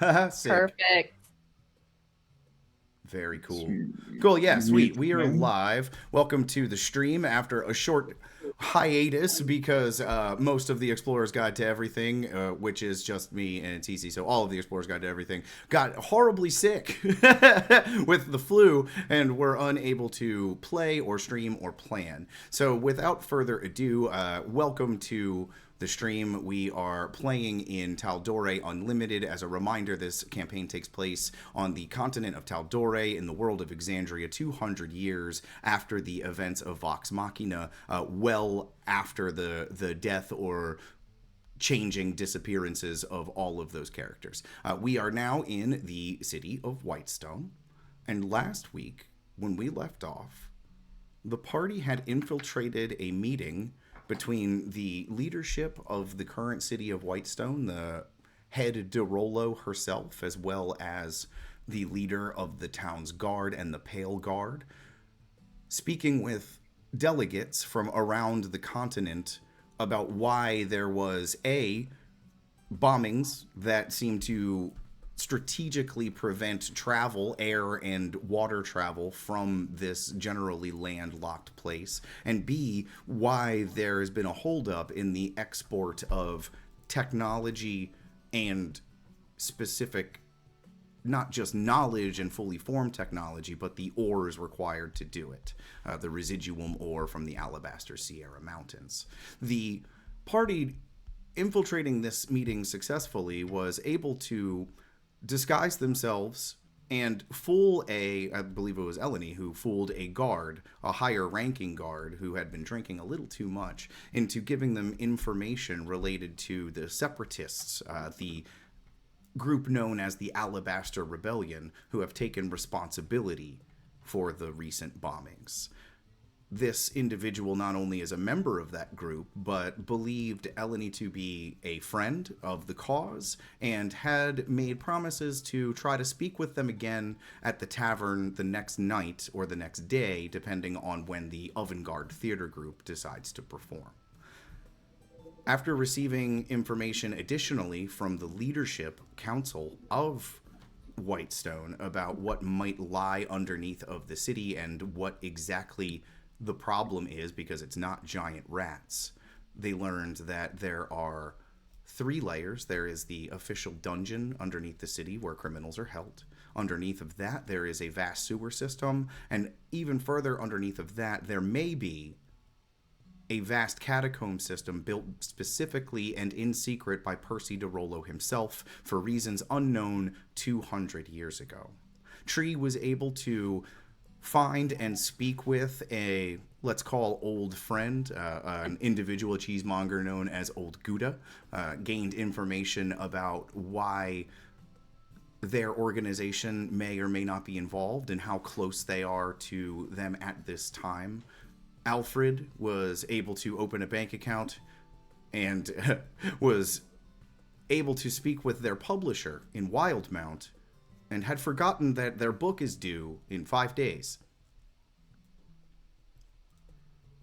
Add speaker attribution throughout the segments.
Speaker 1: Sick.
Speaker 2: Perfect.
Speaker 1: Very cool.
Speaker 3: You,
Speaker 1: Cool. Yeah,
Speaker 3: you mute
Speaker 1: sweet.
Speaker 3: the
Speaker 1: We are
Speaker 3: man.
Speaker 1: live. Welcome to the stream after a short hiatus because most of the Explorer's Guide to Everything, which is just me and it's easy, so all of the Explorer's Guide to Everything, got horribly sick with the flu and were unable to play or stream or plan. So without further ado, welcome to the stream. We are playing in Tal'Dorei Unlimited. As a reminder, this campaign takes place on the continent of Tal'Dorei in the world of Exandria 200 years after the events of Vox Machina, well after the death or changing disappearances of all of those characters. We are now in the city of Whitestone, and last week, when we left off, the party had infiltrated a meeting between the leadership of the current city of Whitestone, the head de Rollo herself, as well as the leader of the town's guard and the Pale Guard, speaking with delegates from around the continent about why there was bombings that seem to strategically prevent travel, air and water travel from this generally landlocked place, and B, why there has been a holdup in the export of technology and specific, not just knowledge and fully formed technology, but the ores required to do it. The residuum ore from the Alabaster Sierra Mountains. The party infiltrating this meeting successfully was able to disguise themselves and fool I believe it was Eleni who fooled a guard, a higher ranking guard who had been drinking a little too much, into giving them information related to the separatists, the group known as the Alabaster Rebellion, who have taken responsibility for the recent bombings. This individual not only is a member of that group, but believed Eleni to be a friend of the cause and had made promises to try to speak with them again at the tavern the next night or the next day, depending on when the Avant-Garde theater group decides to perform. After receiving information additionally from the leadership council of Whitestone about what might lie underneath of the city and what exactly the problem is, because it's not giant rats, they learned that there are 3 layers. There is the official dungeon underneath the city where criminals are held. Underneath of that, there is a vast sewer system. And even further underneath of that, there may be a vast catacomb system built specifically and in secret by Percy de Rollo himself for reasons unknown 200 years ago. Tree was able to find and speak with a, let's call, old friend, an individual cheesemonger known as Old Gouda, gained information about why their organization may or may not be involved and how close they are to them at this time. Alfred was able to open a bank account and was able to speak with their publisher in Wildmount and had forgotten that their book is due in 5 days.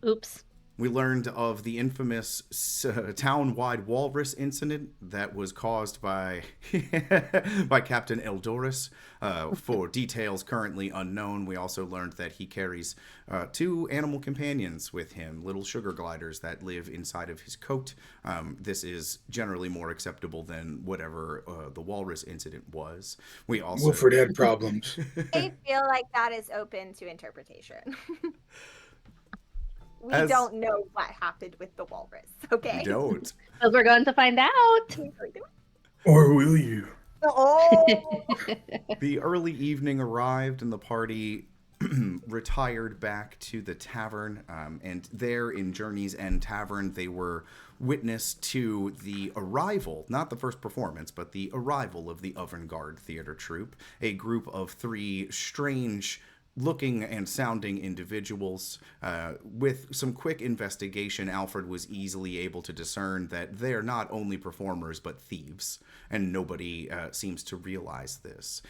Speaker 2: Oops.
Speaker 1: We learned of the infamous town-wide walrus incident that was caused by by Captain Eldoris. For details currently unknown, we also learned that he carries 2 animal companions with him, little sugar gliders that live inside of his coat. This is generally more acceptable than whatever the walrus incident was. We also
Speaker 3: Wilfred had problems.
Speaker 4: I feel like that is open to interpretation. We
Speaker 1: As-
Speaker 4: don't know what happened with the walrus, okay?
Speaker 1: we don't.
Speaker 2: Because we're going to find out.
Speaker 3: Or will you?
Speaker 4: Oh,
Speaker 1: The early evening arrived and the party retired back to the tavern. And there in Journey's End Tavern, they were witness to the arrival, not the first performance, but the arrival of the Avant-Garde theater troupe, a group of 3 strange looking and sounding individuals. With some quick investigation, Alfred was easily able to discern that they're not only performers but thieves, and nobody seems to realize this.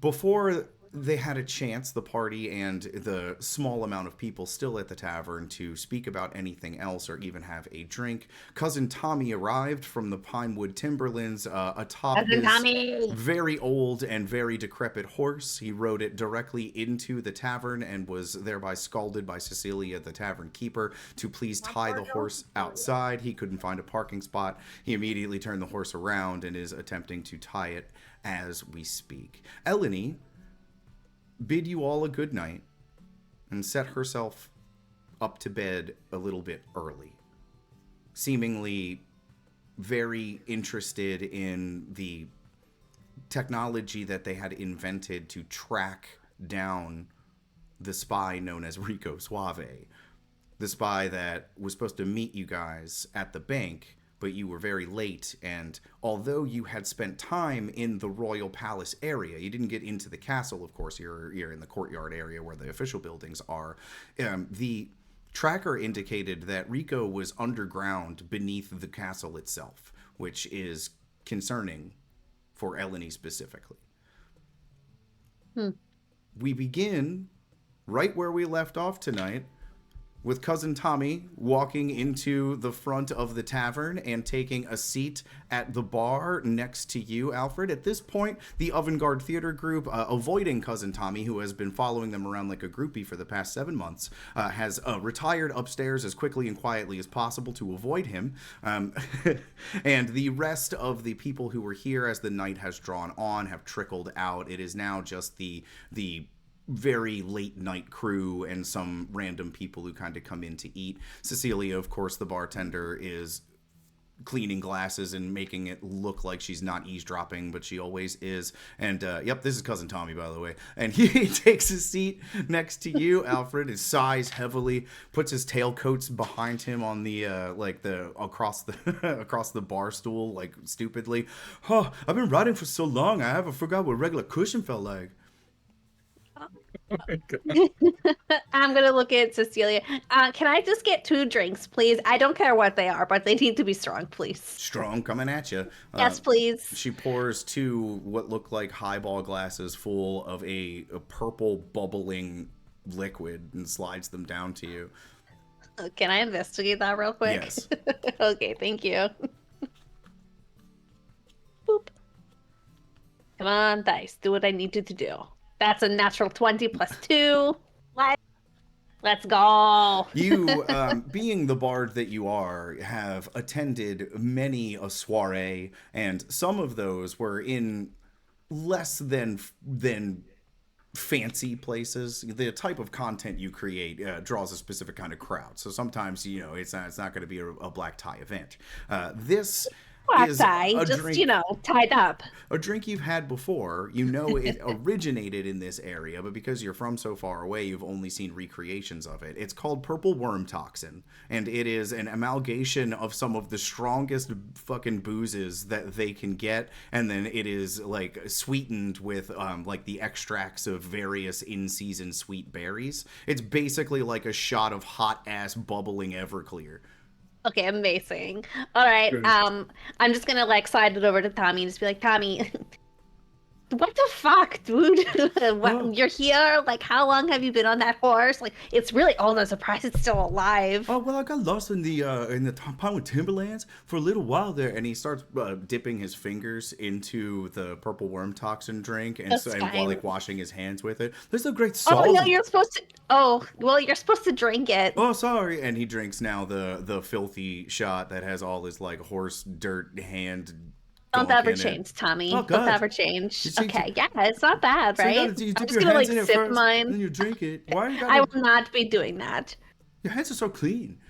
Speaker 1: Before they had a chance, the party and the small amount of people still at the tavern, to speak about anything else or even have a drink. Cousin Tommy arrived from the Pinewood Timberlands atop
Speaker 2: Cousin
Speaker 1: his
Speaker 2: Tommy!
Speaker 1: very old and very decrepit horse. He rode it directly into the tavern and was thereby scalded by Cecilia, the tavern keeper, to please tie the horse outside. He couldn't find a parking spot. He immediately turned the horse around and is attempting to tie it as we speak. Eleni bid you all a good night and set herself up to bed a little bit early, seemingly very interested in the technology that they had invented to track down the spy known as Rico Suave, the spy that was supposed to meet you guys at the bank, but you were very late, and although you had spent time in the Royal Palace area, you didn't get into the castle, of course, you're in the courtyard area where the official buildings are. The tracker indicated that Rico was underground beneath the castle itself, which is concerning for Eleni specifically. We begin right where we left off tonight, with Cousin Tommy walking into the front of the tavern and taking a seat at the bar next to you, Alfred. At this point, the Avant-Garde Theater group, avoiding Cousin Tommy, who has been following them around like a groupie for the past 7 months, has retired upstairs as quickly and quietly as possible to avoid him. And the rest of the people who were here as the night has drawn on have trickled out. It is now just the very late night crew and some random people who kind of come in to eat. Cecilia, of course, the bartender, is cleaning glasses and making it look like she's not eavesdropping, but she always is. And yep, this is Cousin Tommy, by the way. And he takes his seat next to you, Alfred. He sighs heavily, puts his tailcoats behind him on the across the bar stool, like stupidly. Oh, I've been riding for so long, I haven't forgot what regular cushion felt like.
Speaker 3: Oh my God.
Speaker 2: I'm gonna look at Cecilia. Can I just get 2 drinks, please? I don't care what they are, but they need to be strong, please.
Speaker 1: Strong coming at you.
Speaker 2: Yes, please.
Speaker 1: She pours 2 what look like highball glasses full of a purple bubbling liquid and slides them down to you.
Speaker 2: Can I investigate that real quick?
Speaker 1: Yes.
Speaker 2: Okay, thank you. Boop. Come on, dice. Do what I need you to do. That's a natural 20 plus 2. Let's go.
Speaker 1: You, being the bard that you are, have attended many a soiree, and some of those were in less than fancy places. The type of content you create draws a specific kind of crowd. So sometimes, it's not going to be a black tie event. This
Speaker 2: Black
Speaker 1: is
Speaker 2: tie,
Speaker 1: a
Speaker 2: just,
Speaker 1: drink.
Speaker 2: tied up.
Speaker 1: A drink you've had before. You know it originated in this area, but because you're from so far away, you've only seen recreations of it. It's called Purple Worm Toxin, and it is an amalgamation of some of the strongest fucking boozes that they can get, and then it is like sweetened with like the extracts of various in-season sweet berries. It's basically like a shot of hot-ass bubbling Everclear.
Speaker 2: Okay, amazing. All right, I'm just gonna slide it over to Tommy and just be like, Tommy, what the fuck, dude? You're here? How long have you been on that horse? It's really old. I'm surprised it's still alive.
Speaker 1: Oh, well, I got lost in the Pinewood Timberlands for a little while there, and he starts dipping his fingers into the purple worm toxin drink, and while washing his hands with it. There's a great salt.
Speaker 2: Oh no, you're supposed to. Oh, well, you're supposed to drink it.
Speaker 1: Oh, sorry. And he drinks now the filthy shot that has all his horse dirt hand.
Speaker 2: Don't ever change, Tommy.
Speaker 1: Oh,
Speaker 2: don't ever change. Okay, yeah, it's not bad, right?
Speaker 1: You
Speaker 2: I'm
Speaker 1: dip
Speaker 2: just
Speaker 1: your
Speaker 2: gonna
Speaker 1: hands in it
Speaker 2: sip
Speaker 1: first,
Speaker 2: mine.
Speaker 1: then you drink it. Why?
Speaker 2: I will not be doing that.
Speaker 1: Your hands are so clean.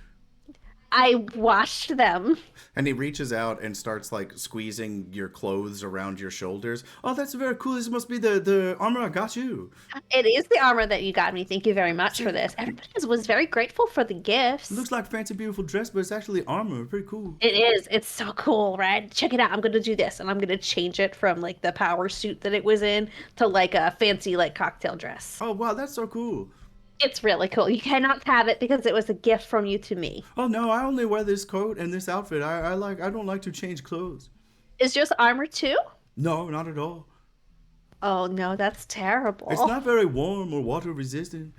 Speaker 2: I washed them.
Speaker 1: And he reaches out and starts squeezing your clothes around your shoulders. Oh, that's very cool. This must be the armor I got you.
Speaker 2: It is the armor that you got me. Thank you very much for this. Everybody was very grateful for the gifts.
Speaker 1: It looks like fancy, beautiful dress, but it's actually armor. Pretty cool.
Speaker 2: It is. It's so cool, right? Check it out. I'm going to do this, and I'm going to change it from the power suit that it was in to a fancy cocktail dress.
Speaker 1: Oh, wow. That's so cool.
Speaker 2: It's really cool. You cannot have it because it was a gift from you to me.
Speaker 1: Oh no, I only wear this coat and this outfit. I don't like to change clothes.
Speaker 2: Is yours armor too?
Speaker 1: No, not at all.
Speaker 2: Oh no, that's terrible.
Speaker 1: It's not very warm or water resistant.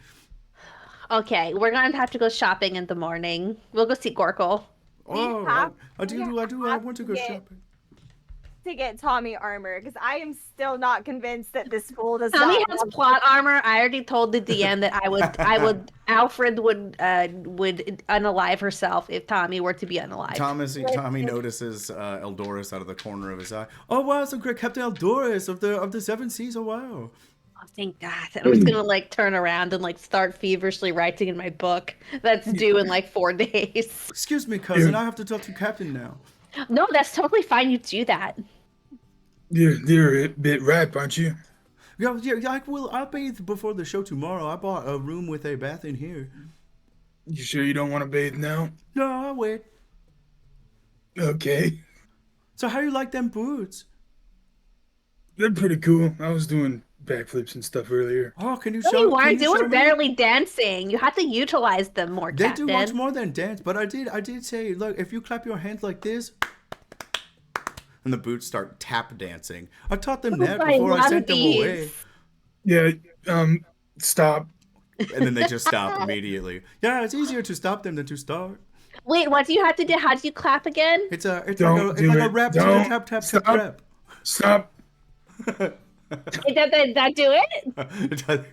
Speaker 2: Okay, we're gonna have to go shopping in the morning. We'll go see Gorkle.
Speaker 1: Oh,
Speaker 4: have-
Speaker 1: I do. I want to go shopping.
Speaker 4: to get Tommy armor because I am still not convinced that this school does
Speaker 2: Tommy
Speaker 4: not
Speaker 2: has
Speaker 4: want
Speaker 2: plot armor. I already told the DM that Alfred would unalive herself if Tommy were to be unalived.
Speaker 1: Tommy notices Eldoris out of the corner of his eye. Oh wow, so great, Captain Eldoris of the Seven Seas. Oh wow.
Speaker 2: Oh, thank God. And I'm just gonna like turn around and like start feverishly writing in my book that's due in like 4 days.
Speaker 1: Excuse me, cousin. I have to talk to Captain now.
Speaker 2: No, that's totally fine. You do that.
Speaker 3: You're a bit ripe, aren't you?
Speaker 1: Yeah. I'll bathe before the show tomorrow. I bought a room with a bath in here.
Speaker 3: You sure you don't want to bathe now?
Speaker 1: No, I'll wait.
Speaker 3: Okay.
Speaker 1: So how you like them boots?
Speaker 3: They're pretty cool. I was doing backflips and stuff earlier.
Speaker 1: Oh, can you
Speaker 2: No,
Speaker 1: show?
Speaker 2: you
Speaker 1: can
Speaker 2: weren't.
Speaker 1: you
Speaker 2: You
Speaker 1: show
Speaker 2: were
Speaker 1: me?
Speaker 2: barely dancing. You have to utilize them more,
Speaker 1: They
Speaker 2: Captain.
Speaker 1: do much more than dance, but I did say, look, if you clap your hands like this, and the boots start tap dancing. I taught them that
Speaker 2: I
Speaker 1: before I
Speaker 2: love
Speaker 1: sent them away,
Speaker 2: these.
Speaker 3: Yeah, stop.
Speaker 1: and then they just stop immediately. Yeah, it's easier to stop them than to start.
Speaker 2: Wait, what do you have to do? How do you clap again?
Speaker 1: It's like
Speaker 3: Don't
Speaker 1: a
Speaker 3: do
Speaker 1: a
Speaker 3: it.
Speaker 1: rap,
Speaker 3: Don't.
Speaker 1: tap, tap,
Speaker 3: Stop.
Speaker 1: tap, rap.
Speaker 3: Stop.
Speaker 2: Did that do it?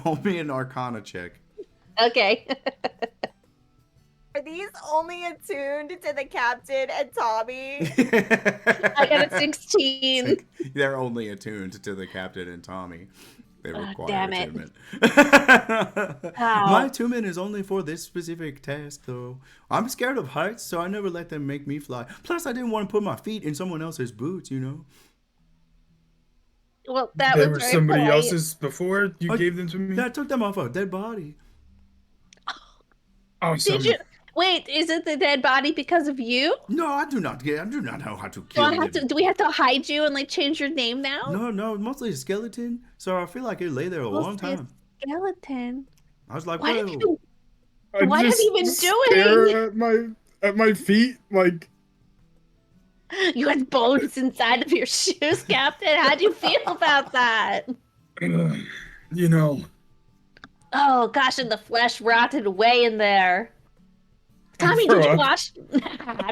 Speaker 1: roll me an Arcana check.
Speaker 2: Okay.
Speaker 4: Are these only attuned to the captain and Tommy?
Speaker 2: I got a 16.
Speaker 1: They're only attuned to the captain and Tommy. They require
Speaker 2: damn it.
Speaker 1: attunement.
Speaker 2: Ow.
Speaker 1: My attunement is only for this specific task, though. I'm scared of heights, so I never let them make me fly. Plus, I didn't want to put my feet in someone else's boots, you know?
Speaker 2: Well, that
Speaker 3: They
Speaker 2: was
Speaker 3: were
Speaker 2: very
Speaker 3: somebody
Speaker 2: polite.
Speaker 3: else's before you
Speaker 1: I-
Speaker 3: gave them to me?
Speaker 1: Yeah, I took them off a dead body.
Speaker 3: Awesome.
Speaker 2: Did you? Wait, is it the dead body because of you?
Speaker 1: No, I do not know how to
Speaker 2: Do,
Speaker 1: kill
Speaker 2: I have
Speaker 1: them.
Speaker 2: do we have to hide you and like change your name now?
Speaker 1: No, mostly a skeleton. So I feel like it lay there a long
Speaker 2: Mostly a
Speaker 1: time.
Speaker 2: Skeleton.
Speaker 1: I was like,
Speaker 2: What have
Speaker 1: whoa.
Speaker 2: you?
Speaker 3: I
Speaker 2: What have
Speaker 3: just
Speaker 2: you been
Speaker 3: stare at my feet like
Speaker 2: You had bones inside of your shoes, Captain. How do you feel about that?
Speaker 3: you know.
Speaker 2: Oh gosh, and the flesh rotted away in there. Tommy, did you
Speaker 3: Fuck.
Speaker 2: wash?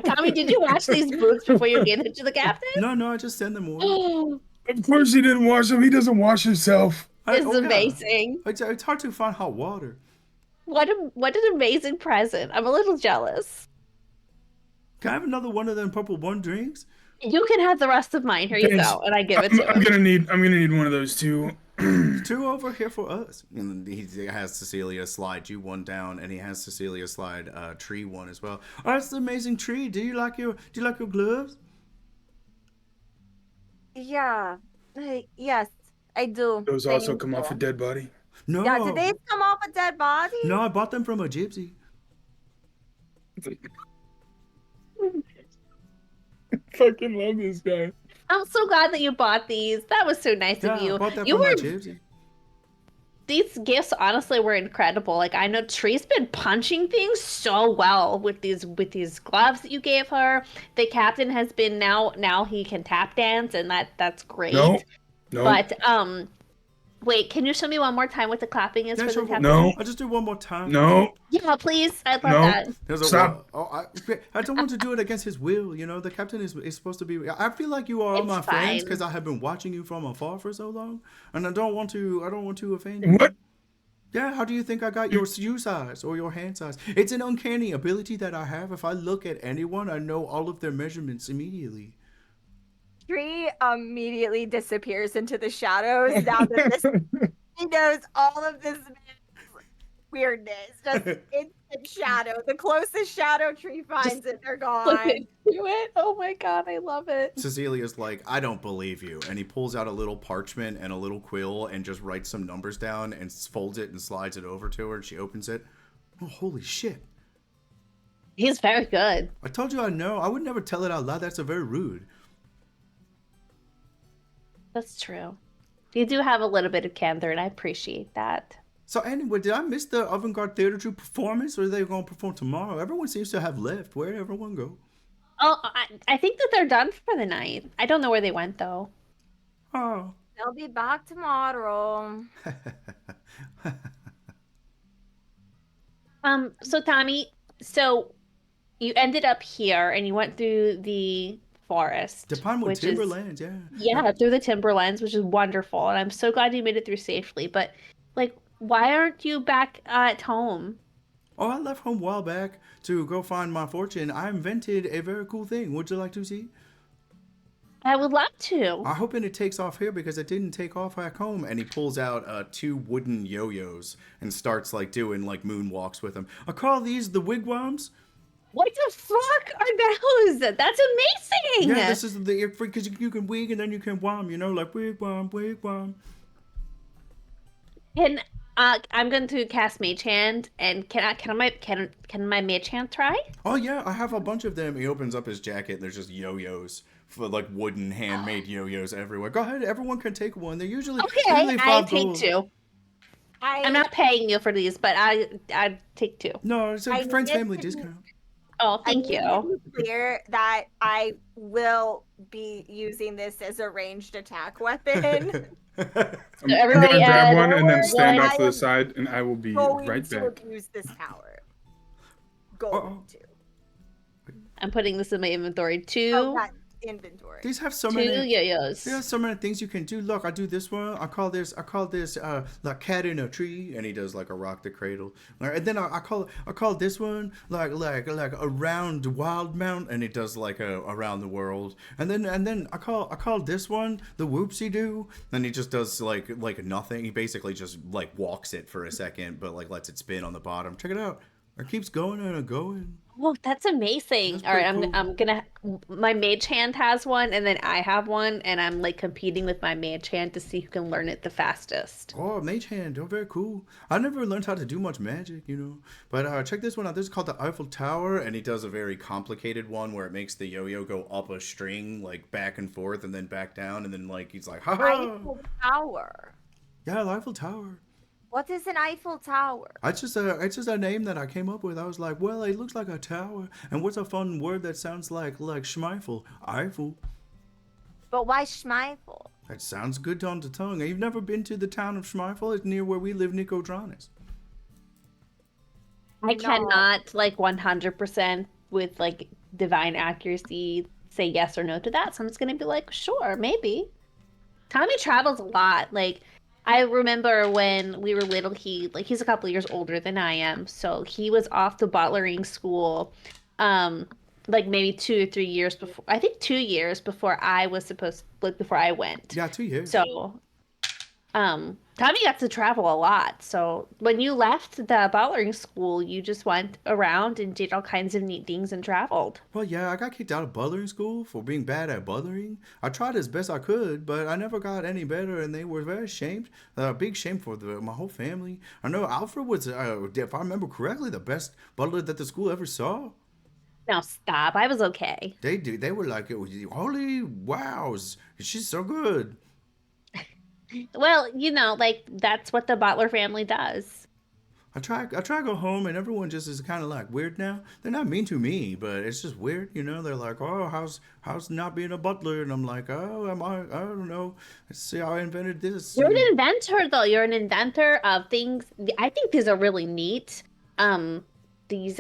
Speaker 2: Tommy, did you wash these boots before you gave them to the captain?
Speaker 1: No, I just send them away.
Speaker 3: Of course he didn't wash him. He doesn't wash himself.
Speaker 2: It's
Speaker 1: Yeah.
Speaker 2: amazing.
Speaker 1: It's hard to find hot water.
Speaker 2: What an amazing present. I'm a little jealous.
Speaker 1: Can I have another one of them purple one drinks?
Speaker 2: You can have the rest of mine. Here you
Speaker 3: Thanks.
Speaker 2: go, and I give it to
Speaker 3: I'm
Speaker 2: him.
Speaker 3: gonna need one of those too.
Speaker 1: 2 over here for us. And he has Cecilia slide you one down, and he has Cecilia slide tree one as well. Oh, that's an amazing tree. Do you like your gloves?
Speaker 4: Yeah. Yes, I do.
Speaker 3: Those also
Speaker 4: Thank
Speaker 3: come off a
Speaker 4: you.
Speaker 3: dead body.
Speaker 1: No.
Speaker 4: Yeah, did they come off a dead body?
Speaker 1: No, I bought them from a gypsy.
Speaker 3: Fucking love this guy.
Speaker 2: I'm so glad that you bought these. That was so nice
Speaker 1: Yeah,
Speaker 2: of you.
Speaker 1: I bought that
Speaker 2: You
Speaker 1: from
Speaker 2: were
Speaker 1: a gypsy.
Speaker 2: These gifts honestly were incredible. Like I know Tree's been punching things so well with these gloves that you gave her. The captain has been now he can tap dance and that's great.
Speaker 3: No.
Speaker 2: But wait, can you show me one more time what the clapping is
Speaker 1: Yeah,
Speaker 2: for
Speaker 1: sure.
Speaker 2: the captain?
Speaker 3: No.
Speaker 1: I'll just do one more time.
Speaker 3: No.
Speaker 2: Yeah, please. I'd love
Speaker 3: No.
Speaker 2: that.
Speaker 1: There's a
Speaker 3: Stop.
Speaker 1: I don't want to do it against his will. You know, the captain is supposed to be. I feel like you are all
Speaker 2: It's
Speaker 1: my friends
Speaker 2: fine.
Speaker 1: because I have been watching you from afar for so long, and I don't want to offend you.
Speaker 3: What?
Speaker 1: Yeah, how do you think I got your shoe size or your hand size? It's an uncanny ability that I have. If I look at anyone, I know all of their measurements immediately.
Speaker 4: Tree immediately disappears into the shadows now that this he knows all of this weirdness. Just instant shadow. The closest shadow Tree finds it, they're
Speaker 2: Look
Speaker 4: gone.
Speaker 2: into it. Oh my god, I love it.
Speaker 1: Cecilia's like, I don't believe you. And he pulls out a little parchment and a little quill and just writes some numbers down and folds it and slides it over to her. And she opens it. Oh, holy shit.
Speaker 2: He's very good.
Speaker 1: I told you I know. I would never tell it out loud. That's a very rude.
Speaker 2: That's true. You do have a little bit of candor, and I appreciate that.
Speaker 1: So anyway, did I miss the Avant-Garde Theater Troupe performance, or are they going to perform tomorrow? Everyone seems to have left. Where did everyone go?
Speaker 2: Oh, I think that they're done for the night. I don't know where they went though.
Speaker 1: Oh,
Speaker 4: They'll be back tomorrow.
Speaker 2: So Tommy, so you ended up here and you went through the forest,
Speaker 1: The Pinewood
Speaker 2: which is
Speaker 1: Timberlands, yeah.
Speaker 2: yeah, through the timberlands, which is wonderful, and I'm so glad you made it through safely. But like, why aren't you back at home?
Speaker 1: Oh, I left home a while back to go find my fortune. I invented a very cool thing. Would you like to see?
Speaker 2: I would love to.
Speaker 1: I'm hoping it takes off here because it didn't take off back home. And he pulls out 2 wooden yo-yos and starts like doing like moonwalks with them. I call these the wigwams.
Speaker 2: What the fuck are those? That's amazing.
Speaker 1: Yeah, this is the ear because you can wig and then you can wham, you know, like wigwam, wigwam.
Speaker 2: Can I'm going to cast Mage Hand, and can my Mage Hand try?
Speaker 1: Oh yeah, I have a bunch of them. He opens up his jacket and there's just yo-yos. For like wooden handmade yo-yos everywhere. Go ahead, everyone can take one. They're usually
Speaker 2: Okay, I
Speaker 1: 5
Speaker 2: take
Speaker 1: gold.
Speaker 2: 2. I'm not paying you for these, but I take 2.
Speaker 1: No, it's a friends family discount.
Speaker 2: Oh, thank
Speaker 4: I
Speaker 2: you.
Speaker 4: need to be clear that I will be using this as a ranged attack weapon.
Speaker 3: I'm
Speaker 2: everybody
Speaker 3: gonna grab
Speaker 2: add
Speaker 3: one and then stand
Speaker 2: one.
Speaker 3: off to the side, and I will be
Speaker 4: Going
Speaker 3: right
Speaker 4: to
Speaker 3: back.
Speaker 4: abuse this power. Going
Speaker 1: Uh-oh.
Speaker 4: to.
Speaker 2: I'm putting this in my inventory. 2.
Speaker 4: Oh, that inventory.
Speaker 1: These have so
Speaker 2: 2
Speaker 1: many.
Speaker 2: yo-yos.
Speaker 1: There are so many things you can do. Look, I do this one. I call this like cat in a tree, and he does like a rock the cradle. And then I call this one like a round wild mount, and he does like a around the world. And then I call this one the whoopsie doo, and he just does like nothing. He basically just like walks it for a second, but like lets it spin on the bottom. Check it out. It keeps going and going.
Speaker 2: Oh, that's amazing.
Speaker 1: That's
Speaker 2: All right,
Speaker 1: pretty cool.
Speaker 2: I'm gonna. My Mage Hand has one, and then I have one, and I'm like competing with my Mage Hand to see who can learn it the fastest.
Speaker 1: Oh, mage hand. Oh, very cool. I never learned how to do much magic, you know. But check this one out. This is called the Eiffel Tower, and he does a very complicated one where it makes the yo-yo go up a string, like back and forth, and then back down, and then like he's like, ha ha.
Speaker 4: Eiffel Tower.
Speaker 1: Yeah, the Eiffel Tower.
Speaker 4: What is an Eiffel Tower?
Speaker 1: It's just a name that I came up with. I was like, well, it looks like a tower, and what's a fun word that sounds like Schmeifel? Eiffel.
Speaker 4: But why Schmeifel?
Speaker 1: That sounds good on the tongue. You've never been to the town of Schmeifel? It's near where we live, Nicodranas.
Speaker 2: I
Speaker 4: No.
Speaker 2: cannot like 100% with like divine accuracy say yes or no to that. So I'm just gonna be like, sure, maybe. Tommy travels a lot. Like I remember when we were little, he's a couple years older than I am, so he was off to butlering school, like maybe 2 or 3 years before. I think 2 years before I was before I went.
Speaker 1: Yeah, 2 years.
Speaker 2: So, Tommy got to travel a lot. So when you left the butlering school, you just went around and did all kinds of neat things and traveled.
Speaker 1: Well, yeah, I got kicked out of butlering school for being bad at butlering. I tried as best I could, but I never got any better, and they were very shamed. Big shame for my whole family. I know Alfred was, if I remember correctly, the best butler that the school ever saw.
Speaker 2: Now stop. I was okay.
Speaker 1: They were like, holy wows, she's so good.
Speaker 2: Well, like that's what the Butler family does.
Speaker 1: I try to go home, and everyone just is kind of like weird now. They're not mean to me, but it's just weird, you know. They're like, oh, how's not being a butler, and I'm like, oh, I don't know. Let's see how I invented this.
Speaker 2: You're an inventor, though. You're an inventor of things. I think these are really neat. These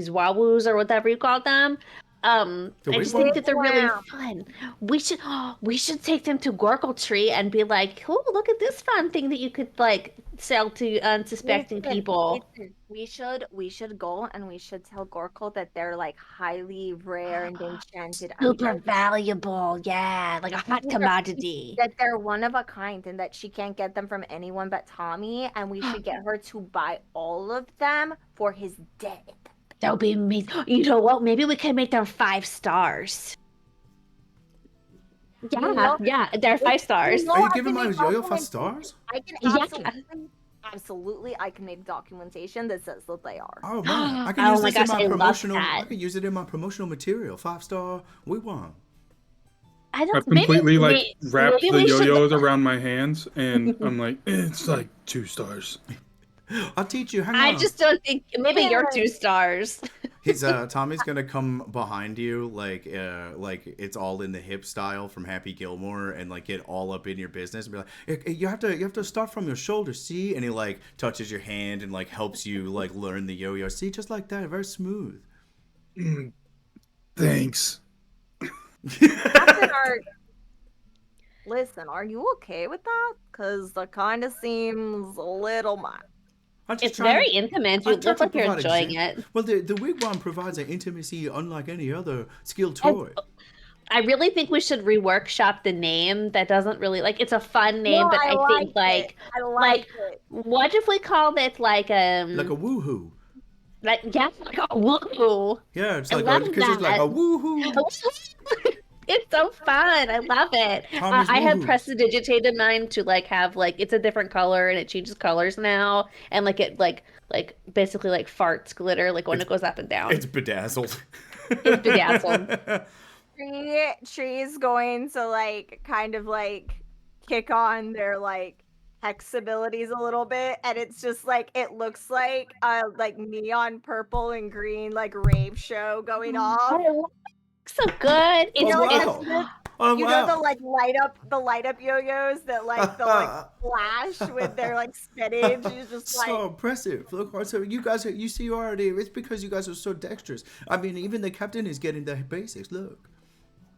Speaker 2: wawoos or whatever you call them. I just think that they're really fun. We should take them to Gorkle Tree and be like, oh, look at this fun thing that you could like sell to unsuspecting people.
Speaker 4: We should go and we should tell Gorkle that they're like highly rare and enchanted
Speaker 2: Super
Speaker 4: items.
Speaker 2: valuable, yeah, like a hot commodity.
Speaker 4: That they're one of a kind and that she can't get them from anyone but Tommy, and we should get her to buy all of them for his death.
Speaker 2: That would be amazing. You know what? Maybe we can make them 5 stars. Yeah, they're 5 stars.
Speaker 4: No,
Speaker 1: Are you
Speaker 4: I
Speaker 1: giving
Speaker 4: can
Speaker 1: my
Speaker 4: make
Speaker 1: yo-yo 5
Speaker 4: documentation.
Speaker 1: stars?
Speaker 4: I can
Speaker 2: Yeah.
Speaker 4: absolutely, I can make documentation that says that they are.
Speaker 1: Oh man, I can
Speaker 2: Oh
Speaker 1: use
Speaker 2: my
Speaker 1: this in
Speaker 2: gosh,
Speaker 1: my
Speaker 2: I love
Speaker 1: promotional.
Speaker 2: that.
Speaker 1: I can use it in my promotional material. 5-star, we won.
Speaker 2: I
Speaker 3: I
Speaker 2: don't
Speaker 3: completely
Speaker 2: maybe,
Speaker 3: wrap
Speaker 2: maybe
Speaker 3: the
Speaker 2: we should-
Speaker 3: yo-yos around my hands, and I'm like, it's like 2 stars.
Speaker 1: I'll teach you. Hang on.
Speaker 2: I just don't think maybe you're 2 stars.
Speaker 1: He's Tommy's gonna come behind you like it's all in the hip style from Happy Gilmore and like get all up in your business and be like, you have to start from your shoulder, see? And he like touches your hand and like helps you like learn the yo-yo. See, just like that, very smooth.
Speaker 3: Thanks.
Speaker 4: Captain Art, listen, are you okay with that? Because that kind of seems a little much.
Speaker 2: It's very intimate. You look like you're enjoying it.
Speaker 1: Well, the wigwam provides an intimacy unlike any other skilled toy.
Speaker 2: I really think we should reworkshop the name. That doesn't really like. It's a fun name,
Speaker 4: No,
Speaker 2: but I think
Speaker 4: it. I like it.
Speaker 2: What if we called it like
Speaker 1: a woohoo?
Speaker 2: Like like a woohoo.
Speaker 1: Yeah, it's like because it's like a woohoo.
Speaker 2: It's so fun. I love it. I have prestidigitated mine to like have like it's a different color and it changes colors now and like it like basically like farts glitter like when it goes up and down.
Speaker 1: It's bedazzled.
Speaker 2: It's bedazzled.
Speaker 4: Tree's going to like kind of like kick on their like hex abilities a little bit, and it's just like it looks like neon purple and green like rave show going off.
Speaker 2: So good.
Speaker 4: You know the like light up yo-yos that like the like flash with their like spinach. You just like
Speaker 1: so impressive. Look, so you guys you see already. It's because you guys are so dexterous. I mean, even the captain is getting the basics. Look.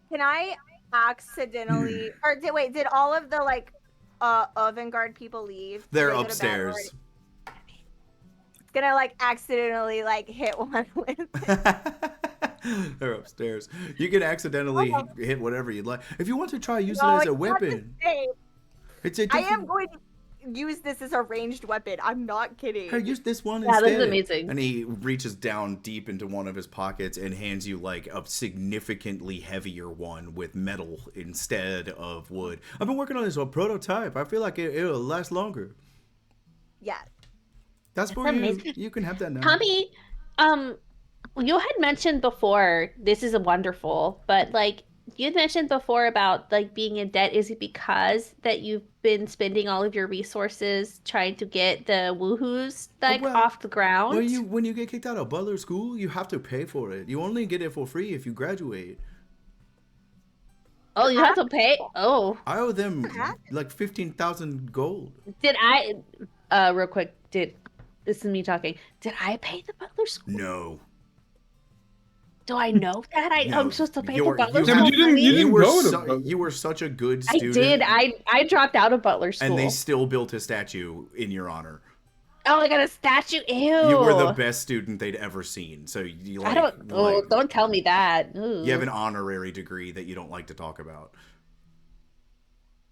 Speaker 4: Can I accidentally or did all of the like avant-garde people leave?
Speaker 1: They're upstairs.
Speaker 4: It's gonna like accidentally like hit one with
Speaker 1: They're upstairs. You can accidentally hit whatever you'd like. If you want to try use it as a weapon.
Speaker 4: I am going to use this as a ranged weapon. I'm not kidding.
Speaker 1: Hey, use this one instead.
Speaker 2: This is amazing.
Speaker 1: And he reaches down deep into one of his pockets and hands you like a significantly heavier one with metal instead of wood. I've been working on this prototype. I feel like it'll last longer.
Speaker 4: Yeah.
Speaker 1: That's for you. You can have that now.
Speaker 2: Tommy, you had mentioned before, this is wonderful, but like you had mentioned before about like being in debt. Is it because that you've been spending all of your resources trying to get the woohoos like off the ground?
Speaker 1: When you get kicked out of Butler School, you have to pay for it. You only get it for free if you graduate.
Speaker 2: Oh, you have to pay? Oh.
Speaker 1: I owe them like 15,000 gold.
Speaker 2: Did I real quick, this is me talking. Did I pay the Butler School?
Speaker 1: No.
Speaker 2: Do I know that? I'm supposed to pay the Butler
Speaker 3: School.
Speaker 1: You were such a good student.
Speaker 2: I did. I dropped out of Butler School.
Speaker 1: And they still built a statue in your honor.
Speaker 2: Oh, I got a statue. Ew.
Speaker 1: You were the best student they'd ever seen. So you like.
Speaker 2: Don't tell me that. Ooh.
Speaker 1: You have an honorary degree that you don't like to talk about.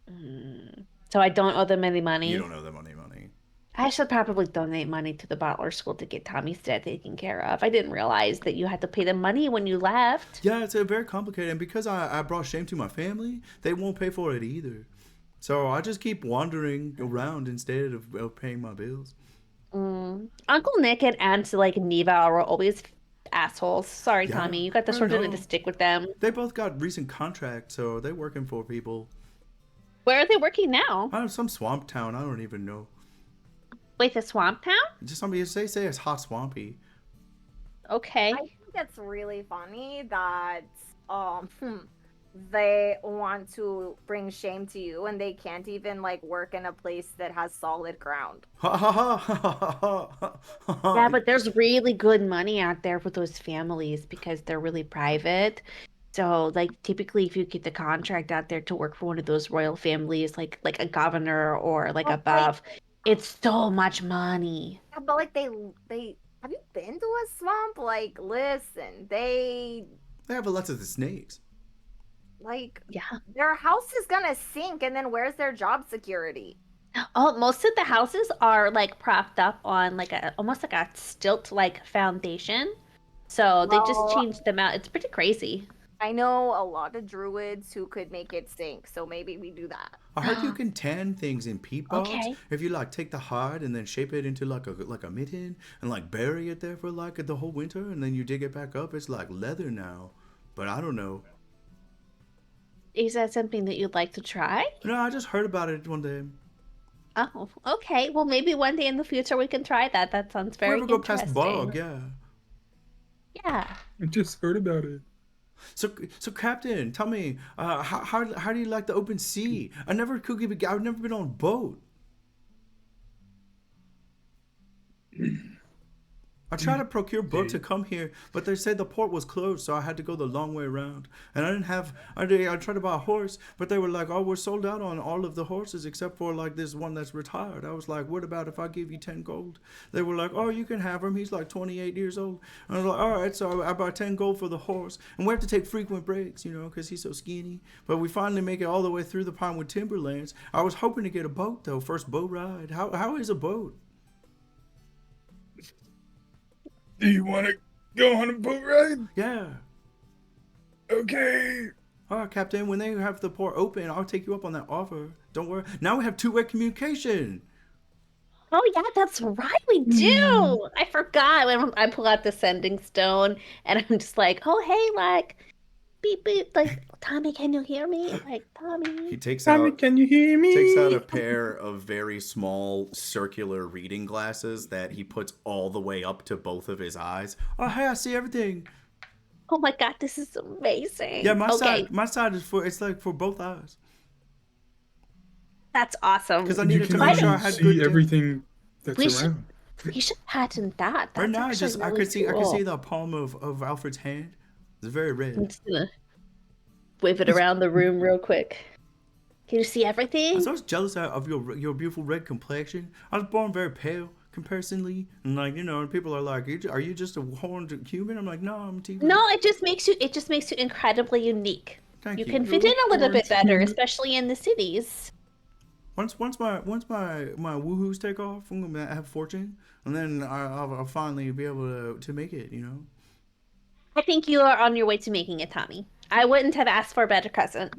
Speaker 2: So I don't owe them any money.
Speaker 1: You don't owe them any money.
Speaker 2: I should probably donate money to the Butler School to get Tommy's debt taken care of. I didn't realize that you had to pay them money when you left.
Speaker 1: Yeah, it's very complicated. And because I brought shame to my family, they won't pay for it either. So I just keep wandering around instead of paying my bills.
Speaker 2: Uncle Nick and Aunt like Neva are always assholes. Sorry, yeah, Tommy. You got the sort of to stick with them.
Speaker 1: They both got recent contracts, so they're working for people.
Speaker 2: Where are they working now?
Speaker 1: Some swamp town. I don't even know.
Speaker 2: Wait, the swamp town?
Speaker 1: Just somebody say it's hot swampy.
Speaker 2: Okay.
Speaker 4: I think it's really funny that they want to bring shame to you and they can't even like work in a place that has solid ground.
Speaker 2: Yeah, but there's really good money out there for those families because they're really private. So like typically if you get the contract out there to work for one of those royal families like a governor or like above, it's so much money.
Speaker 4: Yeah, but like they have you been to a swamp? Like listen, they
Speaker 1: have lots of the snakes.
Speaker 4: Like,
Speaker 2: yeah,
Speaker 4: their house is gonna sink, and then where's their job security?
Speaker 2: Oh, most of the houses are like propped up on like almost like a stilt like foundation. So they just changed them out. It's pretty crazy.
Speaker 4: I know a lot of druids who could make it sink, so maybe we do that.
Speaker 1: I heard you can tan things in peat bogs. Okay. If you like take the hide and then shape it into like a mitten and like bury it there for like the whole winter, and then you dig it back up, it's like leather now. But I don't know.
Speaker 2: Is that something that you'd like to try?
Speaker 1: No, I just heard about it one day.
Speaker 2: Oh, okay. Well, maybe one day in the future we can try that. That sounds very interesting.
Speaker 1: Go past bog, yeah.
Speaker 2: Yeah.
Speaker 3: I just heard about it.
Speaker 1: So Captain, tell me, how do you like the open sea? I've never been on a boat. I tried to procure boat to come here, but they said the port was closed, so I had to go the long way around. And I didn't have. I tried to buy a horse, but they were like, "Oh, we're sold out on all of the horses except for like this one that's retired." I was like, "What about if I give you 10 gold?" They were like, "Oh, you can have him. He's like 28 years old." And I was like, "All right." So I bought 10 gold for the horse, and we have to take frequent breaks, because he's so skinny. But we finally make it all the way through the Pinewood Timberlands. I was hoping to get a boat though, first boat ride. How is a boat?
Speaker 3: Do you want to go on a boat ride?
Speaker 1: Yeah.
Speaker 3: Okay.
Speaker 1: All right, Captain, when they have the port open, I'll take you up on that offer. Don't worry. Now we have two-way communication.
Speaker 2: Oh yeah, that's right, we do. I forgot when I pull out the sending stone and I'm just like, oh hey, like beep beep, like Tommy, can you hear me? Like
Speaker 1: He
Speaker 2: Tommy.
Speaker 1: takes
Speaker 3: Tommy,
Speaker 1: out
Speaker 3: can you hear me?
Speaker 1: takes out a pair of very small circular reading glasses that he puts all the way up to both of his eyes. Oh, hey, I see everything.
Speaker 2: Oh my god, this is amazing.
Speaker 1: Yeah, my
Speaker 2: Okay,
Speaker 1: side is it's like for both eyes.
Speaker 2: that's awesome.
Speaker 1: Because I
Speaker 3: You
Speaker 1: needed to
Speaker 3: can
Speaker 1: make sure I
Speaker 3: actually
Speaker 1: had good
Speaker 3: see everything that's
Speaker 2: We should-
Speaker 3: around.
Speaker 2: You should patent that. That's
Speaker 1: Right now,
Speaker 2: actually
Speaker 1: I
Speaker 2: really
Speaker 1: could see
Speaker 2: cool.
Speaker 1: the palm of Alfred's hand. It's very
Speaker 2: I'm
Speaker 1: red.
Speaker 2: just gonna whip it around the room real quick. Can you see
Speaker 1: I
Speaker 2: everything?
Speaker 1: was always jealous of your beautiful red complexion. I was born very pale comparatively, and and people are like, "Are you just a horned human?" I'm like, "No, I'm TV."
Speaker 2: No, it just makes you incredibly unique.
Speaker 1: Thank
Speaker 2: You
Speaker 1: you.
Speaker 2: can fit in a little bit
Speaker 3: Orange
Speaker 2: better,
Speaker 3: human.
Speaker 2: especially in the cities.
Speaker 1: Once my woohoos take off, I'm gonna have fortune, and then I'll finally be able to make it.
Speaker 2: I think you are on your way to making it, Tommy. I wouldn't have asked for a better cousin.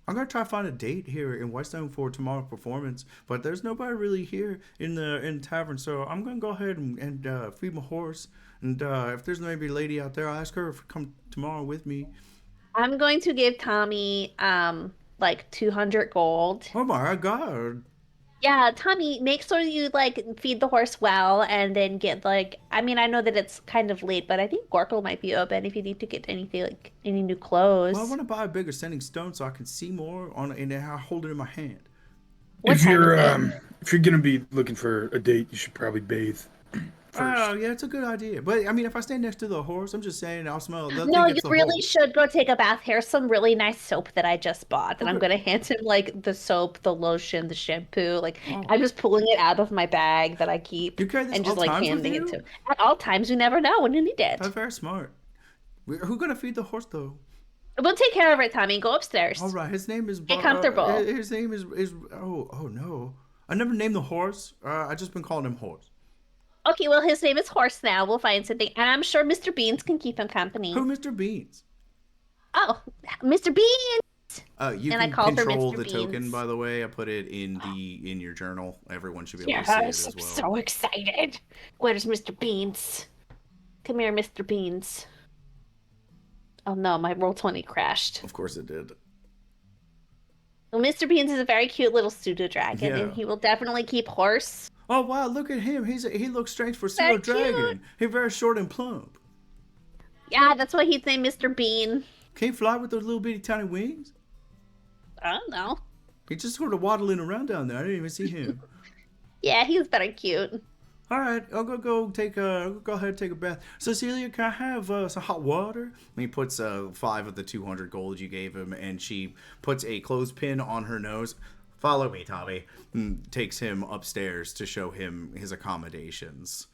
Speaker 1: I'm gonna try to find a date here in Whitestone for tomorrow's performance, but there's nobody really here in the tavern, so I'm gonna go ahead and feed my horse. And if there's maybe a lady out there, I'll ask her to come tomorrow with me.
Speaker 2: I'm going to give Tommy like 200 gold.
Speaker 1: Oh my god!
Speaker 2: Yeah, Tommy, make sure you like feed the horse well and then get like I mean, I know that it's kind of late, but I think Gorkle might be open if you need to get anything like any new clothes.
Speaker 1: Well, I want to buy a bigger sending stone so I can see more and then I hold it in my hand.
Speaker 2: What
Speaker 3: If
Speaker 2: time
Speaker 3: you're
Speaker 2: is it?
Speaker 3: if you're gonna be looking for a date, you should probably bathe first.
Speaker 1: Oh yeah, it's a good idea. But I mean, if I stand next to the horse, I'm just saying I'll smell. They'll
Speaker 2: No,
Speaker 1: think
Speaker 2: you
Speaker 1: it's the
Speaker 2: really
Speaker 1: horse.
Speaker 2: should go take a bath. Here's some really nice soap that I just bought, and I'm
Speaker 1: Okay.
Speaker 2: gonna hand him like the soap, the lotion, the shampoo. Like
Speaker 1: Oh.
Speaker 2: I'm just pulling it out of my bag that I keep
Speaker 1: You carry this
Speaker 2: and
Speaker 1: all
Speaker 2: just like
Speaker 1: times with
Speaker 2: handing it
Speaker 1: you?
Speaker 2: to him. At all times, you never know when you need it.
Speaker 1: That's very smart. Who's gonna feed the horse though?
Speaker 2: We'll take care of it, Tommy. Go upstairs.
Speaker 1: All right, his name is.
Speaker 2: Get comfortable.
Speaker 1: His name is. Oh no! I never named the horse. I just been calling him horse.
Speaker 2: Okay, well, his name is Horse now. We'll find something, and I'm sure Mr. Beans can keep him company.
Speaker 1: Who, Mr. Beans?
Speaker 2: Oh, Mr. Beans!
Speaker 1: You
Speaker 2: And I
Speaker 1: can
Speaker 2: called her
Speaker 1: control
Speaker 2: Mr.
Speaker 1: the token,
Speaker 2: Beans.
Speaker 1: by the way. I put it in your journal. Everyone should be able to
Speaker 2: Yes,
Speaker 1: see it
Speaker 2: I'm
Speaker 1: as well.
Speaker 2: so excited. Where's Mr. Beans? Come here, Mr. Beans. Oh no, my Roll20 crashed.
Speaker 1: Of course it did.
Speaker 2: Well, Mr. Beans is a very cute little pseudo dragon, and
Speaker 1: Yeah.
Speaker 2: he will definitely keep Horse.
Speaker 1: Oh wow! Look at him. He looks strange for
Speaker 2: Very
Speaker 1: pseudo dragon. He's very short and plump.
Speaker 2: Yeah, that's why he's named Mr. Bean.
Speaker 1: Can he fly with those little bitty tiny wings?
Speaker 2: I don't know.
Speaker 1: He's just sort of waddling around down there. I didn't even see him.
Speaker 2: Yeah, he's very cute.
Speaker 1: All right, I'll go ahead and take a bath. Cecilia, can I have some hot water? And he puts 5 of the 200 gold you gave him, and she puts a clothespin on her nose. Follow me, Tommy. And takes him upstairs to show him his accommodations.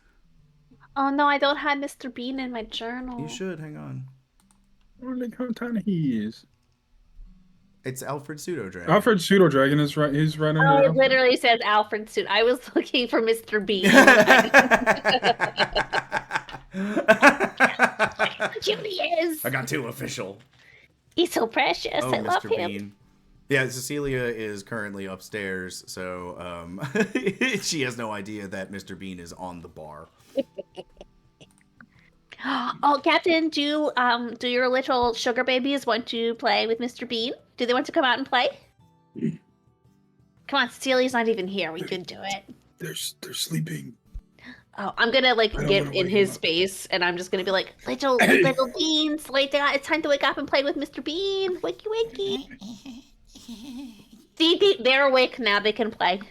Speaker 2: Oh no, I don't have Mr. Bean in my journal.
Speaker 1: You should, hang on.
Speaker 3: Look how tiny he is.
Speaker 1: It's Alfred Pseudo Dragon.
Speaker 3: Alfred Pseudo Dragon is right. He's right
Speaker 2: Oh,
Speaker 3: under.
Speaker 2: it
Speaker 3: Alfred.
Speaker 2: literally says Alfred suit. I was looking for Mr. Bean. How cute he is.
Speaker 1: I got too official.
Speaker 2: He's so precious.
Speaker 1: Oh,
Speaker 2: I love
Speaker 1: Mr.
Speaker 2: him.
Speaker 1: Bean. Yeah, Cecilia is currently upstairs, so she has no idea that Mr. Bean is on the bar.
Speaker 2: Oh, Captain, do your little sugar babies want to play with Mr. Bean? Do they want to come out and play? Come on, Cecilia's not even here. We could do it.
Speaker 3: They're sleeping.
Speaker 2: Oh, I'm gonna like
Speaker 3: I don't
Speaker 2: get
Speaker 3: wanna
Speaker 2: in
Speaker 3: wake
Speaker 2: his
Speaker 3: him up.
Speaker 2: space, and I'm just gonna be like, little beans, it's time to wake up and play with Mr. Bean. Wakey, wakey. See, they're awake now. They can play.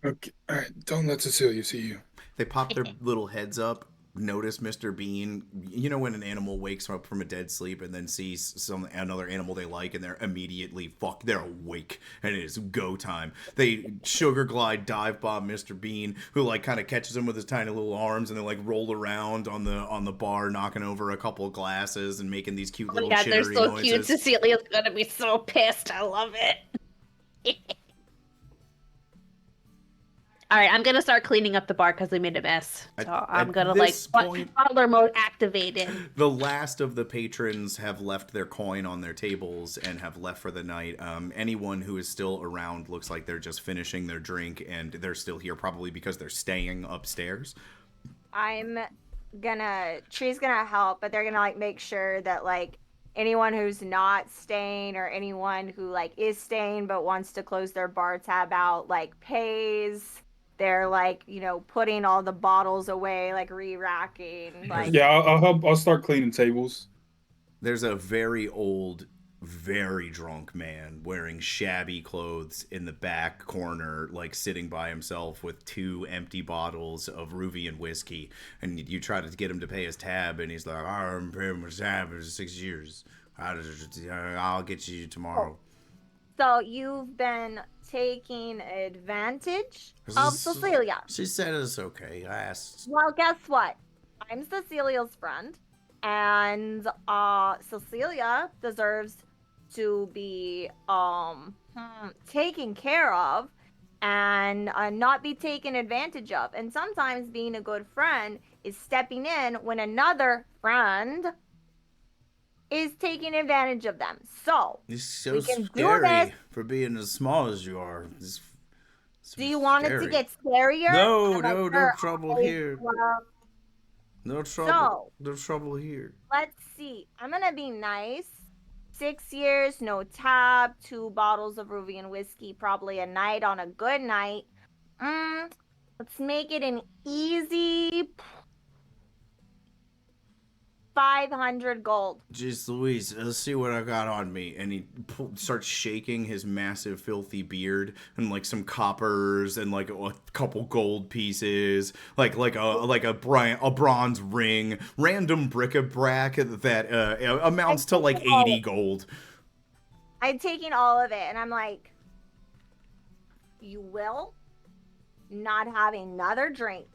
Speaker 3: Okay, all right. Don't let Cecilia see you.
Speaker 1: They pop their little heads up, notice Mr. Bean. You know when an animal wakes up from a dead sleep and then sees another animal they like, and they're immediately they're awake, and it is go time. They sugar glide dive bomb Mr. Bean, who like kind of catches him with his tiny little arms, and they like roll around on the bar, knocking over a couple of glasses and making these cute
Speaker 2: Oh my
Speaker 1: little
Speaker 2: god, they're
Speaker 1: chittery
Speaker 2: so
Speaker 1: noises.
Speaker 2: cute. Cecilia's gonna be so pissed. I love it. All right, I'm gonna start cleaning up the bar because they made a mess. So I'm gonna like butler mode activated.
Speaker 1: The last of the patrons have left their coin on their tables and have left for the night. Anyone who is still around looks like they're just finishing their drink, and they're still here probably because they're staying upstairs.
Speaker 4: Tree's gonna help, but they're gonna like make sure that like anyone who's not staying or anyone who like is staying but wants to close their bar tab out like pays. They're like, putting all the bottles away, like re-racking. Like,
Speaker 3: Yeah, I'll help. I'll start cleaning tables.
Speaker 1: There's a very old, very drunk man wearing shabby clothes in the back corner, like sitting by himself with 2 empty bottles of Ruvian whiskey. And you try to get him to pay his tab, and he's like, I haven't paid my tab in 6 years. I'll get you tomorrow.
Speaker 4: So you've been taking advantage of Cecilia.
Speaker 1: She said it's okay. I asked.
Speaker 4: Well, guess what? I'm Cecilia's friend, and Cecilia deserves to be taken care of and not be taken advantage of. And sometimes being a good friend is stepping in when another friend is taking advantage of them. So
Speaker 1: It's so
Speaker 4: we can
Speaker 1: scary
Speaker 4: do this.
Speaker 1: for being as small as you are. It's
Speaker 4: Do you want it to get scarier?
Speaker 1: No trouble here. No trouble. No trouble here.
Speaker 4: Let's see. I'm gonna be nice. 6 years, no tab, 2 bottles of Ruvian whiskey, probably a night on a good night. Let's make it an easy 500 gold.
Speaker 1: Jeez Louise, let's see what I got on me. And he starts shaking his massive filthy beard, and like some coppers and like a couple gold pieces, like a bronze ring, random bric-a-brac that amounts to like 80 gold.
Speaker 4: I'm taking all of it, and I'm like, you will not have another drink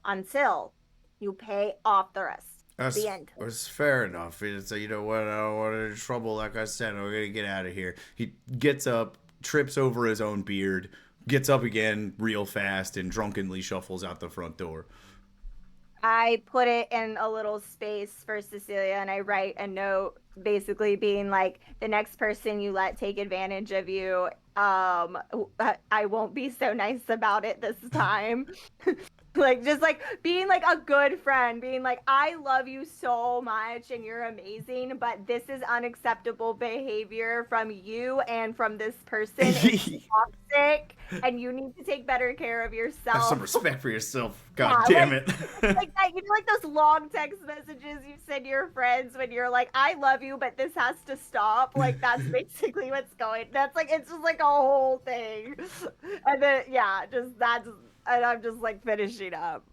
Speaker 4: until you pay off the rest. The end.
Speaker 1: It's fair enough. It's, you know what, I don't want any trouble. Like I said, I'm going to get out of here. He gets up, trips over his own beard, gets up again real fast, and drunkenly shuffles out the front door.
Speaker 4: I put it in a little space for Cecilia, and I write a note basically being like, the next person you let take advantage of you, I won't be so nice about it this time. Like, just like being like a good friend, being like, I love you so much and you're amazing, but this is unacceptable behavior from you and from this person. It's toxic, and you need to take better care of yourself.
Speaker 1: Have some respect for yourself. God damn it.
Speaker 4: Like that, like those long text messages you send your friends when you're like, I love you, but this has to stop. Like, that's basically what's going. That's like, it's just like a whole thing. And then, yeah, and I'm just like finishing up.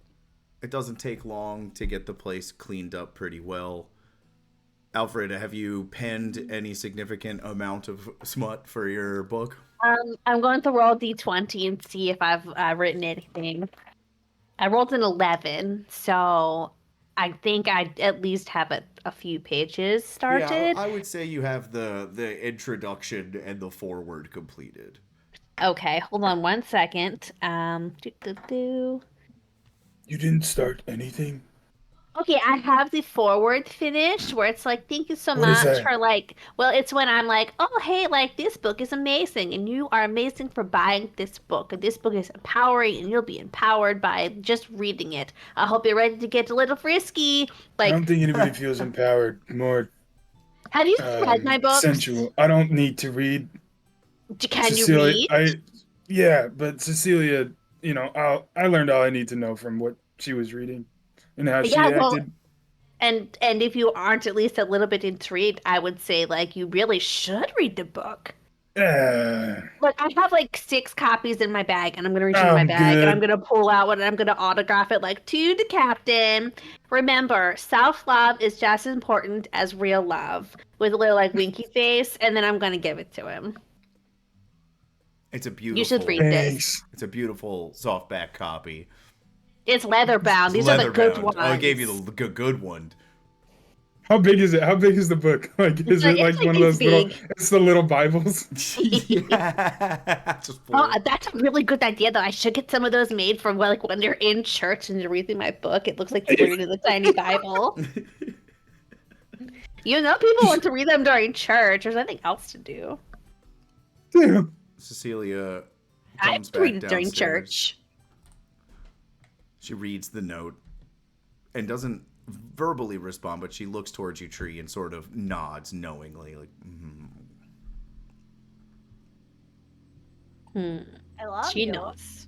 Speaker 1: It doesn't take long to get the place cleaned up pretty well. Alfred, have you penned any significant amount of smut for your book?
Speaker 2: I'm going to roll D20 and see if I've written anything. I rolled an 11, so I think I at least have a few pages started.
Speaker 1: Yeah, I would say you have the introduction and the foreword completed.
Speaker 2: Okay, hold on 1 second.
Speaker 3: You didn't start anything?
Speaker 2: Okay, I have the forward finished where it's like, thank you so much for like, well, it's when I'm like, oh, hey, like this book is amazing and you are amazing for buying this book. And this book is empowering and you'll be empowered by just reading it. I hope you're ready to get a little frisky. Like,
Speaker 3: I don't think anybody feels empowered. More
Speaker 2: have you read my book?
Speaker 3: Sensual. I don't need to read.
Speaker 2: Can
Speaker 3: Cecilia,
Speaker 2: you read?
Speaker 3: Yeah, but Cecilia I learned all I need to know from what she was reading and how she
Speaker 2: Yeah, well,
Speaker 3: acted.
Speaker 2: and if you aren't at least a little bit intrigued, I would say like you really should read the book.
Speaker 3: Uh,
Speaker 2: Look, I have like 6 copies in my bag, and I'm gonna reach into my
Speaker 3: I'm
Speaker 2: bag and I'm
Speaker 3: good.
Speaker 2: gonna pull out one and I'm gonna autograph it like to the captain. Remember, self-love is just as important as real love, with a little like winky face, and then I'm gonna give it to him.
Speaker 1: It's a
Speaker 2: You should
Speaker 1: beautiful,
Speaker 2: read this.
Speaker 3: Thanks.
Speaker 1: it's a beautiful softback copy.
Speaker 2: It's leather bound.
Speaker 1: It's
Speaker 2: These are the
Speaker 1: leather
Speaker 2: good
Speaker 1: bound.
Speaker 2: ones.
Speaker 1: Oh, I gave you the good one.
Speaker 3: How big is it? How big is the book? Like, is it
Speaker 2: It's
Speaker 3: like one
Speaker 2: like
Speaker 3: of
Speaker 2: this
Speaker 3: those little?
Speaker 2: big.
Speaker 3: It's the little Bibles.
Speaker 1: Yeah, just
Speaker 2: Oh,
Speaker 1: four.
Speaker 2: that's a really good idea, though. I should get some of those made for like when you're in church and you're reading my book. It looks like you're reading the tiny Bible. You know, people want to read them during church. There's nothing else to do.
Speaker 3: Damn.
Speaker 1: Cecilia
Speaker 2: I
Speaker 1: comes
Speaker 2: read
Speaker 1: back
Speaker 2: it during
Speaker 1: downstairs.
Speaker 2: church.
Speaker 1: She reads the note and doesn't verbally respond, but she looks towards you, Tree, and sort of nods knowingly, like,
Speaker 4: I love
Speaker 2: She
Speaker 4: you.
Speaker 2: knows.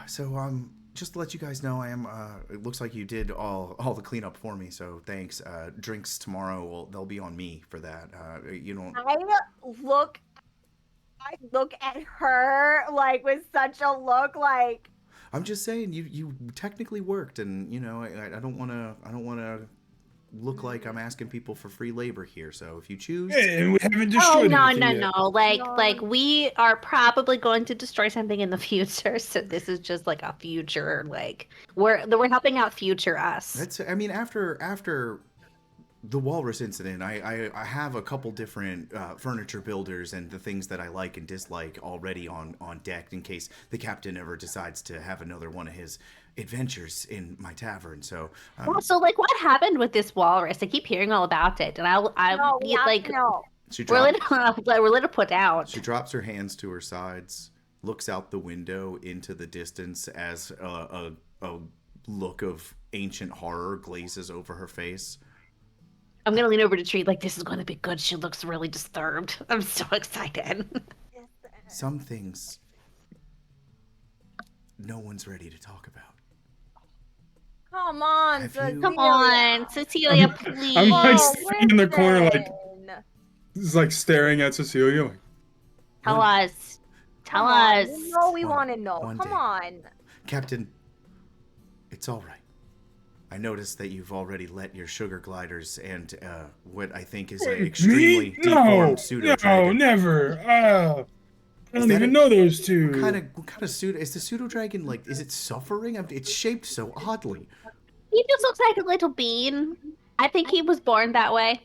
Speaker 1: So, just to let you guys know, I am. It looks like you did all the cleanup for me, so thanks. Drinks tomorrow, they'll be on me for that. You don't.
Speaker 4: I look at her like with such a look like
Speaker 1: I'm just saying, you technically worked, and I don't wanna look like I'm asking people for free labor here. So if you choose,
Speaker 3: Hey, and we haven't
Speaker 2: Oh
Speaker 3: destroyed
Speaker 2: no,
Speaker 3: anything
Speaker 2: no,
Speaker 3: yet.
Speaker 2: no! Like
Speaker 4: No.
Speaker 2: we are probably going to destroy something in the future. So this is just like a future. Like we're helping out future us.
Speaker 1: that's. I mean, after the walrus incident, I have a couple different furniture builders and the things that I like and dislike already on deck in case the captain ever decides to have another one of his adventures in my tavern. So
Speaker 2: Well, so like, what happened with this walrus? I keep hearing all about it, and I
Speaker 4: no, we have
Speaker 2: like
Speaker 4: to know.
Speaker 1: she
Speaker 2: we're
Speaker 1: drops
Speaker 2: we're little put out.
Speaker 1: she drops her hands to her sides, looks out the window into the distance as a look of ancient horror glazes over her face.
Speaker 2: I'm gonna lean over to Tree like this is going to be good. She looks really disturbed. I'm so excited.
Speaker 1: Some things no one's ready to talk about.
Speaker 4: Come on,
Speaker 1: Have you-
Speaker 4: Cecilia.
Speaker 2: Come on, Cecilia, please.
Speaker 3: I'm like
Speaker 4: Oh,
Speaker 3: sitting in the corner, like
Speaker 4: listen.
Speaker 3: just like staring at Cecilia. Like,
Speaker 2: Tell
Speaker 1: One-
Speaker 2: us. Tell
Speaker 4: Come on,
Speaker 2: us.
Speaker 4: you know we
Speaker 1: One-
Speaker 4: want to know.
Speaker 1: one
Speaker 4: Come
Speaker 1: day.
Speaker 4: on.
Speaker 1: Captain, it's all right. I noticed that you've already let your sugar gliders and what I think is an extremely
Speaker 3: me?
Speaker 1: deformed
Speaker 3: No,
Speaker 1: pseudo
Speaker 3: no,
Speaker 1: dragon.
Speaker 3: never. I don't
Speaker 1: that
Speaker 3: even
Speaker 1: a-
Speaker 3: know those two.
Speaker 1: What kind of pseudo is the pseudo dragon like? Is it suffering? It's shaped so oddly.
Speaker 2: He just looks like a little bean. I think he was born that way.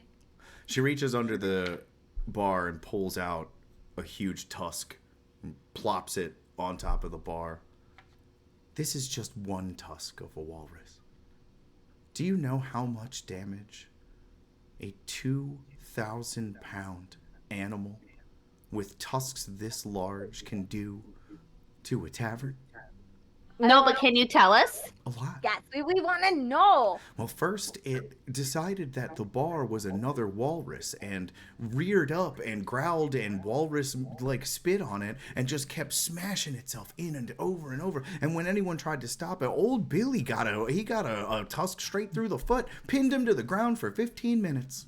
Speaker 1: She reaches under the bar and pulls out a huge tusk and plops it on top of the bar. This is just one tusk of a walrus. Do you know how much damage a 2,000-pound animal with tusks this large can do to a tavern?
Speaker 2: No, but can you tell us?
Speaker 1: A lot.
Speaker 4: Yes, we want to know.
Speaker 1: Well, first it decided that the bar was another walrus and reared up and growled and walrus like spit on it and just kept smashing itself in and over and over. And when anyone tried to stop it, old Billy got a tusk straight through the foot, pinned him to the ground for 15 minutes.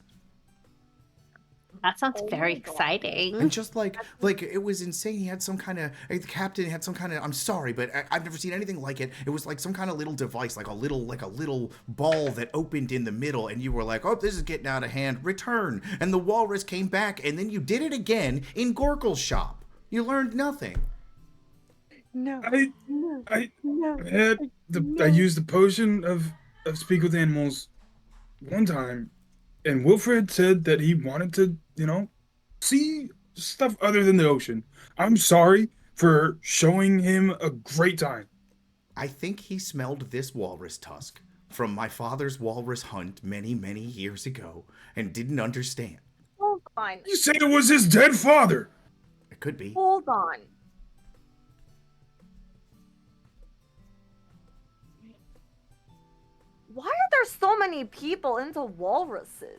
Speaker 2: That sounds
Speaker 4: Oh
Speaker 2: very
Speaker 4: my God.
Speaker 2: exciting.
Speaker 1: And just like it was insane. He had some kind of the captain had some kind of I'm sorry, but I've never seen anything like it. It was like some kind of little device, like a little ball that opened in the middle, and you were like, oh, this is getting out of hand. Return, and the walrus came back, and then you did it again in Gorkle's shop. You learned nothing.
Speaker 4: No.
Speaker 3: I used the potion of speak with animals one time, and Wilfred said that he wanted to, see stuff other than the ocean. I'm sorry for showing him a great time.
Speaker 1: I think he smelled this walrus tusk from my father's walrus hunt many, many years ago and didn't understand.
Speaker 4: Hold on.
Speaker 3: You said it was his dead father.
Speaker 1: It could be.
Speaker 4: Hold on. Why are there so many people into walruses?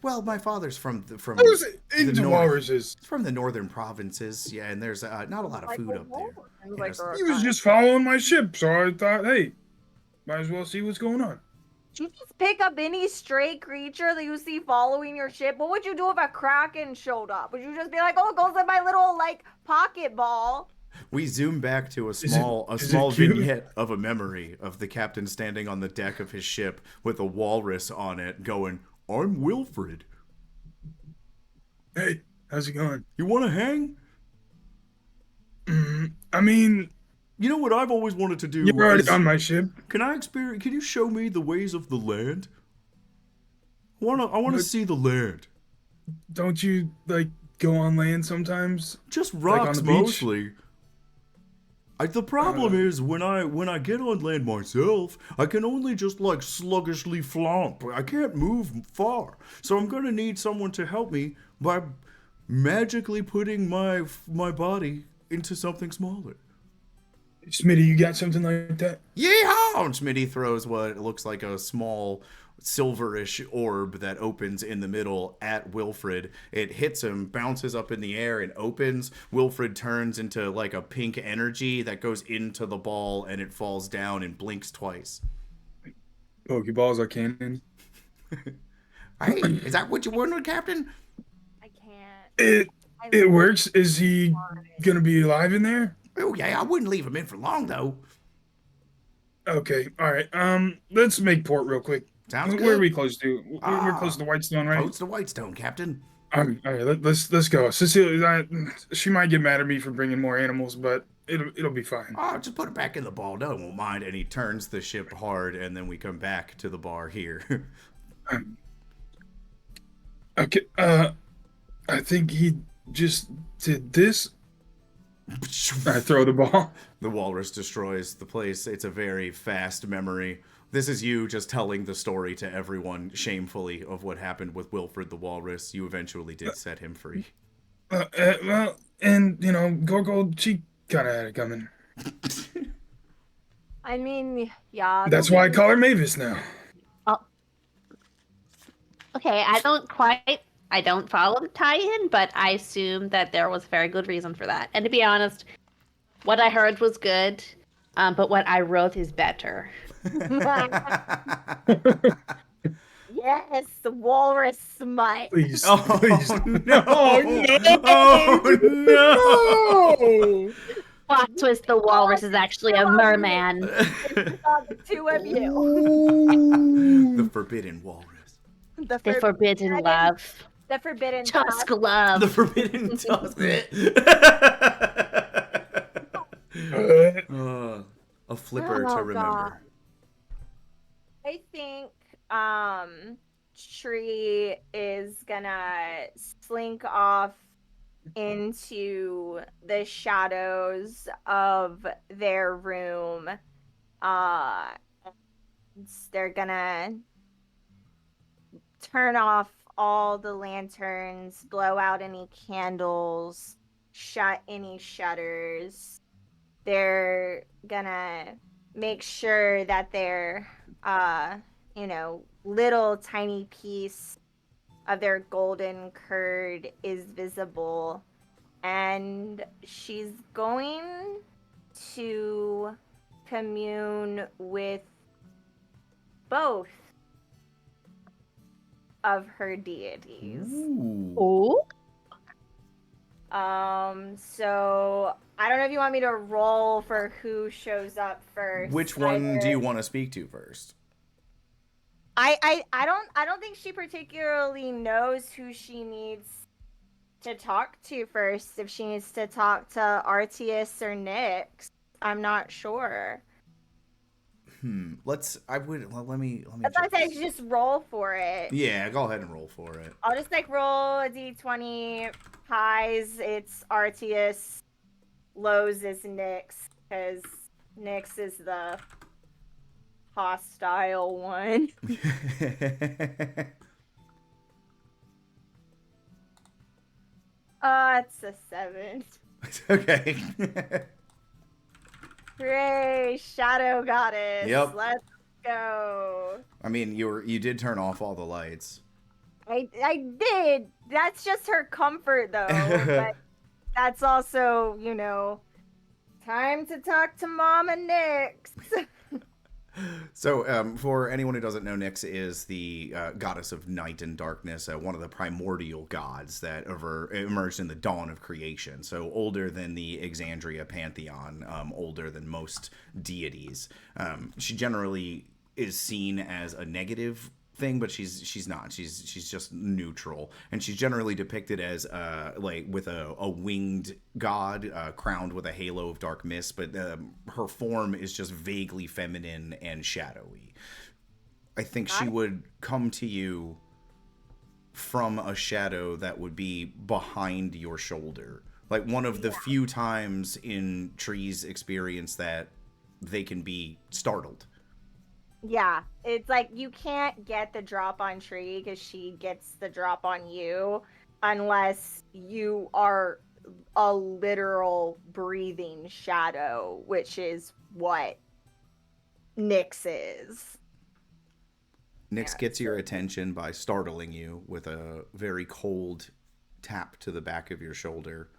Speaker 1: Well, my father's from
Speaker 3: I was
Speaker 1: the
Speaker 3: into
Speaker 1: north.
Speaker 3: walruses.
Speaker 1: It's from the northern provinces, yeah, and there's not a lot of
Speaker 4: Like
Speaker 1: food
Speaker 4: a
Speaker 1: up there.
Speaker 4: walrus.
Speaker 1: You
Speaker 4: Like
Speaker 1: know,
Speaker 3: He was just following my ship, so I thought, hey, might as well see what's going on.
Speaker 4: Did you just pick up any stray creature that you see following your ship? What would you do if a kraken showed up? Would you just be like, "Oh, it goes in my little like pocket ball"?
Speaker 1: we zoom back to a
Speaker 3: Is
Speaker 1: small
Speaker 3: it cute?
Speaker 1: vignette of a memory of the captain standing on the deck of his ship with a walrus on it, going, "I'm Wilfred.
Speaker 3: Hey, how's it going?
Speaker 1: You want to hang?
Speaker 3: I mean,
Speaker 1: You know what I've always wanted to do
Speaker 3: you're already
Speaker 1: is,
Speaker 3: on my ship.
Speaker 1: can you show me the ways of the land? I want to
Speaker 3: But-
Speaker 1: see the land.
Speaker 3: Don't you like go on land sometimes?
Speaker 1: Just
Speaker 3: on
Speaker 1: rocks
Speaker 3: the beach?
Speaker 1: mostly. The problem is when I get on land myself, I can only just like sluggishly flomp. I can't move far. So I'm gonna need someone to help me by magically putting my body into something smaller.
Speaker 3: Smitty, you got something like that?
Speaker 1: Yeehaw! And Smitty throws what looks like a small silverish orb that opens in the middle at Wilfred. It hits him, bounces up in the air, and opens. Wilfred turns into like a pink energy that goes into the ball, and it falls down and blinks twice.
Speaker 3: Pokeballs are canon.
Speaker 1: Hey, is that what you wanted, Captain?
Speaker 4: I can't.
Speaker 3: It
Speaker 4: I
Speaker 3: it
Speaker 4: love
Speaker 3: works. Is he gonna be alive in there?
Speaker 1: Oh yeah, I wouldn't leave him in for long though.
Speaker 3: Okay, all right. Let's make port real quick.
Speaker 1: Sounds
Speaker 3: Where are
Speaker 1: good.
Speaker 3: we close to? We're close to Whitestone, right?
Speaker 1: Close to Whitestone, Captain.
Speaker 3: All right. Let's go. Cecilia, she might get mad at me for bringing more animals, but it'll be fine.
Speaker 1: Oh, just put it back in the ball. No one won't mind. And he turns the ship hard, and then we come back to the bar here.
Speaker 3: Okay. I think he just did this. I throw the ball.
Speaker 1: The walrus destroys the place. It's a very fast memory. This is you just telling the story to everyone shamefully of what happened with Wilfred the walrus. You eventually did set him free.
Speaker 3: Well, and you know, Gorgo, she kind of had it coming.
Speaker 4: I mean, yeah.
Speaker 3: That's why I call her Mavis now.
Speaker 2: Okay, I don't follow the tie-in, but I assume that there was a very good reason for that. And to be honest, what I heard was good, but what I wrote is better.
Speaker 4: Yes, the walrus smut.
Speaker 3: Please,
Speaker 1: Oh,
Speaker 3: please.
Speaker 1: no.
Speaker 3: Oh,
Speaker 1: Oh, no.
Speaker 2: Plot twist, the walrus is actually a merman.
Speaker 4: The two of you.
Speaker 1: The forbidden walrus.
Speaker 2: The forbidden love.
Speaker 4: The forbidden
Speaker 2: Tusk
Speaker 4: tusk.
Speaker 2: love.
Speaker 1: The forbidden tusk. A flipper to
Speaker 4: Oh,
Speaker 1: remember.
Speaker 4: God. I think Tree is gonna slink off into the shadows of their room. They're gonna turn off all the lanterns, blow out any candles, shut any shutters. They're gonna make sure that their little tiny piece of their golden curd is visible, and she's going to commune with both of her deities.
Speaker 1: Ooh.
Speaker 2: Oh,
Speaker 4: So I don't know if you want me to roll for who shows up first.
Speaker 1: Which one do you want to speak to first?
Speaker 4: I don't think she particularly knows who she needs to talk to first. If she needs to talk to Artius or Nyx, I'm not sure.
Speaker 1: Let me.
Speaker 4: That's why I say just roll for it.
Speaker 1: Yeah, go ahead and roll for it.
Speaker 4: I'll just roll a d20. Highs, it's Artius. Lows is Nyx, because Nyx is the hostile one. It's a 7.
Speaker 1: Okay.
Speaker 4: Hooray, Shadow Goddess.
Speaker 1: Yep.
Speaker 4: Let's go.
Speaker 1: I mean, you did turn off all the lights.
Speaker 4: I did. That's just her comfort, though. But that's also, time to talk to Mama Nyx.
Speaker 1: So, for anyone who doesn't know, Nyx is the goddess of night and darkness, one of the primordial gods that emerged in the dawn of creation. So, older than the Exandria pantheon, older than most deities. She generally is seen as a negative thing, but she's not. She's just neutral, and she's generally depicted as like with a winged god crowned with a halo of dark mist. But her form is just vaguely feminine and shadowy. I think she would come to you from a shadow that would be behind your shoulder, like one of the few times in Tree's experience that they can be startled.
Speaker 4: Yeah, it's like you can't get the drop on Tree because she gets the drop on you unless you are a literal breathing shadow, which is what Nyx is.
Speaker 1: Nyx gets your attention by startling you with a very cold tap to the back of your shoulder.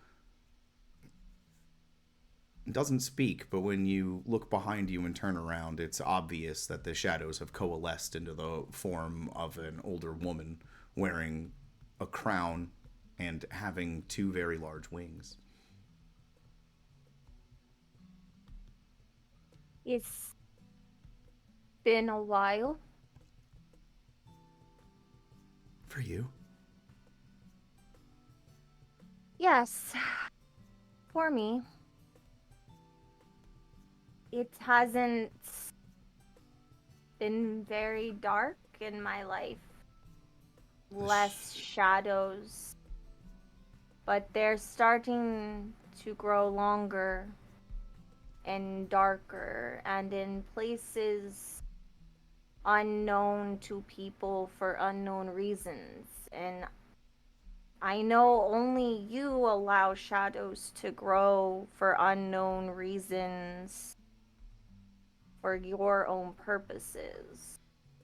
Speaker 1: Doesn't speak, but when you look behind you and turn around, it's obvious that the shadows have coalesced into the form of an older woman wearing a crown and having two very large wings.
Speaker 4: It's been a while.
Speaker 1: For you?
Speaker 4: Yes, for me. It hasn't been very dark in my life. Less shadows. But they're starting to grow longer and darker and in places unknown to people for unknown reasons. And I know only you allow shadows to grow for unknown reasons. For your own purposes.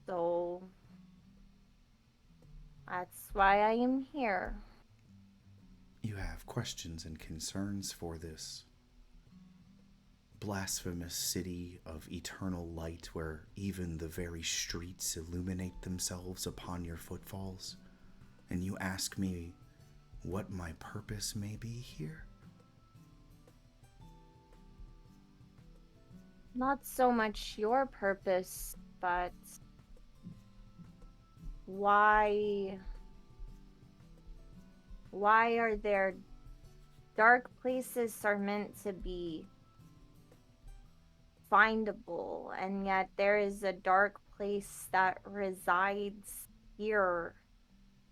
Speaker 4: So that's why I am here.
Speaker 1: You have questions and concerns for this blasphemous city of eternal light where even the very streets illuminate themselves upon your footfalls, and you ask me what my purpose may be here?
Speaker 4: Not so much your purpose, but why are there dark places are meant to be findable, and yet there is a dark place that resides here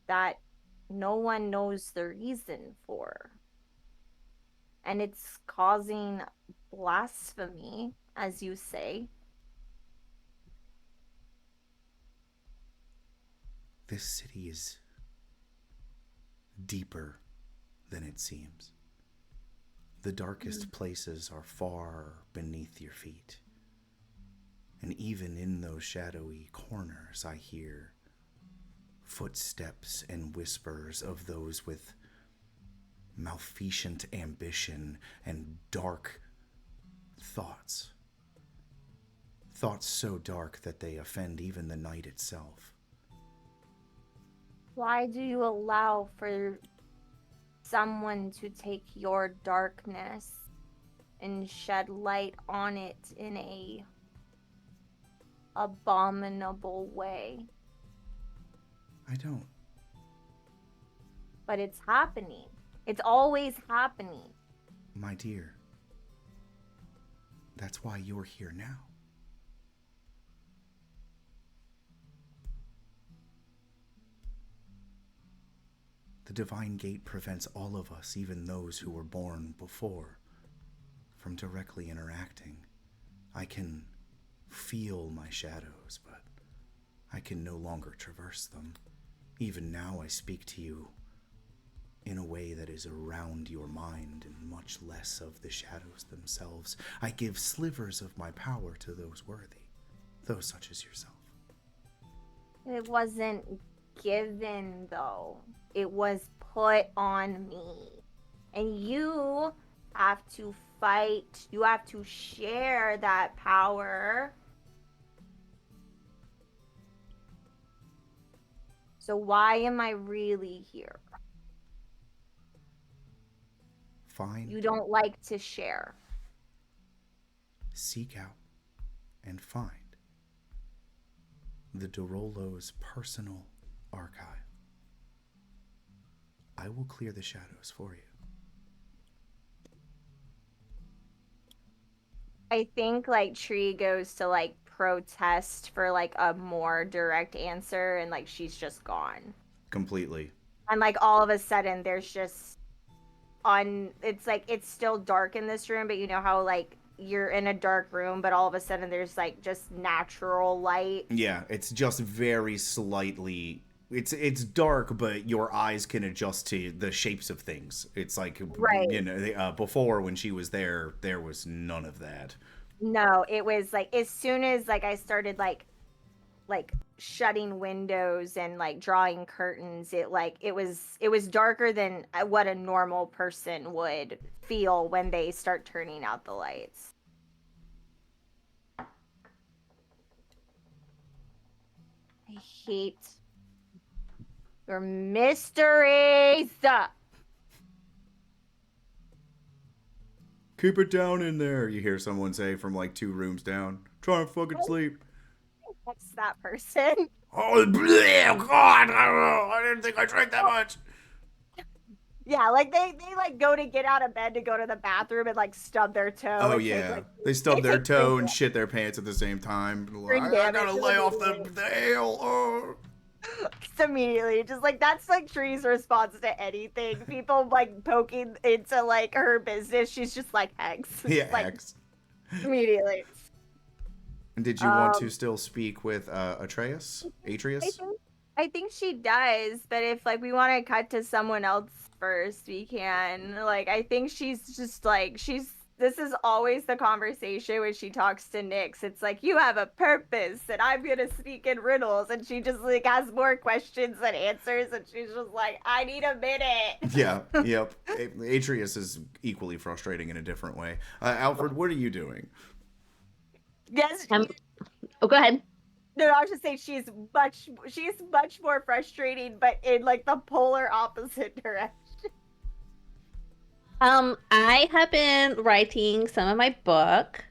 Speaker 4: that no one knows the reason for. And it's causing blasphemy, as you say.
Speaker 1: This city is deeper than it seems. The darkest places are far beneath your feet. And even in those shadowy corners, I hear footsteps and whispers of those with malfeasant ambition and dark thoughts. Thoughts so dark that they offend even the night itself.
Speaker 4: Why do you allow for someone to take your darkness and shed light on it in a abominable way?
Speaker 1: I don't.
Speaker 4: But it's happening. It's always happening.
Speaker 1: My dear, that's why you're here now. The divine gate prevents all of us, even those who were born before, from directly interacting. I can feel my shadows, but I can no longer traverse them. Even now I speak to you in a way that is around your mind and much less of the shadows themselves. I give slivers of my power to those worthy. those such as yourself.
Speaker 4: It wasn't given, though. It was put on me. And you have to fight. You have to share that power. So why am I really here?
Speaker 1: Fine.
Speaker 4: You don't like to share.
Speaker 1: Seek out and find the Dorolo's personal archive. I will clear the shadows for you.
Speaker 4: I think like Tree goes to like protest for like a more direct answer, and like she's just gone.
Speaker 1: Completely.
Speaker 4: And like all of a sudden there's just it's like it's still dark in this room, but you know how like you're in a dark room, but all of a sudden there's like just natural light.
Speaker 1: Yeah, it's just very slightly. It's dark, but your eyes can adjust to the shapes of things. It's like,
Speaker 4: right.
Speaker 1: You know, before when she was there was none of that.
Speaker 4: No, it was like as soon as like I started like shutting windows and like drawing curtains, it was darker than what a normal person would feel when they start turning out the lights. I hate your mysteries.
Speaker 1: Keep it down in there, you hear someone say from like 2 rooms down. Try and fucking sleep.
Speaker 4: What's that person?
Speaker 1: Oh, God! I didn't think I drank that much.
Speaker 4: Yeah, like they like go to get out of bed to go to the bathroom and like stub their toe.
Speaker 1: Oh
Speaker 4: and
Speaker 1: yeah,
Speaker 4: take, like,
Speaker 1: they stub their
Speaker 4: take
Speaker 1: toe
Speaker 4: drink
Speaker 1: and shit their pants at the same time.
Speaker 4: Drink
Speaker 1: I
Speaker 4: damage
Speaker 1: gotta lay off
Speaker 4: immediately.
Speaker 1: the ale. Oh.
Speaker 4: Just immediately, just like that's like Tree's response to anything. People like poking into like her business. She's just like Hex.
Speaker 1: Yeah,
Speaker 4: like,
Speaker 1: Hex.
Speaker 4: Immediately.
Speaker 1: And did you want to still speak with Atreus?
Speaker 4: I think she does, but if like we want to cut to someone else first, we can. Like I think she's just like this is always the conversation when she talks to Nyx. It's like, you have a purpose and I'm gonna speak in riddles, and she just like has more questions than answers, and she's just like, I need a minute.
Speaker 1: Yeah, yep. Atreus is equally frustrating in a different way. Alfred, what are you doing?
Speaker 4: Yes.
Speaker 2: Oh, go ahead.
Speaker 4: No, I was just saying she's much more frustrating, but in like the polar opposite direction.
Speaker 2: I have been writing some of my book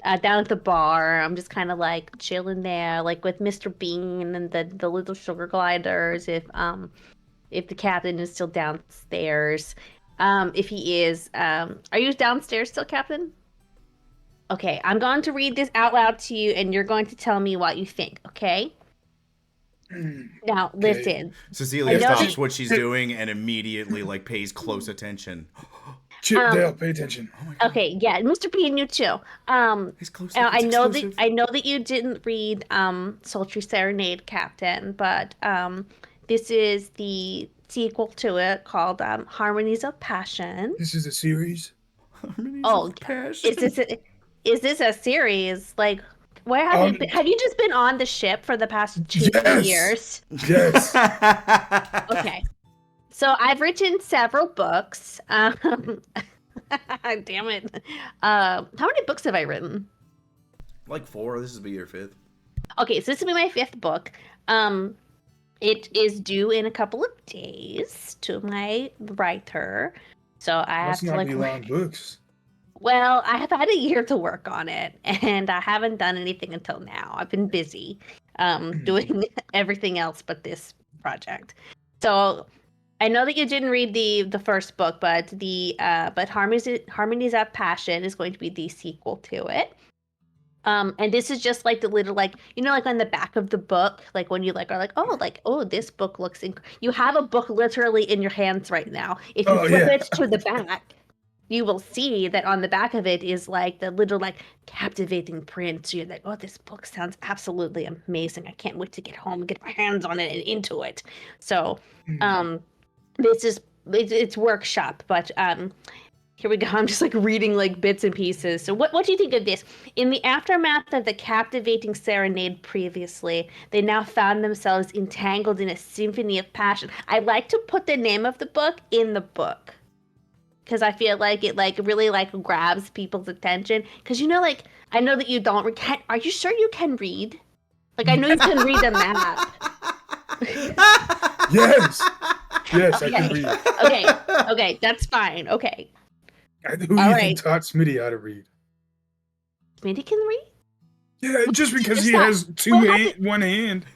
Speaker 2: down at the bar. I'm just kind of like chilling there, like with Mr. Bean and the little sugar gliders. If the captain is still downstairs, if he is, are you downstairs still, Captain? Okay, I'm going to read this out loud to you, and you're going to tell me what you think. Okay. Now, listen.
Speaker 1: Cecilia stops what she's doing and immediately like pays close attention.
Speaker 3: Chip Dale, pay attention.
Speaker 2: Oh my God. Okay, yeah, Mr. P and you too. I know that you didn't read Sultry Serenade, Captain, but this is the sequel to it called Harmonies of Passion.
Speaker 3: This is a series.
Speaker 1: Harmonies of Passion.
Speaker 2: Is this a series? Like, where have you been? Have you just been on the ship for the past 2 years?
Speaker 3: Yes.
Speaker 2: Okay. So I've written several books. Damn it. How many books have I written?
Speaker 1: Like 4. This will be your 5th.
Speaker 2: Okay, so this will be my 5th book. It is due in a couple of days to my writer. So I have to like
Speaker 3: be long books.
Speaker 2: Well, I have had a year to work on it, and I haven't done anything until now. I've been busy doing everything else but this project. So I know that you didn't read the first book, but Harmonies of Passion is going to be the sequel to it. And this is just like the little, like, you know, like on the back of the book, like when you like are like, oh, this book looks you have a book literally in your hands right now. If you flip it to the back, you will see that on the back of it is like the little like captivating print. So you're like, oh, this book sounds absolutely amazing. I can't wait to get home and get my hands on it and into it. So, this is it's workshop, but Here we go. I'm just like reading like bits and pieces. So what do you think of this? In the aftermath of the captivating serenade previously, they now found themselves entangled in a symphony of passion. I like to put the name of the book in the book because I feel like it like really like grabs people's attention. Because like I know that you don't. Are you sure you can read? Like I know you can read a map.
Speaker 3: Yes. Yes,
Speaker 2: Okay.
Speaker 3: I can read.
Speaker 2: Okay, that's fine. Okay.
Speaker 3: Who do you think taught Smitty how to read?
Speaker 2: Smitty can read?
Speaker 3: Yeah, just because he
Speaker 2: not-
Speaker 3: has one hand.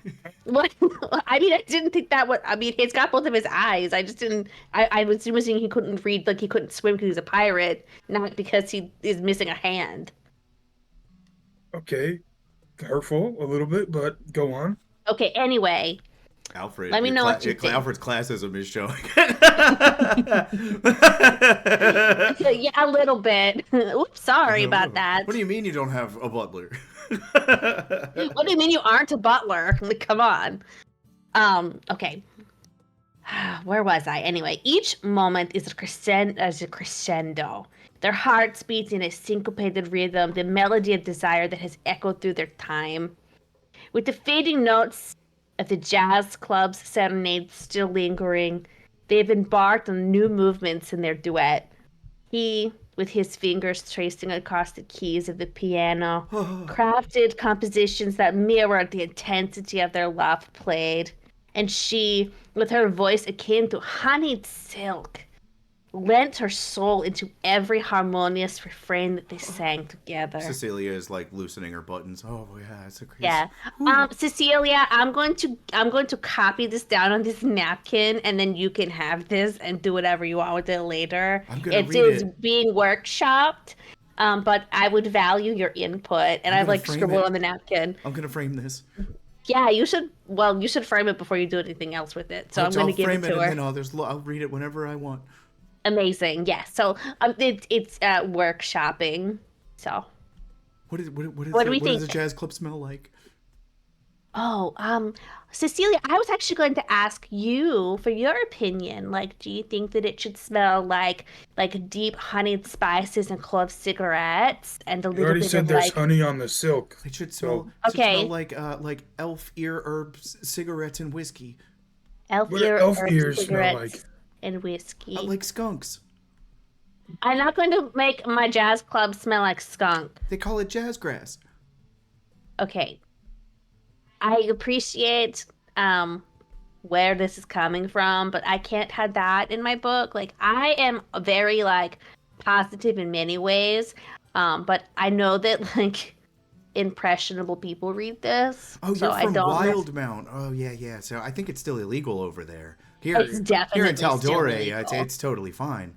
Speaker 2: What? I mean, I didn't think that was. I mean, he's got both of his eyes. I just didn't. I was assuming he couldn't read, like he couldn't swim because he's a pirate, not because he is missing a hand.
Speaker 3: Okay. Hurtful a little bit, but go on.
Speaker 2: Okay, anyway.
Speaker 1: Alfred,
Speaker 2: let me know what you think.
Speaker 1: Alfred's classism is showing.
Speaker 2: Yeah, a little bit. Oops, sorry about that.
Speaker 1: What do you mean you don't have a butler?
Speaker 2: What do you mean you aren't a butler? Like, come on. Okay. Where was I? Anyway, each moment is a crescendo. Their hearts beat in a syncopated rhythm, the melody of desire that has echoed through their time. With the fading notes of the jazz club's serenade still lingering, they've embarked on new movements in their duet. He, with his fingers tracing across the keys of the piano, crafted compositions that mirrored the intensity of their love played. And she, with her voice akin to honeyed silk, lent her soul into every harmonious refrain that they sang together.
Speaker 1: Cecilia is like loosening her buttons. Oh yeah, it's a crazy.
Speaker 2: Yeah. Cecilia, I'm going to copy this down on this napkin, and then you can have this and do whatever you want with it later.
Speaker 1: It is
Speaker 2: being workshopped, but I would value your input, and I've like scribbled on the napkin.
Speaker 1: I'm gonna frame this.
Speaker 2: Yeah, you should. Well, you should frame it before you do anything else with it. So I'm going to give it to her.
Speaker 1: And then I'll read it whenever I want.
Speaker 2: Amazing. Yes. So it's workshopping. So.
Speaker 1: What does a jazz club smell like?
Speaker 2: Oh, Cecilia, I was actually going to ask you for your opinion. Like, do you think that it should smell like deep honeyed spices and clove cigarettes and a little bit of
Speaker 3: You already said there's honey on the silk.
Speaker 1: It should smell.
Speaker 2: Okay.
Speaker 1: It should smell like elf ear herbs, cigarettes, and whiskey.
Speaker 2: Elf ears smell like? And whiskey.
Speaker 1: Like skunks.
Speaker 2: I'm not going to make my jazz club smell like skunk.
Speaker 1: They call it jazz grass.
Speaker 2: Okay. I appreciate where this is coming from, but I can't have that in my book. Like, I am very like positive in many ways, but I know that like impressionable people read this.
Speaker 1: Oh,
Speaker 2: so
Speaker 1: you're from
Speaker 2: Wildemount.
Speaker 1: Mount. Oh yeah. So I think it's still illegal over there. Here,
Speaker 2: it's definitely
Speaker 1: here in Tal'Dorei, it's totally fine.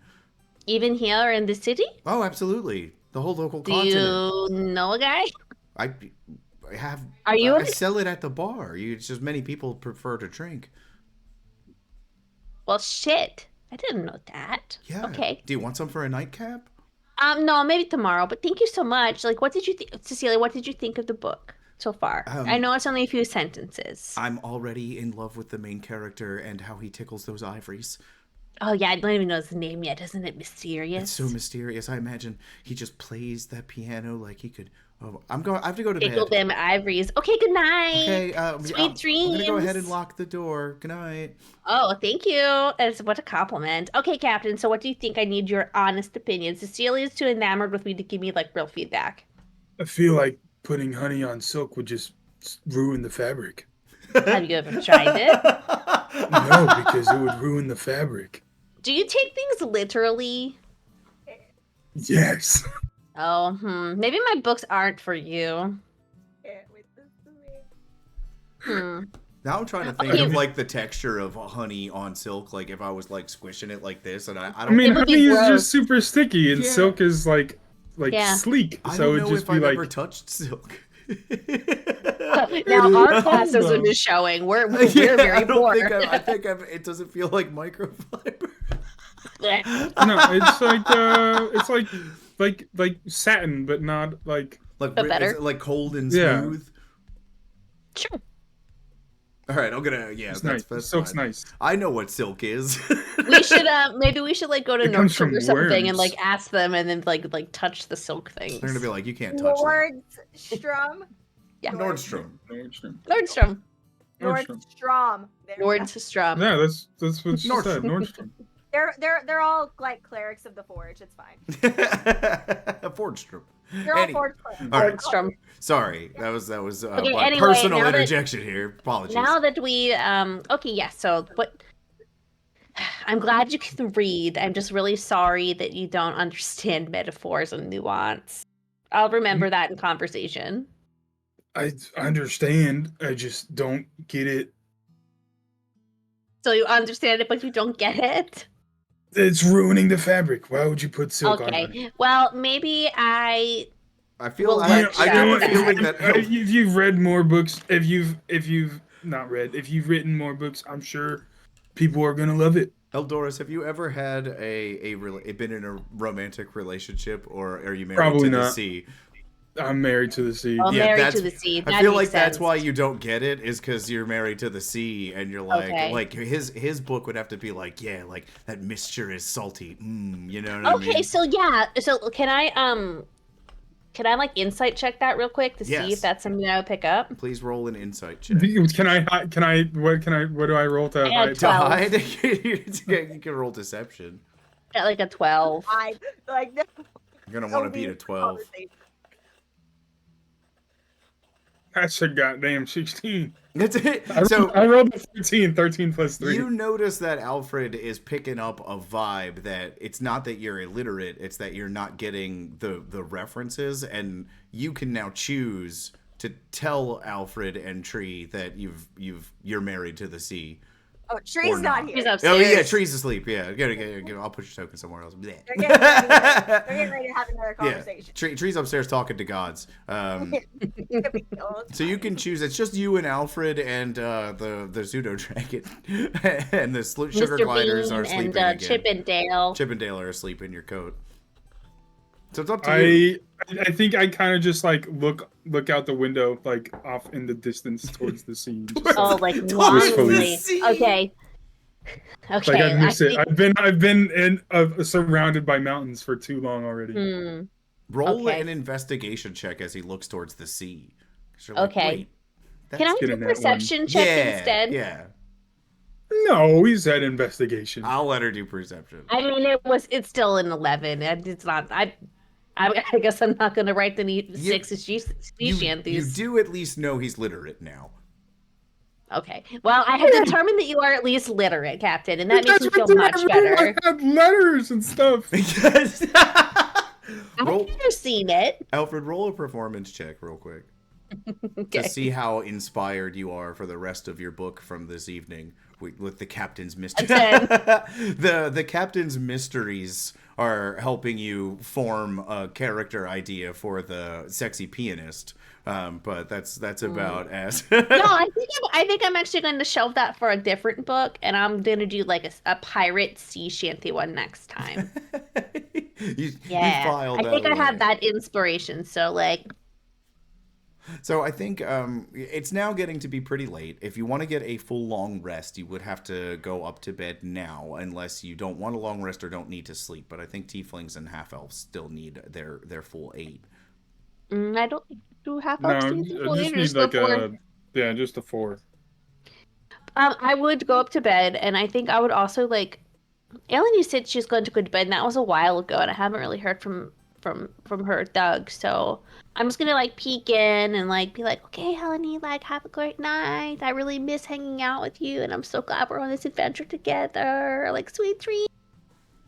Speaker 2: Even here in the city?
Speaker 1: Oh, absolutely. The whole local
Speaker 2: continent. Do you know a guy?
Speaker 1: I have.
Speaker 2: I
Speaker 1: sell it at the bar. It's just many people prefer to drink.
Speaker 2: Well, shit. I didn't know that.
Speaker 1: Yeah.
Speaker 2: Okay.
Speaker 1: Do you want some for a nightcap?
Speaker 2: No, maybe tomorrow. But thank you so much. Like, what did you think, Cecilia? What did you think of the book so far? I know it's only a few sentences.
Speaker 1: I'm already in love with the main character and how he tickles those ivories.
Speaker 2: Oh yeah, I don't even know his name yet. Isn't it mysterious?
Speaker 1: It's so mysterious. I imagine he just plays that piano like he could. Oh, I have to go to
Speaker 2: Tickle
Speaker 1: bed.
Speaker 2: them ivories. Okay, good night.
Speaker 1: Okay,
Speaker 2: sweet dreams.
Speaker 1: I'm gonna go ahead and lock the door. Good night.
Speaker 2: Oh, thank you. What a compliment. Okay, Captain. So, what do you think? I need your honest opinion. Cecilia's too enamored with me to give me like real feedback.
Speaker 3: I feel like putting honey on silk would just ruin the fabric.
Speaker 2: Have you ever tried it?
Speaker 3: No, because it would ruin the fabric.
Speaker 2: Do you take things literally?
Speaker 3: Yes.
Speaker 2: Oh, maybe my books aren't for you.
Speaker 1: Now I'm trying to think of like the texture of honey on silk, like if I was like squishing it like this, and I don't.
Speaker 3: I mean, honey is just super sticky, and silk is like sleek.
Speaker 1: I
Speaker 3: so
Speaker 1: don't know
Speaker 3: just
Speaker 1: if
Speaker 3: be
Speaker 1: I've
Speaker 3: like.
Speaker 1: ever touched silk.
Speaker 2: Now our classism is showing. We're very poor.
Speaker 1: I think it doesn't feel like microfiber.
Speaker 3: No, it's like satin, but not like
Speaker 2: better.
Speaker 1: Like cold and smooth.
Speaker 2: Sure.
Speaker 1: All right, I'm gonna. Yeah,
Speaker 3: It's
Speaker 1: that's
Speaker 3: nice. Silk's
Speaker 1: fine.
Speaker 3: nice.
Speaker 1: I know what silk is.
Speaker 2: We should maybe we should like go to
Speaker 3: It comes
Speaker 2: Nordstrom
Speaker 3: from
Speaker 2: or something and
Speaker 3: worms.
Speaker 2: like ask them and then like touch the silk things.
Speaker 1: They're gonna be like, you can't touch that.
Speaker 4: Nordstrom.
Speaker 2: Yeah.
Speaker 1: Nordstrom.
Speaker 3: Nordstrom.
Speaker 2: Nordstrom.
Speaker 4: Nordstrom. There we go.
Speaker 2: Nordstrom.
Speaker 3: Yeah, that's what she said.
Speaker 1: Nordstrom.
Speaker 3: Nordstrom.
Speaker 4: They're all like clerics of the forge. It's fine.
Speaker 1: Fordstrom.
Speaker 4: They're all forge clerics.
Speaker 1: All right.
Speaker 2: Nordstrom.
Speaker 1: Sorry, that was
Speaker 2: Okay,
Speaker 1: my
Speaker 2: anyway,
Speaker 1: personal
Speaker 2: now that-
Speaker 1: interjection here. Apologies.
Speaker 2: Now that we okay, yes, so what I'm glad you can read. I'm just really sorry that you don't understand metaphors and nuance. I'll remember that in conversation.
Speaker 3: I understand. I just don't get it.
Speaker 2: So you understand it, but you don't get it?
Speaker 3: It's ruining the fabric. Why would you put silk on it?
Speaker 2: Okay. Well, maybe I
Speaker 1: feel
Speaker 2: Well,
Speaker 1: I
Speaker 2: let's
Speaker 1: get
Speaker 2: chat.
Speaker 1: the feeling that
Speaker 3: If you've read more books, if you've not read, if you've written more books, I'm sure people are gonna love it.
Speaker 1: Eldoris, have you ever had been in a romantic relationship, or are you married
Speaker 3: Probably
Speaker 1: to the
Speaker 3: not.
Speaker 1: sea?
Speaker 3: I'm married to the sea.
Speaker 2: Oh,
Speaker 1: Yeah,
Speaker 2: married
Speaker 1: that's-
Speaker 2: to the sea.
Speaker 1: I
Speaker 2: That
Speaker 1: feel
Speaker 2: makes
Speaker 1: like that's
Speaker 2: sense.
Speaker 1: why you don't get it, is because you're married to the sea, and you're like,
Speaker 2: Okay.
Speaker 1: like his book would have to be like, yeah, like that mixture is salty, you know what I mean?
Speaker 2: Okay, so yeah. So can I like insight check that real quick to see
Speaker 1: Yes.
Speaker 2: if that's something I would pick up?
Speaker 1: Please roll an insight check.
Speaker 3: What do I roll to
Speaker 2: I had
Speaker 3: hide?
Speaker 2: 12.
Speaker 1: Hide? You can roll deception.
Speaker 2: Got like a 12.
Speaker 4: I like no.
Speaker 1: You're gonna want to beat a 12.
Speaker 3: That's a goddamn 16.
Speaker 1: That's it.
Speaker 3: I
Speaker 1: So
Speaker 3: rolled a 13. 13 plus 3.
Speaker 1: you notice that Alfred is picking up a vibe that it's not that you're illiterate, it's that you're not getting the references, and you can now choose to tell Alfred and Tree that you're married to the sea.
Speaker 4: Oh, Tree's
Speaker 1: Or
Speaker 4: not
Speaker 1: not.
Speaker 4: here.
Speaker 2: He's
Speaker 4: They're
Speaker 2: upstairs.
Speaker 1: Oh yeah, Tree's asleep. Yeah, I'll put your token somewhere else. Bleh.
Speaker 4: getting ready to have another
Speaker 1: Yeah,
Speaker 4: conversation.
Speaker 1: Tree's upstairs talking to gods. So you can choose. It's just you and Alfred and the pseudo dragon, and the sugar
Speaker 2: Mr.
Speaker 1: gliders
Speaker 2: Bean
Speaker 1: are sleeping
Speaker 2: and
Speaker 1: again.
Speaker 2: Chip and Dale.
Speaker 1: Chip and Dale are asleep in your coat. So it's up to you.
Speaker 3: I think I kind of just like look out the window, like off in the distance towards the sea. Just,
Speaker 2: Oh, like
Speaker 3: Wistfully.
Speaker 2: wildly. Okay. Okay.
Speaker 3: like I miss it.
Speaker 2: think-
Speaker 3: I've been surrounded by mountains for too long already.
Speaker 2: Hmm.
Speaker 1: Roll
Speaker 2: okay.
Speaker 1: an investigation check as he looks towards the sea. 'Cause you're like,
Speaker 2: Okay.
Speaker 1: wait, that's
Speaker 2: Can I
Speaker 3: good
Speaker 2: do
Speaker 3: in
Speaker 2: a
Speaker 3: that one.
Speaker 2: perception check
Speaker 1: yeah,
Speaker 2: instead?
Speaker 1: Yeah,
Speaker 3: No, he said investigation.
Speaker 1: I'll let her do perception.
Speaker 2: I mean, it's still an 11. And it's not. I guess I'm not gonna write the six sea
Speaker 1: You
Speaker 2: shanties.
Speaker 1: do at least know he's literate now.
Speaker 2: Okay. Well, I have determined that you are at least literate, Captain, and that makes me feel
Speaker 3: what
Speaker 2: much
Speaker 3: I mean.
Speaker 2: better.
Speaker 3: I had letters and stuff.
Speaker 1: Because roll,
Speaker 2: I've never seen it.
Speaker 1: Alfred, roll a performance check real quick
Speaker 2: Okay.
Speaker 1: to see how inspired you are for the rest of your book from this evening with the captain's mystery. the captain's mysteries are helping you form a character idea for the sexy pianist. But that's about as.
Speaker 2: No, I think I'm actually going to shelve that for a different book, and I'm going to do like a pirate sea shanty one next time.
Speaker 1: you
Speaker 2: Yeah,
Speaker 1: filed
Speaker 2: I think I
Speaker 1: away.
Speaker 2: have that inspiration. So like,
Speaker 1: So I think it's now getting to be pretty late. If you want to get a full long rest, you would have to go up to bed now, unless you don't want a long rest or don't need to sleep. But I think tieflings and half elves still need their full 8.
Speaker 2: I don't do half
Speaker 3: No,
Speaker 2: elves
Speaker 3: I
Speaker 2: do
Speaker 3: just
Speaker 2: full eight or
Speaker 3: need
Speaker 2: just
Speaker 3: like
Speaker 2: the four?
Speaker 3: just a 4.
Speaker 2: I would go up to bed, and I think I would also like. Eleni said she's going to go to bed, and that was a while ago, and I haven't really heard from her, Doug. So I'm just gonna like peek in and like be like, okay, Eleni, like have a great night. I really miss hanging out with you, and I'm so glad we're on this adventure together. Like sweet dreams.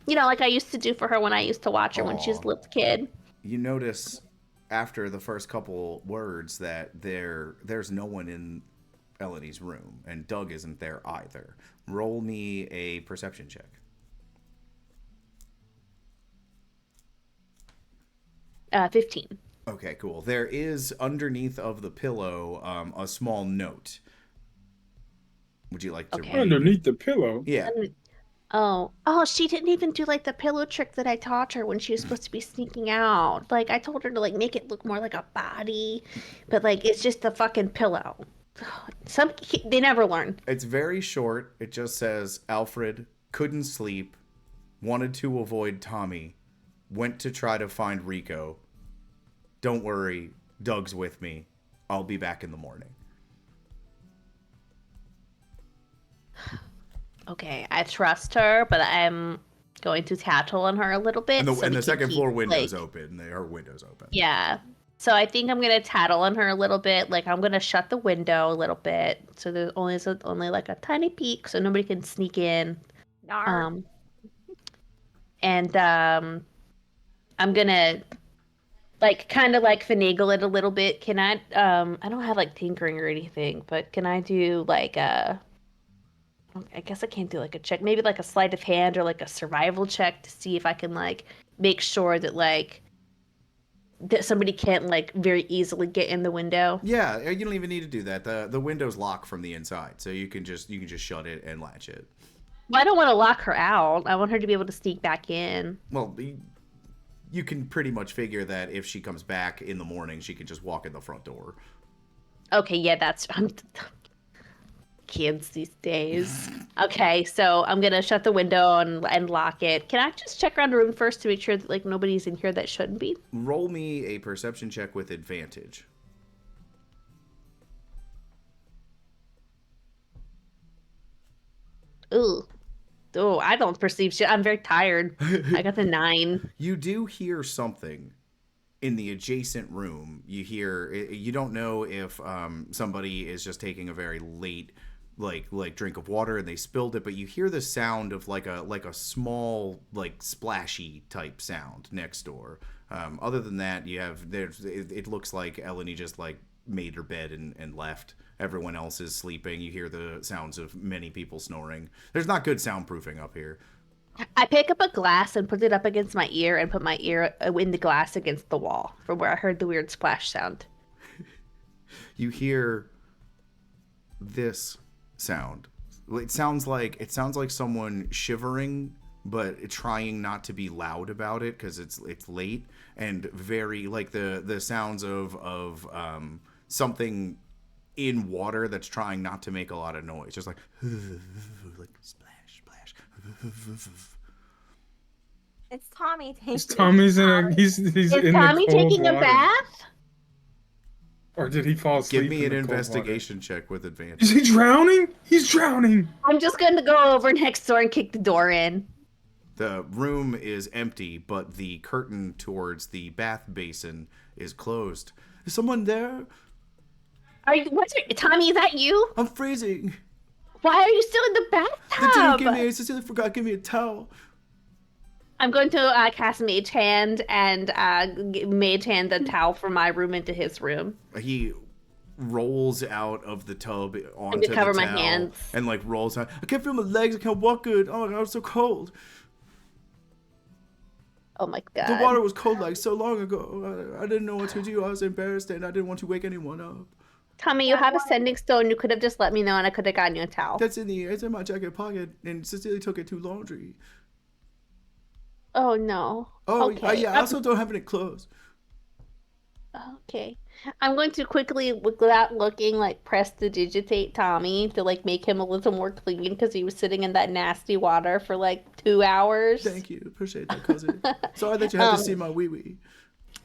Speaker 2: You know, like I used to do for her when I used to watch her when she was a
Speaker 1: Aw.
Speaker 2: little kid.
Speaker 1: You notice after the first couple words that there's no one in Eleni's room, and Doug isn't there either. Roll me a perception check.
Speaker 2: 15.
Speaker 1: Okay, cool. There is underneath of the pillow a small note. Would you like to
Speaker 2: Okay.
Speaker 1: read?
Speaker 3: Underneath the pillow.
Speaker 1: Yeah.
Speaker 2: Oh, she didn't even do like the pillow trick that I taught her when she was supposed to be sneaking out. Like I told her to like make it look more like a body, but like it's just a fucking pillow. They never learn.
Speaker 1: It's very short. It just says Alfred couldn't sleep, wanted to avoid Tommy, went to try to find Rico. Don't worry, Doug's with me. I'll be back in the morning.
Speaker 2: Okay, I trust her, but I'm going to tattle on her a little bit.
Speaker 1: And the second floor window's open. Her window's open.
Speaker 2: Yeah. So I think I'm gonna tattle on her a little bit. Like I'm gonna shut the window a little bit, so there's only like a tiny peek, so nobody can sneak in.
Speaker 4: Narc.
Speaker 2: And I'm gonna like kind of like finagle it a little bit. Can I? I don't have like tinkering or anything, but can I do like a? I guess I can't do like a check. Maybe like a sleight of hand or like a survival check to see if I can like make sure that like that somebody can't like very easily get in the window.
Speaker 1: Yeah, you don't even need to do that. The window's locked from the inside, so you can just shut it and latch it.
Speaker 2: Well, I don't want to lock her out. I want her to be able to sneak back in.
Speaker 1: Well, you can pretty much figure that if she comes back in the morning, she can just walk in the front door.
Speaker 2: Okay, yeah, that's kids these days. Okay, so I'm gonna shut the window and lock it. Can I just check around the room first to make sure that like nobody's in here that shouldn't be?
Speaker 1: Roll me a perception check with advantage.
Speaker 2: Ooh. Oh, I don't perceive shit. I'm very tired. I got the 9.
Speaker 1: You do hear something in the adjacent room. You don't know if somebody is just taking a very late like drink of water and they spilled it, but you hear the sound of like a small like splashy type sound next door. Other than that, it looks like Eleni just like made her bed and left. Everyone else is sleeping. You hear the sounds of many people snoring. There's not good soundproofing up here.
Speaker 2: I pick up a glass and put it up against my ear and put my ear in the glass against the wall from where I heard the weird splash sound.
Speaker 1: You hear this sound. It sounds like someone shivering, but trying not to be loud about it because it's late, and very like the sounds of something in water that's trying not to make a lot of noise, just like splash splash.
Speaker 4: It's Tommy taking.
Speaker 3: Is Tommy's in a he's
Speaker 2: Is
Speaker 3: in
Speaker 2: Tommy
Speaker 3: the cold
Speaker 2: taking a
Speaker 3: water.
Speaker 2: bath?
Speaker 3: Or did he fall asleep?
Speaker 1: Give me
Speaker 3: in
Speaker 1: an
Speaker 3: the cold
Speaker 1: investigation check with
Speaker 3: water?
Speaker 1: advantage.
Speaker 3: Is he drowning? He's drowning.
Speaker 2: I'm just going to go over next door and kick the door in.
Speaker 1: The room is empty, but the curtain towards the bath basin is closed. Is someone there?
Speaker 2: Tommy, is that you?
Speaker 1: I'm freezing.
Speaker 2: Why are you still in the bathtub?
Speaker 1: Cecilia forgot, give me a towel.
Speaker 2: I'm going to cast Mage Hand and Mage Hand the towel from my room into his room.
Speaker 1: He rolls out of the tub onto the
Speaker 2: cover
Speaker 1: towel
Speaker 2: my hands.
Speaker 1: and like rolls out. I can't feel my legs. I can't walk good. Oh my god, it's so cold.
Speaker 2: Oh my god.
Speaker 1: The water was cold like so long ago. I didn't know what to do. I was embarrassed and I didn't want to wake anyone up.
Speaker 2: Tommy, you have a sending stone. You could have just let me know and I could have gotten you a towel.
Speaker 1: It's in my jacket pocket, and Cecilia took it to laundry.
Speaker 2: Oh no.
Speaker 1: Oh
Speaker 2: okay.
Speaker 1: yeah. I also don't have any clothes.
Speaker 2: Okay. I'm going to quickly, without looking, like prestidigitate Tommy to like make him a little more clean because he was sitting in that nasty water for like 2 hours.
Speaker 1: Thank you. Appreciate that, cousin. Sorry that you had to see my wee wee.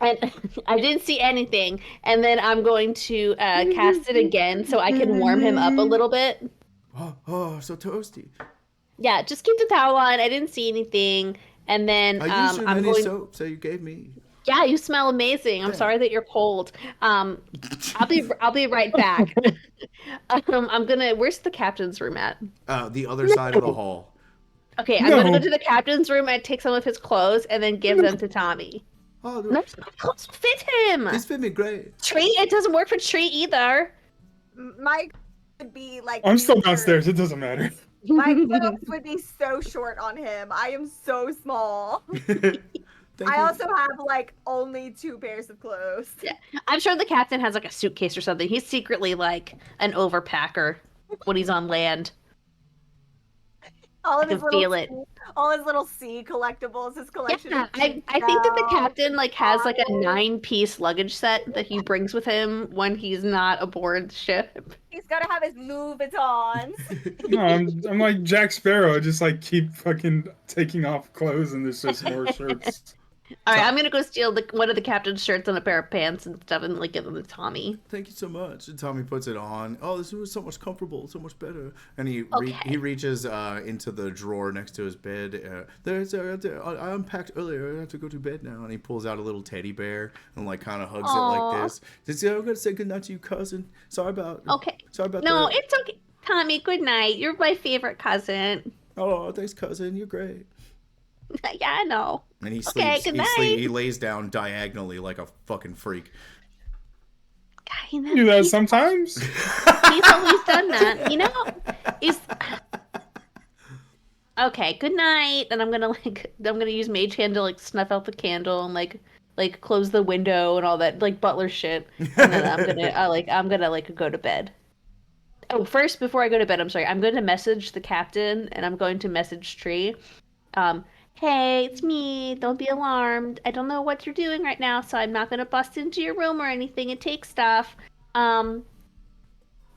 Speaker 2: And I didn't see anything. And then I'm going to cast it again so I can warm him up a little bit.
Speaker 1: Oh, so toasty.
Speaker 2: Yeah, just keep the towel on. I didn't see anything. And then
Speaker 1: I used your
Speaker 2: I'm
Speaker 1: many
Speaker 2: going.
Speaker 1: soaps that you gave me.
Speaker 2: Yeah, you smell amazing. I'm sorry that you're cold. I'll be right back. Where's the captain's room at?
Speaker 1: The other side of the hall.
Speaker 2: Okay, I'm gonna go to the captain's room and take some of his clothes and then give them to Tommy.
Speaker 1: Oh,
Speaker 2: No, my clothes fit him.
Speaker 1: these fit me great.
Speaker 2: Tree, it doesn't work for Tree either.
Speaker 4: My would be like.
Speaker 3: I'm still downstairs. It doesn't matter.
Speaker 4: My clothes would be so short on him. I am so small. I also have like only 2 pairs of clothes.
Speaker 2: Yeah, I'm sure the captain has like a suitcase or something. He's secretly like an overpacker when he's on land.
Speaker 4: All of
Speaker 2: I
Speaker 4: his
Speaker 2: can
Speaker 4: little
Speaker 2: feel it.
Speaker 4: all his little sea collectibles, his collection.
Speaker 2: Yeah,
Speaker 4: of
Speaker 2: I think that the captain like has like a 9-piece luggage set that he brings with him when he's not aboard the ship.
Speaker 4: He's He's gotta have his Louboutins.
Speaker 3: No, I'm like Jack Sparrow. I just like keep fucking taking off clothes, and there's just more shirts.
Speaker 2: All right, I'm gonna go steal one of the captain's shirts and a pair of pants and stuff, and like give them to Tommy.
Speaker 1: Thank you so much. And Tommy puts it on. Oh, this was so much comfortable, so much better. And he
Speaker 2: Okay.
Speaker 1: reaches into the drawer next to his bed. I unpacked earlier. I have to go to bed now. And he pulls out a little teddy bear and like kind of hugs it like
Speaker 2: Aw.
Speaker 1: this. Says, "Yeah, I'm gonna say goodnight to you, cousin. Sorry about.
Speaker 2: Okay.
Speaker 1: Sorry about
Speaker 2: No,
Speaker 1: the.
Speaker 2: it's okay. Tommy, good night. You're my favorite cousin.
Speaker 1: Oh, thanks, cousin. You're great."
Speaker 2: Yeah, I know.
Speaker 1: And he
Speaker 2: Okay,
Speaker 1: sleeps.
Speaker 2: good night.
Speaker 1: He lays down diagonally like a fucking freak.
Speaker 2: God,
Speaker 3: You do that sometimes.
Speaker 2: he's always done that. You know, he's okay. Good night. And I'm gonna use Mage Hand to like snuff out the candle and like close the window and all that like butler shit. And then I'm gonna go to bed. Oh, first before I go to bed, I'm sorry. I'm going to message the captain and I'm going to message Tree. Hey, it's me. Don't be alarmed. I don't know what you're doing right now, so I'm not gonna bust into your room or anything and take stuff. Um,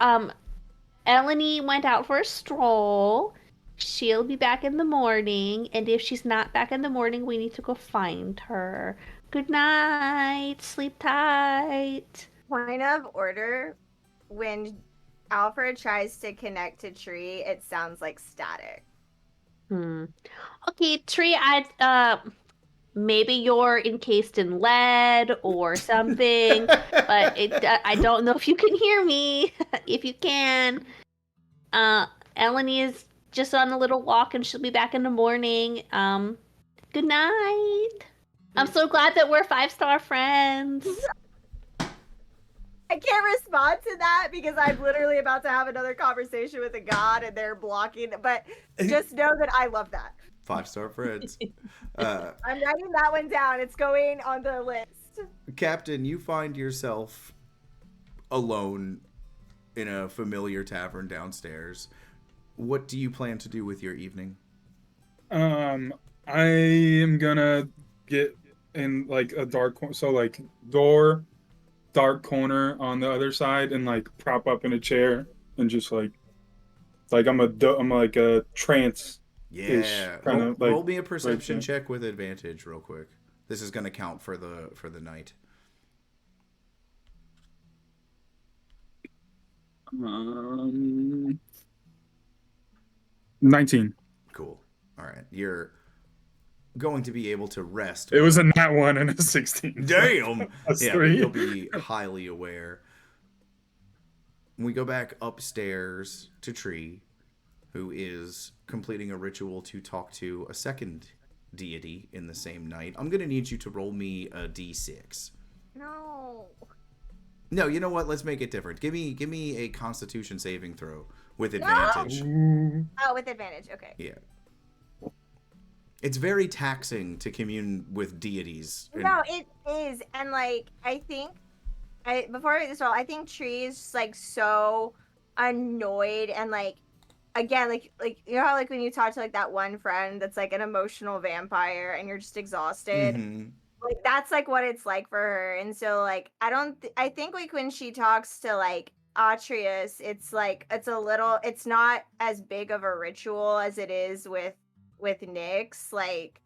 Speaker 2: Eleni went out for a stroll. She'll be back in the morning, and if she's not back in the morning, we need to go find her. Good night. Sleep tight.
Speaker 4: Point of order, when Alfred tries to connect to Tree, it sounds like static.
Speaker 2: Okay, Tree, maybe you're encased in lead or something, but I don't know if you can hear me. If you can, Eleni is just on a little walk and she'll be back in the morning. Good night. I'm so glad that we're 5-star friends.
Speaker 4: I can't respond to that because I'm literally about to have another conversation with a god and they're blocking. But just know that I love that.
Speaker 1: 5-star friends.
Speaker 4: I'm writing that one down. It's going on the list.
Speaker 1: Captain, you find yourself alone in a familiar tavern downstairs. What do you plan to do with your evening?
Speaker 3: I am gonna get in like a dark corner, so like door, dark corner on the other side, and like prop up in a chair and just like I'm like a trance.
Speaker 1: Yeah.
Speaker 3: Kinda
Speaker 1: Roll
Speaker 3: like
Speaker 1: me a perception
Speaker 3: right
Speaker 1: check with advantage real quick. This is going to count for the night.
Speaker 3: 19.
Speaker 1: Cool. All right. You're going to be able to rest.
Speaker 3: It was a nat 1 and a 16.
Speaker 1: Damn.
Speaker 3: That's
Speaker 1: Yeah,
Speaker 3: 3.
Speaker 1: you'll be highly aware. We go back upstairs to Tree, who is completing a ritual to talk to a second deity in the same night. I'm going to need you to roll me a d6. No, you know what? Let's make it different. Give me a Constitution saving throw with advantage.
Speaker 4: Oh, with advantage. Okay.
Speaker 1: Yeah. It's very taxing to commune with deities.
Speaker 4: No, it is. And like before I this roll, I think Tree is just like so annoyed and like again, like you know how like when you talk to like that one friend that's like an emotional vampire and you're just exhausted.
Speaker 1: Mm-hmm.
Speaker 4: Like that's like what it's like for her. And so like I think like when she talks to like Atreus, it's like it's not as big of a ritual as it is with Nyx. Like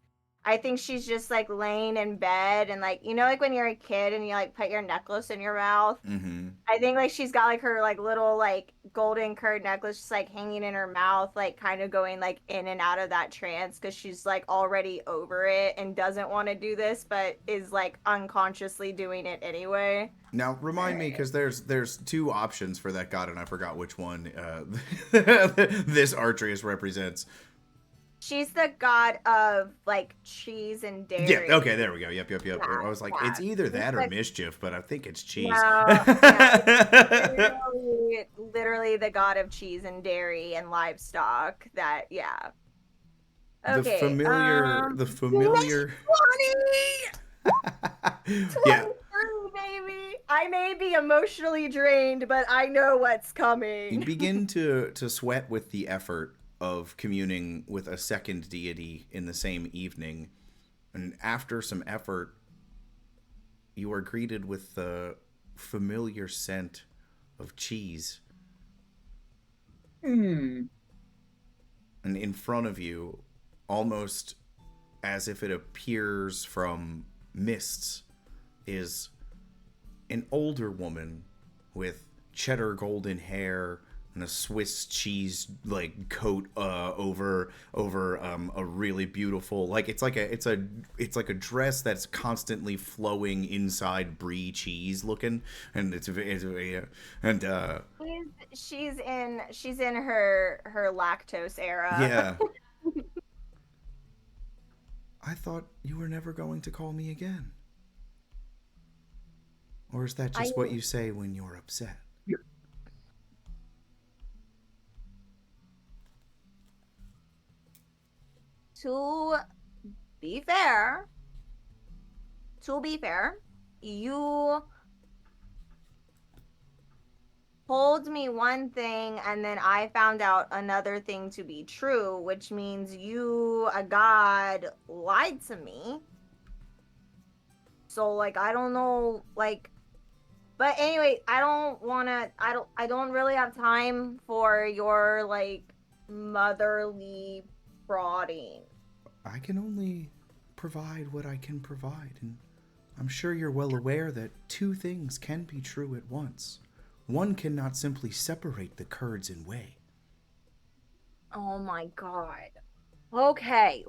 Speaker 4: I think she's just like laying in bed and like you know like when you're a kid and you like put your necklace in your mouth.
Speaker 1: Mm-hmm.
Speaker 4: I think like she's got like her like little like golden curd necklace just like hanging in her mouth, like kind of going like in and out of that trance because she's like already over it and doesn't want to do this, but is like unconsciously doing it anyway.
Speaker 1: Now remind me, because there's two options for that god, and I forgot which one this Artrius represents.
Speaker 4: She's the god of like cheese and dairy.
Speaker 1: Yeah. Okay. There we go. Yep.
Speaker 4: Yeah,
Speaker 1: I was like,
Speaker 4: yeah.
Speaker 1: it's either that or
Speaker 4: like,
Speaker 1: mischief, but I think it's cheese.
Speaker 4: No, yeah, literally the god of cheese and dairy and livestock. That yeah. Okay.
Speaker 1: The familiar.
Speaker 4: 20!
Speaker 1: Yeah.
Speaker 4: Baby. I may be emotionally drained, but I know what's
Speaker 1: You
Speaker 4: coming.
Speaker 1: begin to sweat with the effort of communing with a second deity in the same evening, and after some effort, you are greeted with the familiar scent of cheese
Speaker 3: Hmm.
Speaker 1: And in front of you, almost as if it appears from mists, is an older woman with cheddar golden hair and a Swiss cheese like coat over a really beautiful, like it's like a dress that's constantly flowing inside brie cheese looking, and and
Speaker 4: She's in her lactose era.
Speaker 1: yeah. I thought you were never going to call me again. Or is that
Speaker 4: I
Speaker 1: just what you say when you're upset?
Speaker 4: to be fair, to be fair, you told me one thing and then I found out another thing to be true, which means you, a god, lied to me. So like I don't know, like, but anyway, I don't really have time for your like motherly prodding.
Speaker 1: I can only provide what I can provide, and I'm sure you're well aware that two things can be true at once. One cannot simply separate the curds and whey.
Speaker 4: Oh my god. Okay.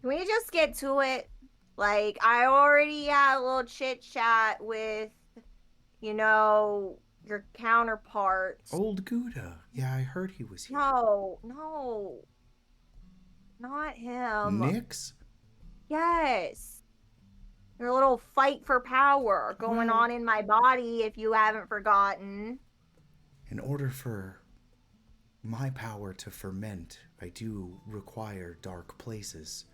Speaker 4: Can we just get to it? Like, I already had a little chit chat with, your counterparts.
Speaker 1: Old Gouda. Yeah, I heard he was here.
Speaker 4: No, no, not him.
Speaker 1: Nix?
Speaker 4: Yes. Your little fight for power going
Speaker 1: Well-
Speaker 4: on in my body, if you haven't forgotten.
Speaker 1: In order for my power to ferment, I do require dark places.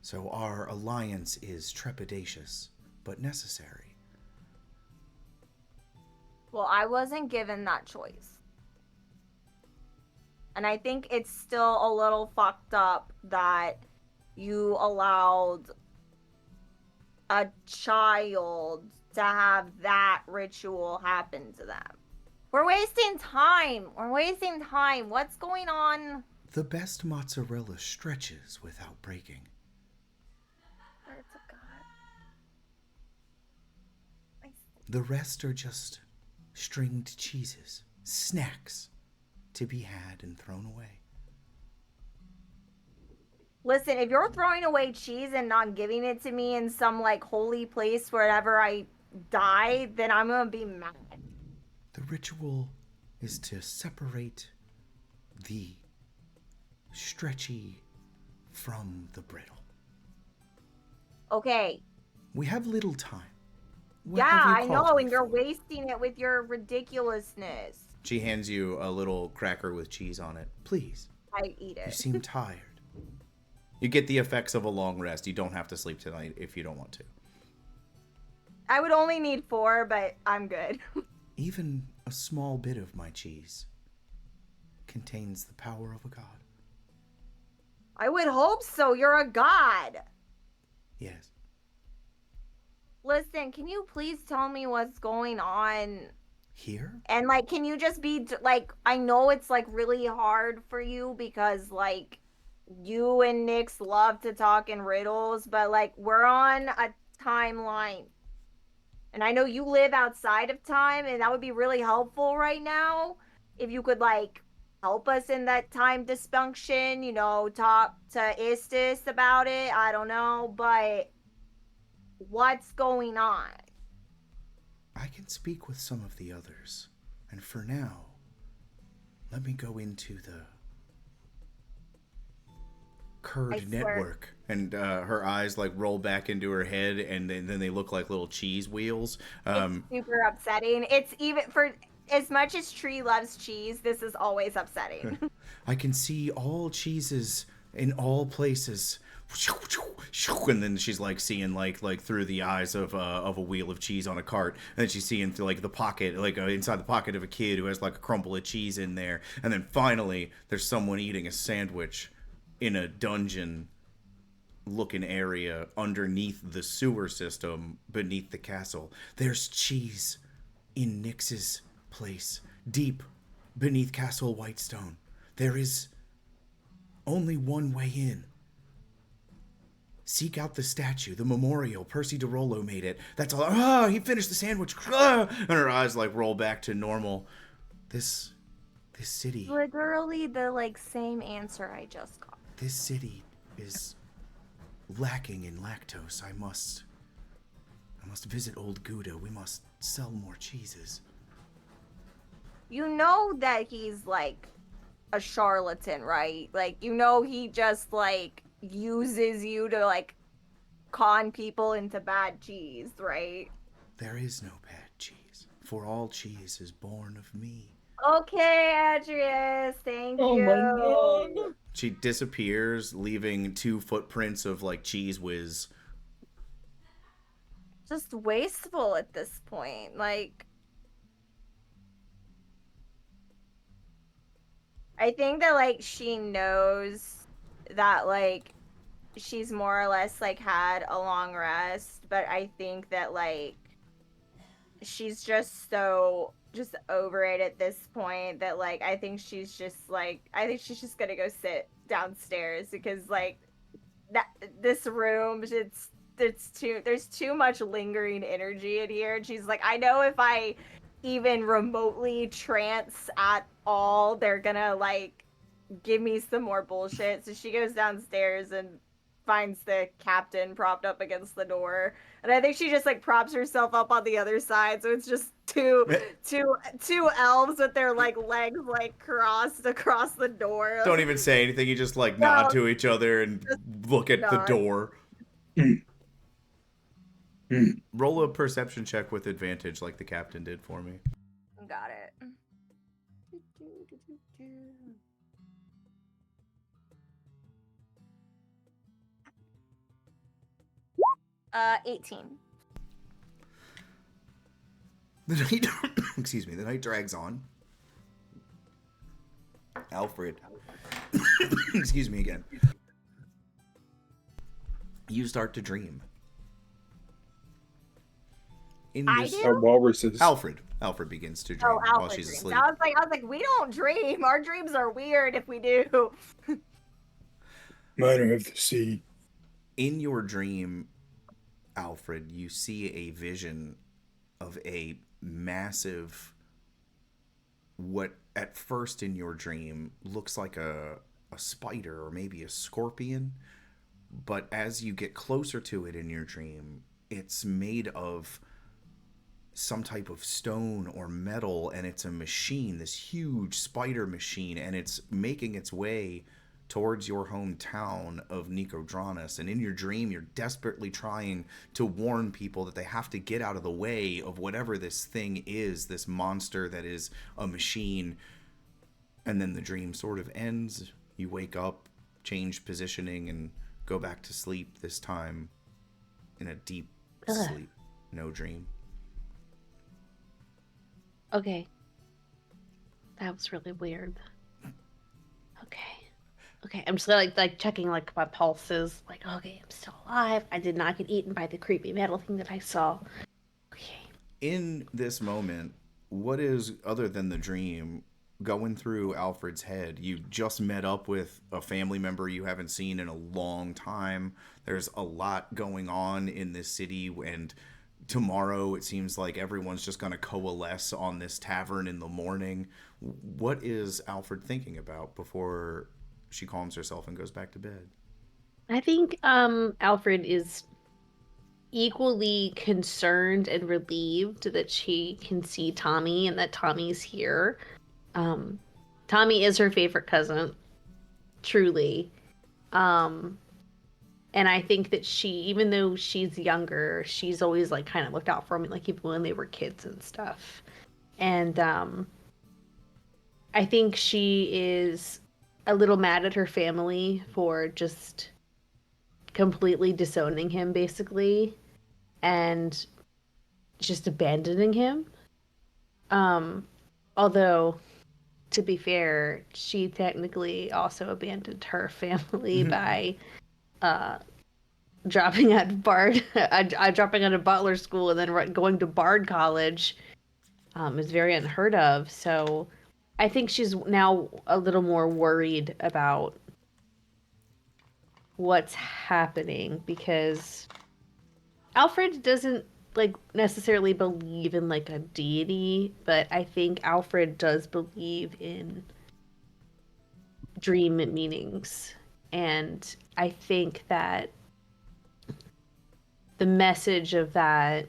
Speaker 1: So our alliance is trepidatious, but necessary.
Speaker 4: Well, I wasn't given that choice. And I think it's still a little fucked up that you allowed a child to have that ritual happen to them. We're wasting time. We're wasting time. What's going on?
Speaker 1: The best mozzarella stretches without breaking.
Speaker 4: Words of God.
Speaker 1: The rest are just stringed cheeses, snacks to be had and thrown away.
Speaker 4: Listen, if you're throwing away cheese and not giving it to me in some like holy place wherever I die, then I'm gonna be mad.
Speaker 1: The ritual is to separate the stretchy from the brittle.
Speaker 4: Okay.
Speaker 1: We have little time. What
Speaker 4: Yeah,
Speaker 1: have you
Speaker 4: I
Speaker 1: called
Speaker 4: know,
Speaker 1: me
Speaker 4: and you're
Speaker 1: for?
Speaker 4: wasting it with your ridiculousness.
Speaker 1: She hands you a little cracker with cheese on it. Please.
Speaker 4: I eat
Speaker 1: You
Speaker 4: it.
Speaker 1: seem tired. You get the effects of a long rest. You don't have to sleep tonight if you don't want to.
Speaker 4: I would only need 4, but I'm good.
Speaker 1: Even a small bit of my cheese contains the power of a god.
Speaker 4: I would hope so. You're a god.
Speaker 1: Yes.
Speaker 4: Listen, can you please tell me what's going on?
Speaker 1: Here?
Speaker 4: And like, can you just be like, I know it's like really hard for you because like you and Nyx love to talk in riddles, but like we're on a timeline. And I know you live outside of time, and that would be really helpful right now. If you could like help us in that time dysfunction, talk to Istis about it. I don't know, but what's going on?
Speaker 1: I can speak with some of the others. And for now, let me go into the curd
Speaker 4: I swear.
Speaker 1: network. And her eyes like roll back into her head, and then they look like little cheese wheels.
Speaker 4: It's super upsetting. It's even for as much as Tree loves cheese, this is always upsetting.
Speaker 1: I can see all cheeses in all places. And then she's like seeing like through the eyes of a wheel of cheese on a cart, and then she's seeing through like the pocket, like inside the pocket of a kid who has like a crumble of cheese in there, and then finally there's someone eating a sandwich in a dungeon looking area underneath the sewer system beneath the castle. There's cheese in Nyx's place, deep beneath Castle Whitestone. There is only one way in. Seek out the statue, the memorial. Percy DeRollo made it. That's all. Ah, he finished the sandwich. Ah! And her eyes like roll back to normal. This city.
Speaker 4: Literally the same answer I just got.
Speaker 1: This city is lacking in lactose. I must visit Old Gouda. We must sell more cheeses.
Speaker 4: You know that he's a charlatan, right? You know he just uses you to con people into bad cheese, right?
Speaker 1: There is no bad cheese, for all cheese is born of me.
Speaker 4: Okay, Adrius, thank
Speaker 3: Oh
Speaker 4: you.
Speaker 3: my god.
Speaker 1: She disappears, leaving 2 footprints of cheese whiz.
Speaker 4: Just wasteful at this point. I think that she knows that she's more or less had a long rest, but I think that she's just so over it at this point that I think she's just gonna go sit downstairs because that this room there's too much lingering energy in here, and she's I know if I even remotely trance at all, they're gonna give me some more bullshit. So she goes downstairs and finds the captain propped up against the door, and I think she just props herself up on the other side, so it's just two elves with their legs crossed across the door.
Speaker 1: Don't even say anything. You just nod to each other and look at the door. Roll a perception check with advantage like the captain did for me.
Speaker 4: Got it. 18.
Speaker 1: The night, excuse me, the night drags on. Alfred, excuse me again. You start to dream.
Speaker 4: I do?
Speaker 3: Walruses.
Speaker 1: Alfred begins to dream while
Speaker 4: Alfred
Speaker 1: she's
Speaker 4: dreams.
Speaker 1: asleep.
Speaker 4: I was like, we don't dream. Our dreams are weird if we do.
Speaker 3: Minor of the sea.
Speaker 1: In your dream, Alfred, you see a vision of a massive, what at first in your dream looks like a spider or maybe a scorpion, but as you get closer to it in your dream, it's made of some type of stone or metal, and it's a machine, this huge spider machine, and it's making its way towards your hometown of Nicodranus. And in your dream, you're desperately trying to warn people that they have to get out of the way of whatever this thing is, this monster that is a machine. And then the dream sort of ends. You wake up, change positioning, and go back to sleep, this time in a deep sleep. No dream.
Speaker 2: Okay. That was really weird. Okay, I'm just like checking my pulses. Okay, I'm still alive. I did not get eaten by the creepy metal thing that I saw. Okay.
Speaker 1: In this moment, what is, other than the dream, going through Alfred's head? You just met up with a family member you haven't seen in a long time. There's a lot going on in this city, and tomorrow it seems like everyone's just going to coalesce on this tavern in the morning. What is Alfred thinking about before she calms herself and goes back to bed?
Speaker 2: I think Alfred is equally concerned and relieved that she can see Tommy and that Tommy's here. Tommy is her favorite cousin, truly. And I think that she, even though she's younger, she's always kind of looked out for me, even when they were kids and stuff. And I think she is a little mad at her family for just completely disowning him, basically, and just abandoning him. Although, to be fair, she technically also abandoned her family by dropping out of Butler school and then going to Bard College. Is very unheard of. So I think she's now a little more worried about what's happening because Alfred doesn't like necessarily believe in like a deity, but I think Alfred does believe in dream meanings. And I think that the message of that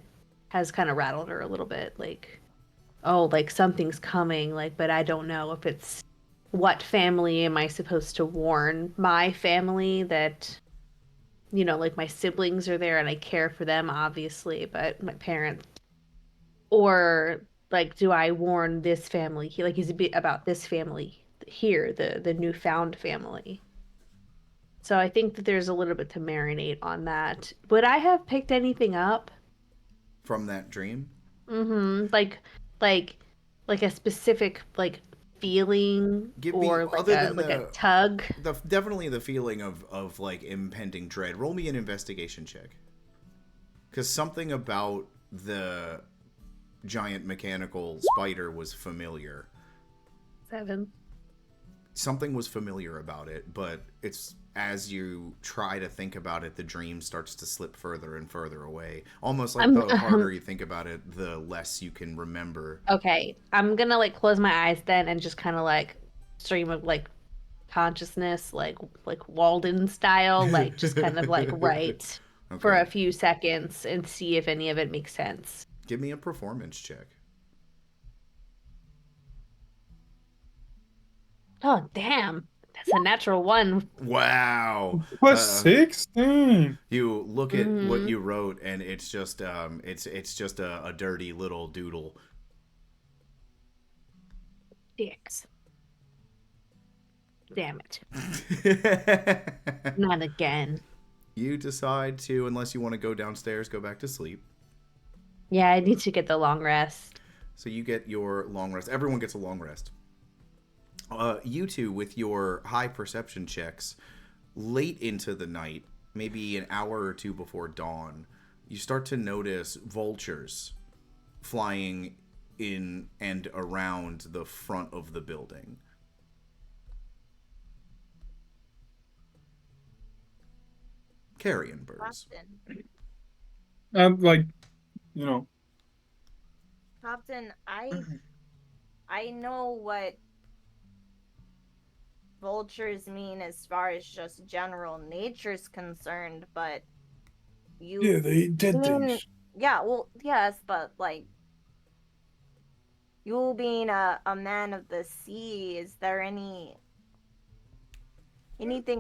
Speaker 2: has kind of rattled her a little bit. Like, oh, like something's coming, like, but I don't know if it's what family am I supposed to warn? My family that, you know, like my siblings are there and I care for them, obviously, but my parents, or like, do I warn this family? Like, is it about this family here, the newfound family? So I think that there's a little bit to marinate on that. Would I have picked anything up?
Speaker 1: From that dream?
Speaker 2: Mm-hmm. Like, like a specific like feeling
Speaker 1: Give me,
Speaker 2: or like
Speaker 1: other
Speaker 2: a
Speaker 1: than
Speaker 2: like a tug.
Speaker 1: definitely the feeling of like impending dread. Roll me an investigation check. Because something about the giant mechanical spider was familiar.
Speaker 2: 7.
Speaker 1: Something was familiar about it, but it's as you try to think about it, the dream starts to slip further and further away. Almost like the harder you think about it, the less you can remember.
Speaker 2: Okay, I'm gonna like close my eyes then and just kind of like stream of like consciousness, like Walden style, like just kind of like write for
Speaker 1: Okay.
Speaker 2: a few seconds and see if any of it makes sense.
Speaker 1: Give me a performance check.
Speaker 2: Oh damn, that's a natural 1.
Speaker 1: Wow.
Speaker 3: Plus 6? Dang.
Speaker 1: You look at what
Speaker 2: Mhm.
Speaker 1: you wrote, and it's just it's just a dirty little doodle.
Speaker 2: Dicks. Damn it. Not again.
Speaker 1: You decide to, unless you want to go downstairs, go back to sleep.
Speaker 2: Yeah, I need to get the long rest.
Speaker 1: So you get your long rest. Everyone gets a long rest. You two, with your high perception checks, late into the night, maybe an hour or two before dawn, you start to notice vultures flying in and around the front of the building. Carrion birds.
Speaker 4: Captain,
Speaker 3: Like, you know,
Speaker 4: Captain, I know what vultures mean as far as just general nature's concerned, but you
Speaker 3: yeah, they eat dead
Speaker 4: being,
Speaker 3: things.
Speaker 4: yeah, well, yes, but like you being a man of the sea, is there anything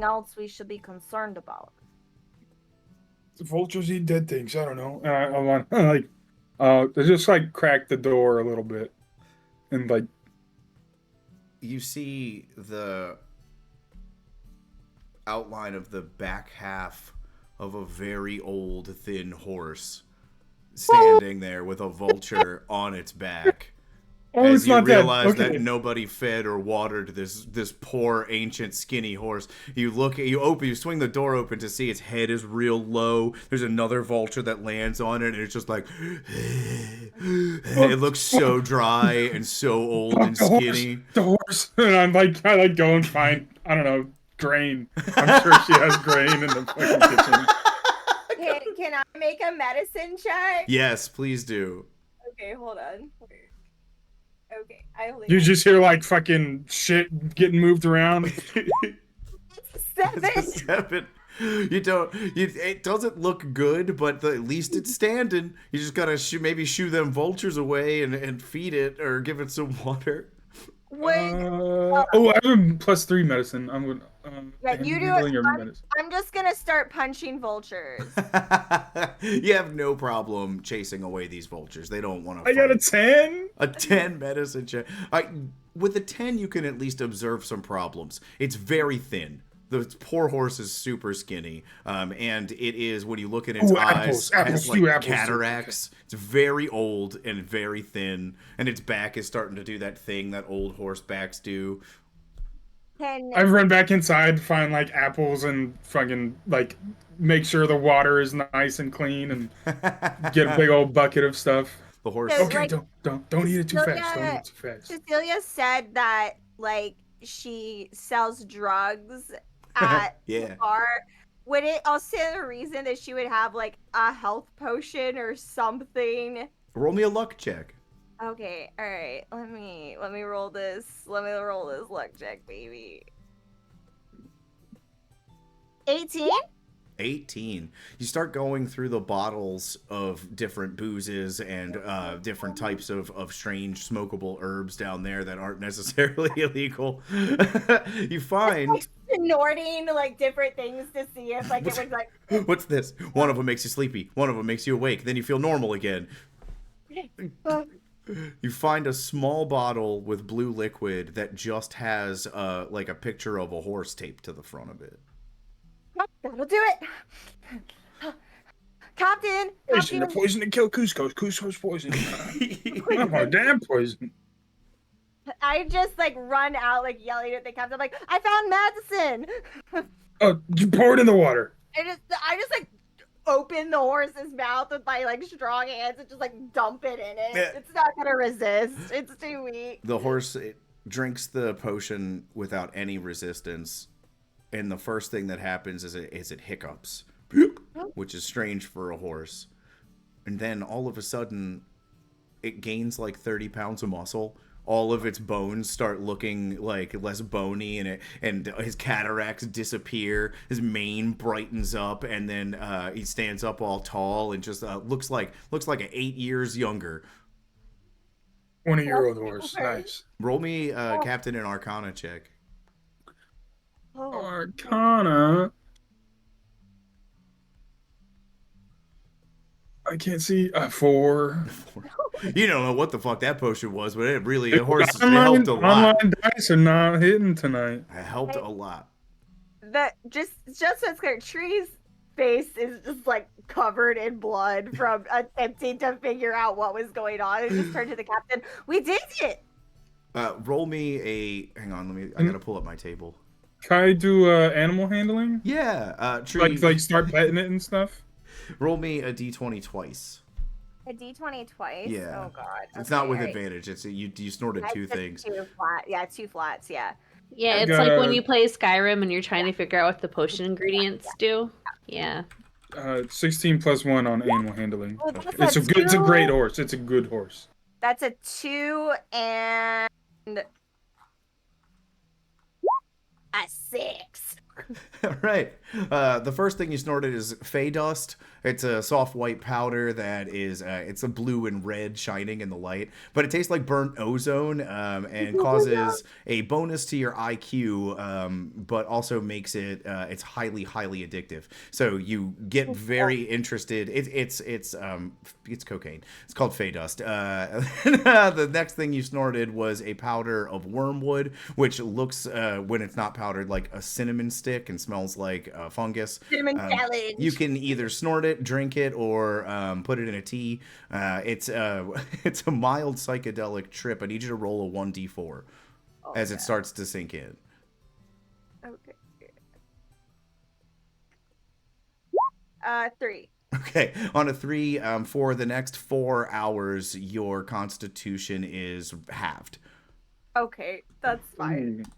Speaker 4: else we should be concerned about?
Speaker 3: Vultures eat dead things. I don't know. And I want like, they just like crack the door a little bit, and like,
Speaker 1: You see the outline of the back half of a very old, thin horse standing there with a vulture on its back.
Speaker 3: oh,
Speaker 1: As
Speaker 3: it's
Speaker 1: you
Speaker 3: not dead.
Speaker 1: realize
Speaker 3: Okay.
Speaker 1: that nobody fed or watered this poor ancient skinny horse, you swing the door open to see its head is real low. There's another vulture that lands on it, and it's just like it looks so dry and so old and skinny.
Speaker 3: The horse. And I like go and find, I don't know, grain. I'm sure she has grain in the fucking kitchen.
Speaker 4: Can I make a medicine check?
Speaker 1: Yes, please do.
Speaker 4: Okay, hold on. Okay, I only
Speaker 3: You just hear like fucking shit getting moved around.
Speaker 4: seven.
Speaker 1: It's a 7. It doesn't look good, but at least it's standing. You just gotta maybe shoo them vultures away and feed it or give it some water.
Speaker 3: Oh, I have a +3 medicine. I'm gonna.
Speaker 4: Yeah, you do
Speaker 3: handling your
Speaker 4: it.
Speaker 3: medicine.
Speaker 4: I'm just gonna start punching vultures.
Speaker 1: You have no problem chasing away these vultures. They don't want to.
Speaker 3: I got a 10.
Speaker 1: A 10 medicine check. With a 10, you can at least observe some problems. It's very thin. The poor horse is super skinny, and it is, when you look at its eyes, has like cataracts. It's very old and very thin, and its back is starting to do that thing that old horse backs do.
Speaker 3: I've run back inside to find like apples and fucking like make sure the water is nice and clean and get a big old bucket of stuff.
Speaker 1: The horse.
Speaker 4: So,
Speaker 3: Okay,
Speaker 4: like,
Speaker 3: don't eat it too fast. Don't eat
Speaker 4: Cecilia-
Speaker 3: it too fast.
Speaker 4: Cecilia said that like she sells drugs at
Speaker 1: Yeah.
Speaker 4: the bar. Would it also stand the reason that she would have like a health potion or something?
Speaker 1: Roll me a luck check.
Speaker 4: Okay, all right. Let me roll this. Let me roll this luck check, baby. 18?
Speaker 1: 18. You start going through the bottles of different boozes and different types of strange smokable herbs down there that aren't necessarily illegal. You find
Speaker 4: Snorting like different things to see if like it was like
Speaker 1: what's this? One of them makes you sleepy. One of them makes you awake. Then you feel normal again. You find a small bottle with blue liquid that just has like a picture of a horse taped to the front of it.
Speaker 4: that'll do it. Captain,
Speaker 3: Poison, the
Speaker 4: Captain,
Speaker 3: poison to kill Cusco. Cusco's poison. Oh, damn poison.
Speaker 4: I just like run out like yelling at the captain. I'm like, I found medicine.
Speaker 3: Oh, you pour it in the water.
Speaker 4: I just like open the horse's mouth with my like strong hands and just like dump it in it.
Speaker 1: Yeah.
Speaker 4: It's not gonna resist. It's too weak.
Speaker 1: The horse drinks the potion without any resistance, and the first thing that happens is it hiccups, which is strange for a horse. And then all of a sudden, it gains like 30 pounds of muscle. All of its bones start looking like less bony, and his cataracts disappear. His mane brightens up, and then he stands up all tall and just looks like 8 years younger.
Speaker 3: 20-year-old horse. Nice.
Speaker 1: Roll me Captain and Arcana check.
Speaker 4: Oh,
Speaker 3: Arcana. I can't see. 4.
Speaker 1: You don't know what the fuck that potion was, but it really the horse it helped a lot.
Speaker 3: Online dice are not hitting tonight.
Speaker 1: It helped a lot.
Speaker 4: that just so it's clear, Tree's face is just like covered in blood from attempting to figure out what was going on. And just turned to the captain. We did it.
Speaker 1: Roll me a. Hang on, I gotta pull up my table.
Speaker 3: Can I do animal handling?
Speaker 1: Yeah, Tree.
Speaker 3: Like start petting it and stuff?
Speaker 1: Roll me a d20 twice.
Speaker 4: A D20 twice.
Speaker 1: Yeah.
Speaker 4: Oh god.
Speaker 1: It's not
Speaker 4: Okay,
Speaker 1: with
Speaker 4: alright.
Speaker 1: advantage. It's you snorted
Speaker 4: That's
Speaker 1: two
Speaker 4: just
Speaker 1: things.
Speaker 4: 2 flat. Yeah, 2 flats. Yeah.
Speaker 2: Yeah,
Speaker 3: I
Speaker 2: it's
Speaker 3: got
Speaker 2: like when
Speaker 3: a-
Speaker 2: you play Skyrim and you're trying to figure out what the potion ingredients do. Yeah.
Speaker 3: 16 plus 1 on animal handling.
Speaker 4: Oh, that's
Speaker 3: It's a good. It's a
Speaker 4: 2.
Speaker 3: great horse. It's a good horse.
Speaker 4: That's a 2 and a 6.
Speaker 1: All right. The first thing you snorted is Fey dust. It's a soft white powder that is it's a blue and red shining in the light, but it tastes like burnt ozone and causes a bonus to your IQ, but also makes it it's highly addictive. So you get very interested. It's cocaine. It's called Fey dust. The next thing you snorted was a powder of wormwood, which looks when it's not powdered like a cinnamon stick and smells like fungus.
Speaker 4: Cinnamon challenge.
Speaker 1: You can either snort it, drink it, or put it in a tea. It's it's a mild psychedelic trip. I need you to roll a 1d4 as it starts to sink in.
Speaker 4: Okay. 3.
Speaker 1: Okay, on a 3, for the next 4 hours, your constitution is halved.
Speaker 4: Okay, that's fine.
Speaker 3: Ooh.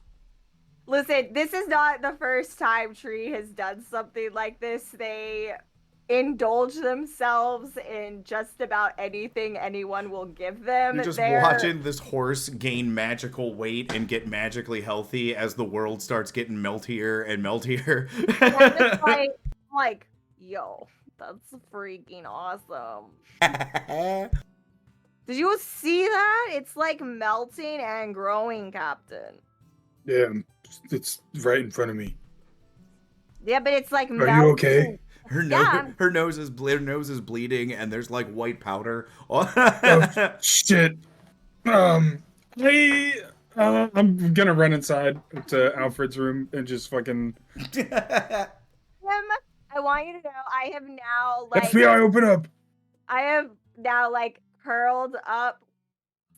Speaker 4: Listen, this is not the first time Tree has done something like this. They indulge themselves in just about anything anyone will give them.
Speaker 1: You're just
Speaker 4: They're-
Speaker 1: watching this horse gain magical weight and get magically healthy as the world starts getting meltier and meltier.
Speaker 4: I'm just like, yo, that's freaking awesome. Did you see that? It's like melting and growing, Captain.
Speaker 3: Yeah, it's right in front of me.
Speaker 4: Yeah, but it's like
Speaker 3: Are
Speaker 4: melting.
Speaker 3: you okay?
Speaker 1: Her nose is bleeding, and there's like white powder.
Speaker 3: Oh, shit. Hey, I'm gonna run inside to Alfred's room and just fucking.
Speaker 4: Tim, I want you to know I have now like
Speaker 3: FBI, open up.
Speaker 4: I have now like curled up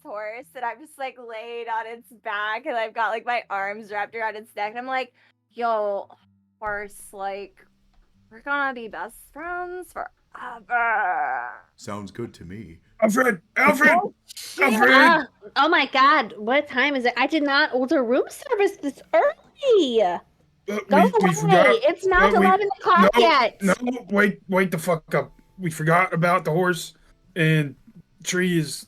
Speaker 4: horse and I'm just like laid on its back and I've got like my arms wrapped around its neck and I'm like, yo, horse, like we're gonna be best friends
Speaker 1: Sounds good to me.
Speaker 3: Alfred! Alfred!
Speaker 4: Oh, shit.
Speaker 3: Alfred!
Speaker 2: Oh my God, what time is it? I did not order room service this early. Go
Speaker 3: We
Speaker 2: away.
Speaker 3: forgot.
Speaker 2: It's not
Speaker 3: we
Speaker 2: 11 o'clock yet.
Speaker 3: No, wait the fuck up. We forgot about the horse, and Tree is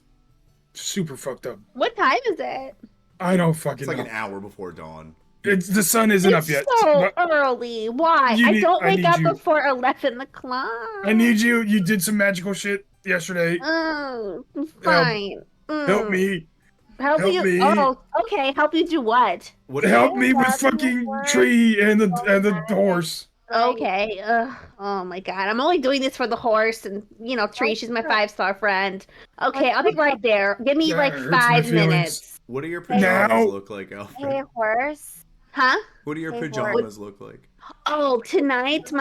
Speaker 3: super fucked up.
Speaker 2: What time is it?
Speaker 3: I don't
Speaker 1: It's
Speaker 3: fucking
Speaker 1: like
Speaker 3: know.
Speaker 1: an hour before dawn.
Speaker 3: It's the sun isn't up
Speaker 2: It's
Speaker 3: yet.
Speaker 2: so
Speaker 3: but
Speaker 2: early. Why?
Speaker 3: You
Speaker 2: I
Speaker 3: need-
Speaker 2: don't
Speaker 3: I
Speaker 2: wake
Speaker 3: need
Speaker 2: up
Speaker 3: you.
Speaker 2: before 11 o'clock.
Speaker 3: I need you. You did some magical shit yesterday.
Speaker 2: Oh, fine.
Speaker 3: Help me.
Speaker 2: Help
Speaker 3: help
Speaker 2: you?
Speaker 3: me.
Speaker 2: Oh, okay. Help you do what?
Speaker 1: What
Speaker 3: Help me with
Speaker 4: love you,
Speaker 3: fucking
Speaker 4: Lord.
Speaker 3: Tree and the
Speaker 4: much.
Speaker 3: horse.
Speaker 2: Okay. Oh my God. I'm only doing this for the horse and, Tree. She's my 5-star friend. Okay, I'll be right there. Give me
Speaker 3: That
Speaker 2: like
Speaker 3: hurts my
Speaker 2: 5
Speaker 3: feelings.
Speaker 2: minutes.
Speaker 1: What do your
Speaker 4: Hey,
Speaker 1: pajamas
Speaker 3: now.
Speaker 1: look like, Alfred?
Speaker 4: Hey, horse.
Speaker 2: Huh?
Speaker 1: What do your
Speaker 4: Hey,
Speaker 1: pajamas look like?
Speaker 2: Oh, tonight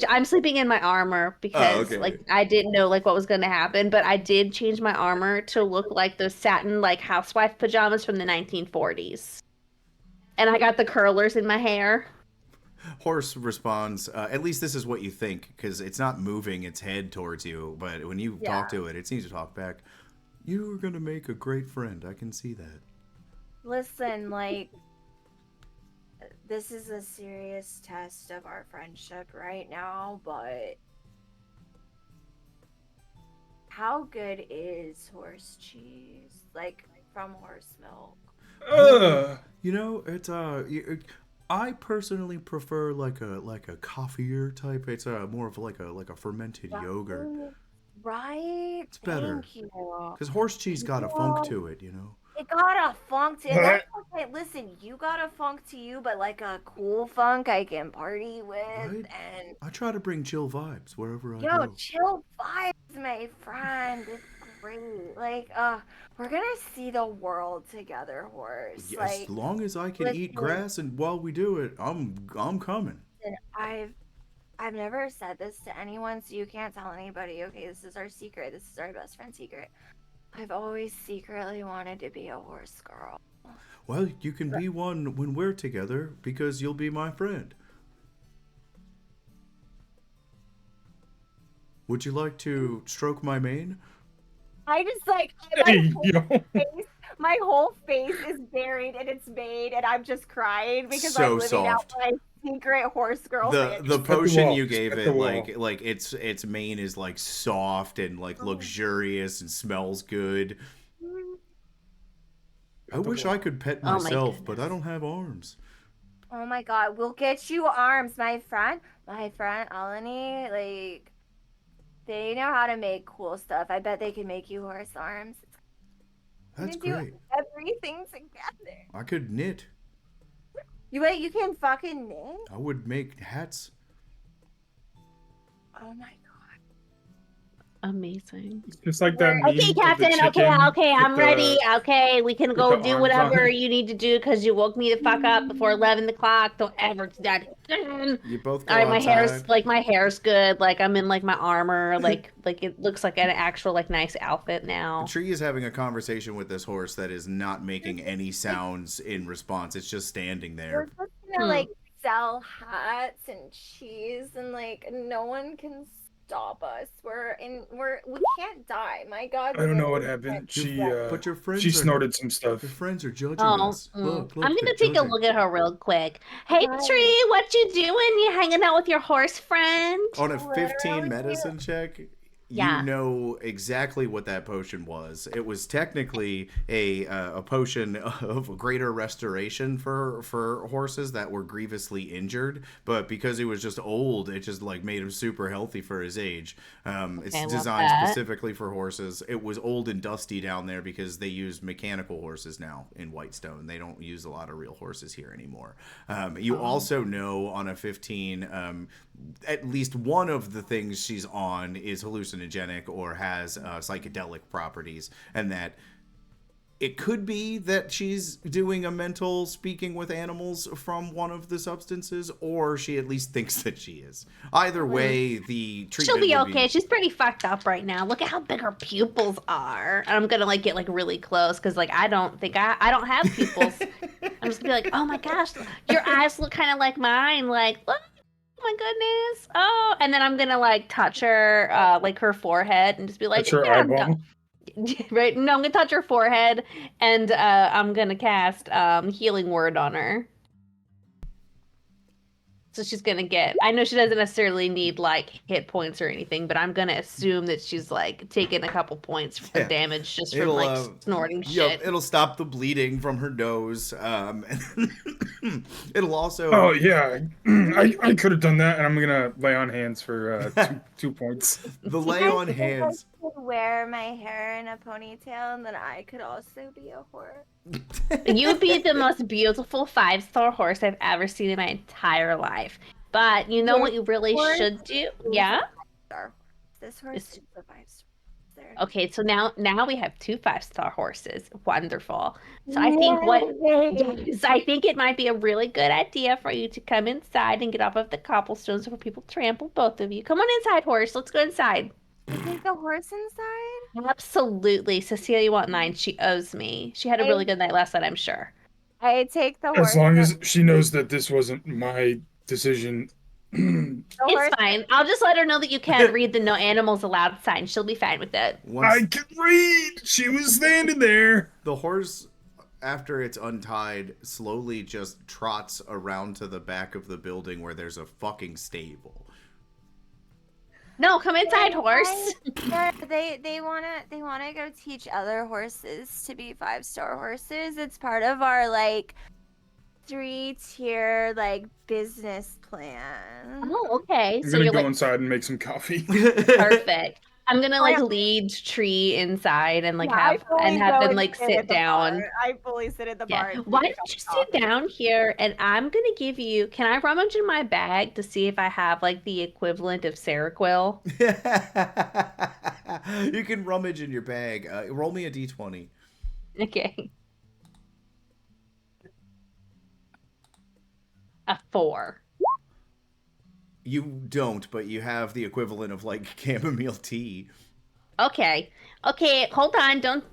Speaker 2: I'm sleeping in my armor because
Speaker 1: okay.
Speaker 2: like I didn't know like what was going to happen, but I did change my armor to look like those satin like housewife pajamas from the 1940s. And I got the curlers in my hair.
Speaker 1: Horse responds, at least this is what you think, because it's not moving its head towards you, but when you talk to it, it seems to talk back. You are going to make a great friend. I can see that.
Speaker 4: Listen, like, this is a serious test of our friendship right now, but how good is horse cheese? Like, from horse milk?
Speaker 1: You know, it's I personally prefer like a coffeeier type. It's more of like a fermented yogurt.
Speaker 4: Right?
Speaker 1: It's better.
Speaker 4: Thank you.
Speaker 1: Because horse cheese got a funk to it, you know.
Speaker 4: It got a funk to it. That's okay. Listen, you got a funk to you, but like a cool funk I can party with.
Speaker 1: Right?
Speaker 4: And
Speaker 1: I try to bring chill vibes wherever I
Speaker 4: yo,
Speaker 1: go.
Speaker 4: chill vibes, my friend. It's great. Like, we're gonna see the world together, horse.
Speaker 1: As
Speaker 4: Like,
Speaker 1: long as I can eat
Speaker 4: listen.
Speaker 1: grass, and while we do it, I'm coming.
Speaker 4: and I've never said this to anyone, so you can't tell anybody. Okay, this is our secret. This is our best friend secret. I've always secretly wanted to be a horse girl.
Speaker 1: Well, you can be one when we're together because you'll be my friend. Would you like to stroke my mane?
Speaker 4: I just like
Speaker 3: Hey, yo.
Speaker 4: my whole face is buried in its mane, and I'm just crying because
Speaker 1: So
Speaker 4: I'm living out
Speaker 1: soft.
Speaker 4: my secret horse girl.
Speaker 1: The
Speaker 4: fantasy.
Speaker 1: the potion
Speaker 3: wall.
Speaker 1: you
Speaker 3: Just
Speaker 1: gave
Speaker 3: at
Speaker 1: it,
Speaker 3: the wall.
Speaker 1: like its mane is like soft and like luxurious and smells good. I wish I could pet
Speaker 2: Oh my
Speaker 1: myself, but I
Speaker 2: goodness.
Speaker 1: don't have arms.
Speaker 4: Oh my god, we'll get you arms, my friend. My friend Eleni, like, they know how to make cool stuff. I bet they can make you horse arms.
Speaker 1: That's
Speaker 4: We can
Speaker 1: great.
Speaker 4: do everything together.
Speaker 1: I could knit.
Speaker 4: You can fucking knit?
Speaker 1: I would make hats.
Speaker 4: Oh my god.
Speaker 2: Amazing.
Speaker 3: Just like that meme
Speaker 2: Okay,
Speaker 3: of the
Speaker 2: Captain. Okay,
Speaker 3: chicken
Speaker 2: okay,
Speaker 3: with
Speaker 2: I'm ready. Okay, we can
Speaker 3: with
Speaker 2: go
Speaker 3: the
Speaker 2: do
Speaker 3: arms
Speaker 2: whatever
Speaker 3: on it.
Speaker 2: you need to do because you woke me the fuck up before 11 o'clock. Don't ever do that again.
Speaker 1: You both go
Speaker 2: All right, my
Speaker 1: outside.
Speaker 2: hair's good. Like I'm in like my armor. Like it looks like an actual like nice outfit now.
Speaker 1: Tree is having a conversation with this horse that is not making any sounds in response. It's just standing
Speaker 4: We're
Speaker 1: there.
Speaker 4: just gonna like sell hats and cheese, and like no one can stop us. We can't die. My god.
Speaker 3: I don't know what
Speaker 4: we
Speaker 3: happened.
Speaker 4: can't
Speaker 3: She
Speaker 4: die.
Speaker 1: But your friends
Speaker 3: she
Speaker 1: are
Speaker 3: snorted some stuff.
Speaker 1: your friends are judging
Speaker 2: Oh,
Speaker 1: us. Look,
Speaker 2: I'm
Speaker 1: they're
Speaker 2: gonna take a
Speaker 1: judging.
Speaker 2: look at her real quick. Hey,
Speaker 4: Hi.
Speaker 2: Tree, what you doing? You hanging out with your horse friend?
Speaker 1: On a 15
Speaker 4: Literally.
Speaker 1: medicine check,
Speaker 2: Yeah.
Speaker 1: you know exactly what that potion was. It was technically a potion of greater restoration for horses that were grievously injured, but because he was just old, it just like made him super healthy for his age. It's
Speaker 2: love
Speaker 1: designed
Speaker 2: that.
Speaker 1: specifically for horses. It was old and dusty down there because they use mechanical horses now in Whitestone. They don't use a lot of real horses here anymore. You also know on a 15, at least one of the things she's on is hallucinogenic or has psychedelic properties, and that it could be that she's doing a mental speaking with animals from one of the substances, or she at least thinks that she is. Either way, the treatment
Speaker 2: She'll be
Speaker 1: will
Speaker 2: okay. She's pretty fucked up right now. Look at how big her pupils are. And I'm gonna like get like really close because like I don't think I don't have pupils. I'm just gonna be like, oh my gosh, your eyes look kind of like mine. Like, look, my goodness. Oh, and then I'm gonna like touch her, like her forehead, and just be like,
Speaker 3: That's her
Speaker 2: yeah, I'm done.
Speaker 3: eyeball.
Speaker 2: Right? No, I'm gonna touch her forehead, and I'm gonna cast healing word on her. So she's gonna get. I know she doesn't necessarily need like hit points or anything, but I'm gonna assume that she's like taking a couple points
Speaker 1: Yeah.
Speaker 2: of damage just from
Speaker 1: It'll
Speaker 2: like snorting
Speaker 1: yep,
Speaker 2: shit.
Speaker 1: it'll stop the bleeding from her nose. And it'll also
Speaker 3: Oh yeah, I could have done that, and I'm gonna lay on hands for 2 points.
Speaker 1: the
Speaker 4: Do you
Speaker 1: lay
Speaker 4: guys
Speaker 1: on
Speaker 4: think I
Speaker 1: hands.
Speaker 4: could wear my hair in a ponytail, and then I could also be a horse.
Speaker 2: You'd be the most beautiful 5-star horse I've ever seen in my entire life. But you know what you really
Speaker 4: Horse
Speaker 2: should do?
Speaker 4: is
Speaker 2: Yeah?
Speaker 4: a 5-star. This horse
Speaker 2: It's-
Speaker 4: is a 5-star. There.
Speaker 2: Okay, so now we have 2 5-star horses. Wonderful. So I think yes, I think it might be a really good idea for you to come inside and get off of the cobblestones before people trample both of you. Come on inside, horse. Let's go inside.
Speaker 4: Take the horse inside?
Speaker 2: Absolutely. Cecilia won't mind. She owes me. She had a really good night last night, I'm sure.
Speaker 4: I take the horse.
Speaker 3: As long as she knows that this wasn't my decision.
Speaker 4: The
Speaker 2: It's
Speaker 4: horse-
Speaker 2: fine. I'll just let her know that you can't read the no animals allowed sign. She'll be fine with it.
Speaker 1: Once
Speaker 3: I can read. She was standing there.
Speaker 1: the horse, after it's untied, slowly just trots around to the back of the building where there's a fucking stable.
Speaker 2: No, come inside, horse.
Speaker 4: They wanna go teach other horses to be 5-star horses. It's part of our like 3-tier like business plan.
Speaker 2: Oh, okay.
Speaker 3: I'm
Speaker 2: So
Speaker 3: gonna
Speaker 2: you're
Speaker 3: go
Speaker 2: like
Speaker 3: inside and make some coffee.
Speaker 2: perfect. I'm gonna like lead Tree inside and like
Speaker 4: Yeah, I
Speaker 2: have
Speaker 4: fully
Speaker 2: have
Speaker 4: go
Speaker 2: them
Speaker 4: and
Speaker 2: like
Speaker 4: sit
Speaker 2: sit
Speaker 4: at the
Speaker 2: down.
Speaker 4: bar. I fully sit at the bar.
Speaker 2: Yeah.
Speaker 4: and
Speaker 2: Why
Speaker 4: drink
Speaker 2: don't you
Speaker 4: coffee.
Speaker 2: sit down here and I'm gonna give you. Can I rummage in my bag to see if I have like the equivalent of Seroquel?
Speaker 1: You can rummage in your bag. Roll me a d20.
Speaker 2: Okay. A 4.
Speaker 1: You don't, but you have the equivalent of like chamomile tea.
Speaker 2: Okay. Okay, hold on. Don't,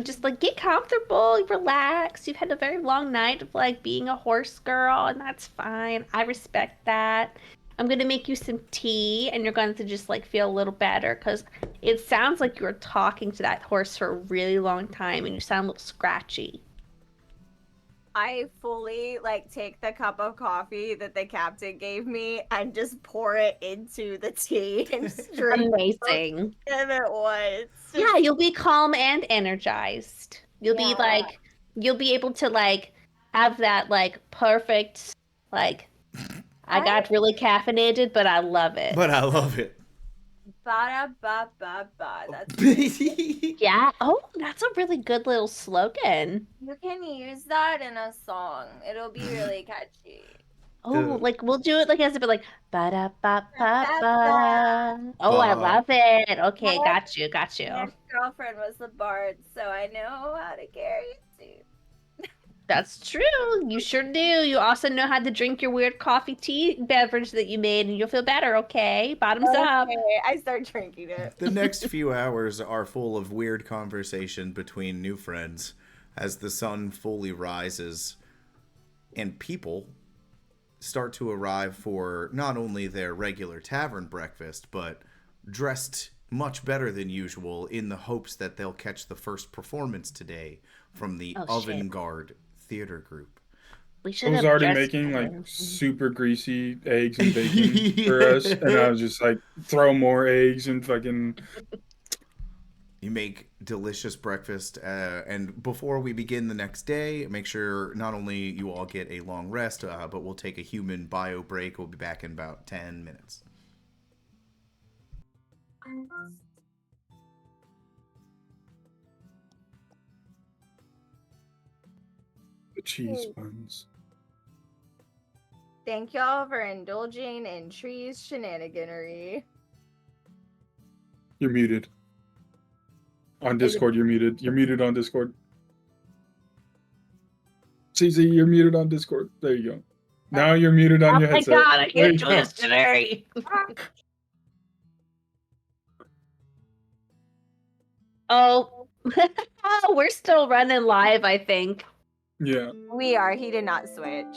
Speaker 2: just like get comfortable, relax. You've had a very long night of like being a horse girl, and that's fine. I respect that. I'm gonna make you some tea, and you're going to just like feel a little better because it sounds like you were talking to that horse for a really long time, and you sound a little scratchy.
Speaker 4: I fully like take the cup of coffee that the captain gave me and just pour it into the tea and drink
Speaker 2: Amazing.
Speaker 4: it at once.
Speaker 2: Yeah, you'll be calm and energized. You'll be
Speaker 4: Yeah.
Speaker 2: like, you'll be able to like have that like perfect, like, I got really caffeinated, but I love it.
Speaker 1: But I love it.
Speaker 4: Ba-da-ba-ba-ba. That's
Speaker 2: Yeah. Oh, that's a really good little slogan.
Speaker 4: you can use that in a song. It'll be really catchy.
Speaker 2: Oh,
Speaker 1: The-
Speaker 2: like we'll do it like as a bit like ba da ba ba ba. Oh, I
Speaker 1: Ba.
Speaker 2: love it. Okay,
Speaker 4: Yeah.
Speaker 2: got you, got you.
Speaker 4: My girlfriend was the bard, so I know how to carry a tune.
Speaker 2: That's true. You sure do. You also know how to drink your weird coffee tea beverage that you made, and you'll feel better. Okay, bottoms up.
Speaker 4: Okay, I start drinking it.
Speaker 1: The next few hours are full of weird conversation between new friends as the sun fully rises and people start to arrive for not only their regular tavern breakfast, but dressed much better than usual in the hopes that they'll catch the first performance today from the
Speaker 2: Oh, shit.
Speaker 1: Avant-Garde theater group.
Speaker 2: We
Speaker 3: I
Speaker 2: should
Speaker 3: was
Speaker 2: have
Speaker 3: already
Speaker 2: dressed
Speaker 3: making
Speaker 2: better.
Speaker 3: like super greasy eggs and bacon for us, and I was just like, throw more eggs and fucking.
Speaker 1: You make delicious breakfast, and before we begin the next day, make sure not only you all get a long rest, but we'll take a human bio break. We'll be back in about 10 minutes.
Speaker 3: The cheese buns.
Speaker 4: Thank y'all for indulging in Tree's shenaniganery.
Speaker 3: You're muted. On Discord, you're muted. You're muted on Discord. CZ, you're muted on Discord. There you go. Now you're muted on
Speaker 2: Oh
Speaker 3: your
Speaker 2: my
Speaker 3: headset.
Speaker 2: god, I
Speaker 3: There
Speaker 2: can't
Speaker 3: you
Speaker 2: do
Speaker 3: go.
Speaker 2: this today. Oh, we're still running live, I think.
Speaker 3: Yeah.
Speaker 4: We are. He did not switch.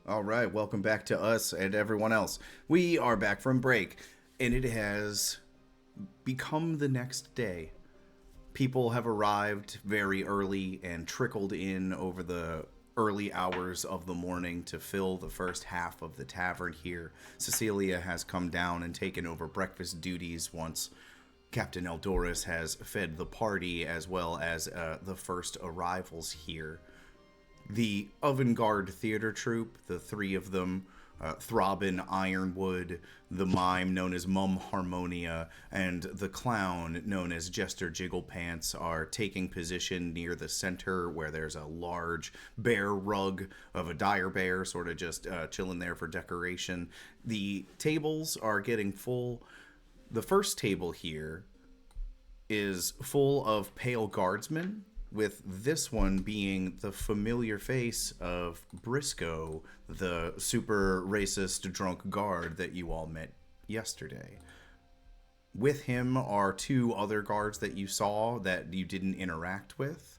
Speaker 1: All right, welcome back to us and everyone else. We are back from break, and it has become the next day. People have arrived very early and trickled in over the early hours of the morning to fill the first half of the tavern here. Cecilia has come down and taken over breakfast duties once Captain Eldoris has fed the party as well as the first arrivals here. The Avant-Garde Theater Troupe, the three of them, Throbbin Ironwood, the mime known as Mum Harmonia, and the clown known as Jester Jigglepants are taking position near the center where there's a large bear rug of a dire bear sort of just chilling there for decoration. The tables are getting full. The first table here is full of pale guardsmen, with this one being the familiar face of Briscoe, the super racist drunk guard that you all met yesterday. With him are two other guards that you saw that you didn't interact with.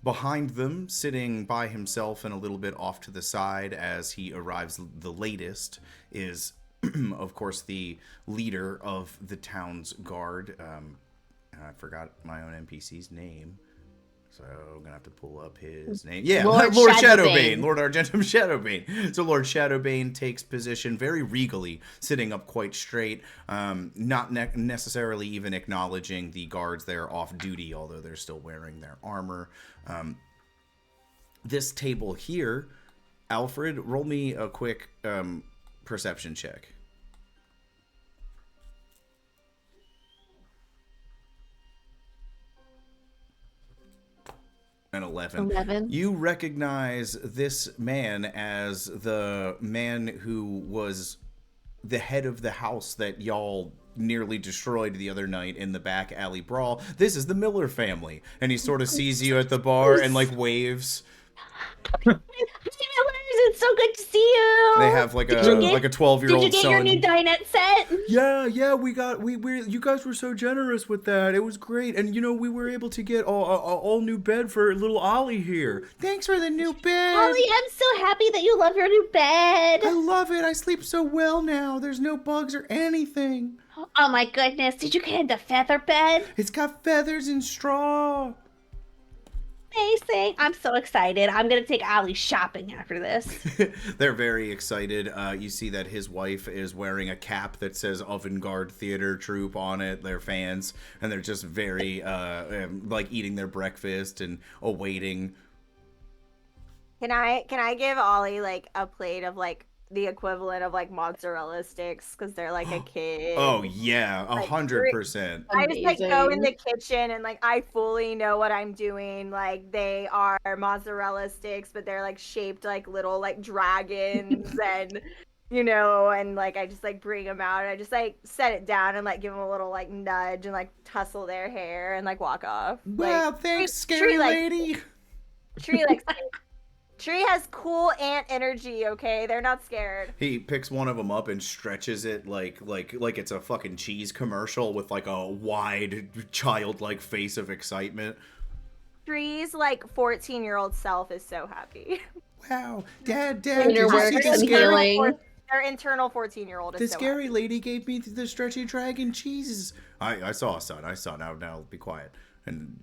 Speaker 1: Behind them, sitting by himself and a little bit off to the side as he arrives the latest, is, of course, the leader of the town's guard. I forgot my own NPC's name. So I'm gonna have to pull up his name. Yeah, Lord Shadowbane. Lord Argentum Shadowbane. So Lord Shadowbane takes position very regally, sitting up quite straight, not necessarily even acknowledging the guards there off duty, although they're still wearing their armor. This table here, Alfred, roll me a quick perception check. An 11. You recognize this man as the man who was the head of the house that y'all nearly destroyed the other night in the back alley brawl. This is the Miller family. And he sort of sees you at the bar and like waves.
Speaker 2: It's so good to see you.
Speaker 1: They have like a 12-year-old son.
Speaker 2: Did you get your new dinette set?
Speaker 1: Yeah, you guys were so generous with that. It was great. And we were able to get all new bed for little Ollie here. Thanks for the new bed.
Speaker 2: Ollie, I'm so happy that you love your new bed.
Speaker 1: I love it. I sleep so well now. There's no bugs or anything.
Speaker 2: Oh my goodness. Did you get the feather bed?
Speaker 1: It's got feathers and straw.
Speaker 2: Amazing. I'm so excited. I'm going to take Ollie shopping after this.
Speaker 1: They're very excited. You see that his wife is wearing a cap that says Avant-Garde Theater Troupe on it. They're fans, and they're just very, like, eating their breakfast and awaiting.
Speaker 4: Can I give Ollie, like, a plate of, like, the equivalent of like mozzarella sticks because they're like a kid?
Speaker 1: Oh yeah, 100%.
Speaker 4: I just like go in the kitchen and like I fully know what I'm doing. Like they are mozzarella sticks, but they're like shaped like little like dragons and and like I just like bring them out and I just like set it down and like give them a little like nudge and like tussle their hair and like walk off.
Speaker 1: Wow,
Speaker 4: like,
Speaker 1: thanks, scary lady.
Speaker 4: Tree has cool ant energy, okay? They're not scared.
Speaker 1: He picks one of them up and stretches it like it's a fucking cheese commercial with like a wide childlike face of excitement.
Speaker 4: Tree's like 14-year-old self is so happy.
Speaker 1: Wow, Dad, did you see the scary?
Speaker 4: Their internal 14-year-old is
Speaker 1: the
Speaker 4: so
Speaker 1: scary
Speaker 4: happy.
Speaker 1: Lady gave me the stretchy dragon cheeses. I saw, son. I saw. Now be quiet. And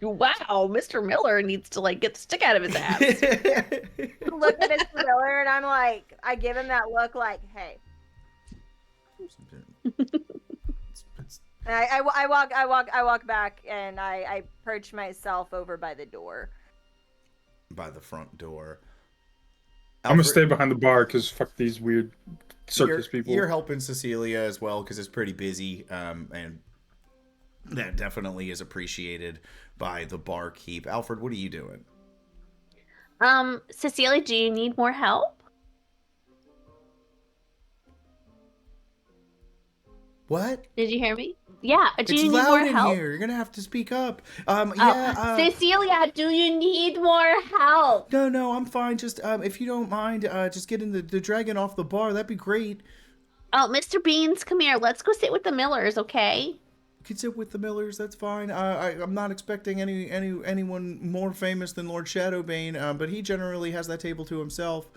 Speaker 2: wow, Mr. Miller needs to like get the stick out of his ass.
Speaker 4: Look at Mr. Miller and I'm like, I give him that look like, hey. And I walk back and I perch myself over by the door.
Speaker 1: By the front door.
Speaker 3: I'm gonna stay behind the bar because fuck these weird circus people.
Speaker 1: You're helping Cecilia as well because it's pretty busy, and that definitely is appreciated by the barkeep. Alfred, what are you doing?
Speaker 2: Cecilia, do you need more help?
Speaker 1: What?
Speaker 2: Did you hear me? Yeah. Do you need
Speaker 1: loud
Speaker 2: more
Speaker 1: in
Speaker 2: help?
Speaker 1: here. You're gonna have to speak up.
Speaker 2: Cecilia, do you need more help?
Speaker 1: No, I'm fine. Just if you don't mind, just getting the dragon off the bar. That'd be great.
Speaker 2: Oh, Mr. Beans, come here. Let's go sit with the Millers, okay?
Speaker 1: could sit with the Millers. That's fine. I'm not expecting anyone more famous than Lord Shadowbane, but he generally has that table to himself.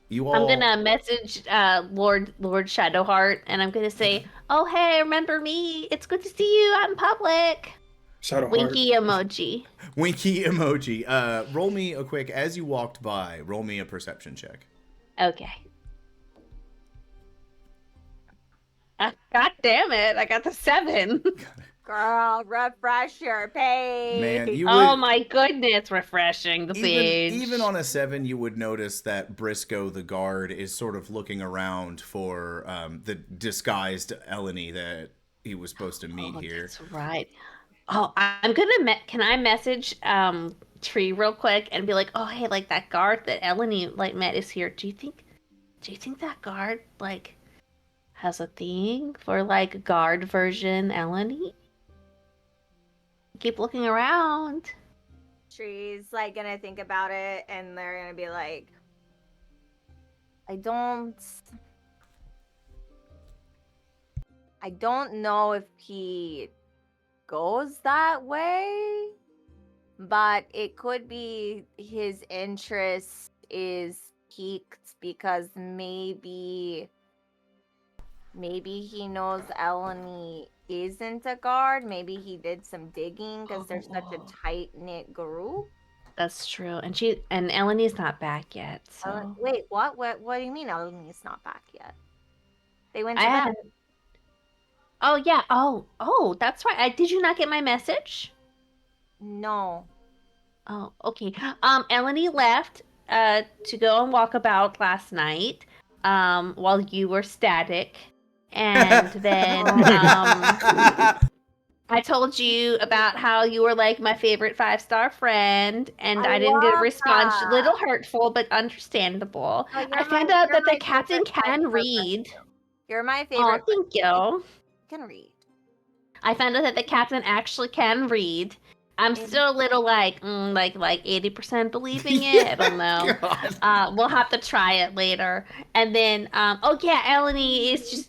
Speaker 1: You all.
Speaker 2: I'm gonna message Lord Shadowheart, and I'm gonna say, "Oh hey, remember me? It's good to see you out in public."
Speaker 3: Shadow
Speaker 2: Winky emoji.
Speaker 1: Winky emoji. Roll me a quick, as you walked by, roll me a perception check.
Speaker 2: Okay. God damn it! I got the 7.
Speaker 4: Girl, refresh your page.
Speaker 1: Man, you would.
Speaker 2: Oh my goodness, refreshing the page.
Speaker 1: Even on a 7, you would notice that Briscoe, the guard, is sort of looking around for the disguised Eleni that he was supposed to meet here.
Speaker 2: That's right. Oh, I'm gonna. Can I message Tree real quick and be like, "Oh, hey, like that guard that Eleni like met is here. Do you think that guard like has a thing for like guard version Eleni?" Keep looking around.
Speaker 4: Tree's like gonna think about it, and they're gonna be like, I don't know if he goes that way, but it could be his interest is piqued because maybe he knows Eleni isn't a guard. Maybe he did some digging because they're such a tight-knit group.
Speaker 2: That's true. And Eleni's not back yet. So
Speaker 4: wait, what do you mean Eleni's not back yet? They went to
Speaker 2: I
Speaker 4: bed.
Speaker 2: haven't. Oh yeah. Oh, that's right. Did you not get my message?
Speaker 4: No.
Speaker 2: Oh, okay. Eleni left to go on walkabout last night while you were static. And then I told you about how you were like my favorite 5-star friend, and I didn't get a response. A little hurtful, but understandable.
Speaker 4: Oh,
Speaker 2: I found out that the captain can read.
Speaker 4: You're my favorite.
Speaker 2: Oh, thank you.
Speaker 4: Can read.
Speaker 2: I found out that the captain actually can read. I'm still a little like 80% believing it. I don't know. We'll have to try it later. And then Eleni is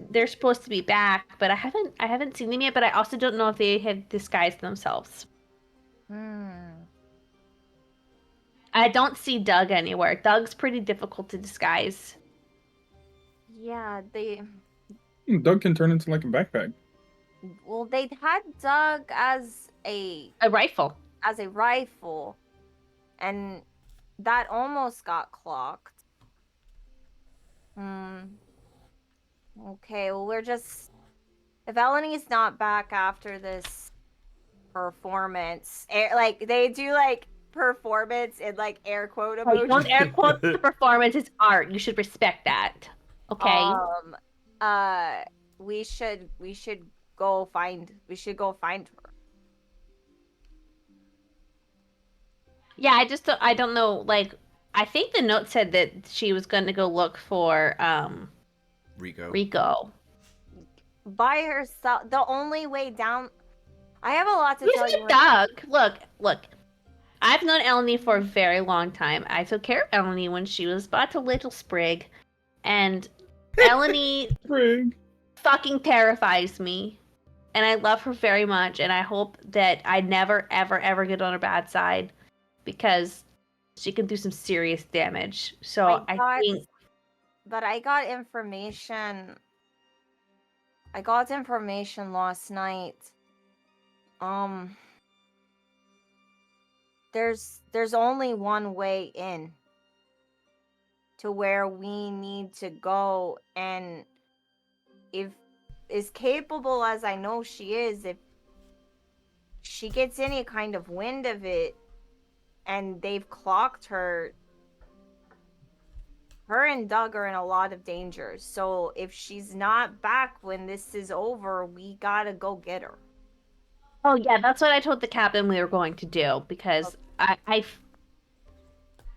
Speaker 2: they're supposed to be back, but I haven't seen them yet, but I also don't know if they have disguised themselves. I don't see Doug anywhere. Doug's pretty difficult to disguise.
Speaker 4: Yeah,
Speaker 3: Doug can turn into like a backpack.
Speaker 4: Well, they had Doug as a
Speaker 2: rifle.
Speaker 4: And that almost got clocked. Okay, well, if Eleni's not back after this performance, like they do like performance in like air quote emojis.
Speaker 2: Don't air quote the performance. It's art. You should respect that. Okay.
Speaker 4: We should go find her.
Speaker 2: Yeah, I don't know, like, I think the note said that she was going to go look for, Rico.
Speaker 4: By herself, the only way down... I have a lot to tell you.
Speaker 2: Doug, look. I've known Eleni for a very long time. I took care of Eleni when she was but a little sprig, and Eleni fucking terrifies me. And I love her very much, and I hope that I never, ever, ever get on her bad side, because she can do some serious damage. So I think...
Speaker 4: But I got information... last night. There's only one way in to where we need to go, and if as capable as I know she is, if she gets any kind of wind of it and they've clocked her and Doug are in a lot of danger. So if she's not back when this is over, we gotta go get her.
Speaker 2: Oh yeah, that's what I told the captain we were going to do, because I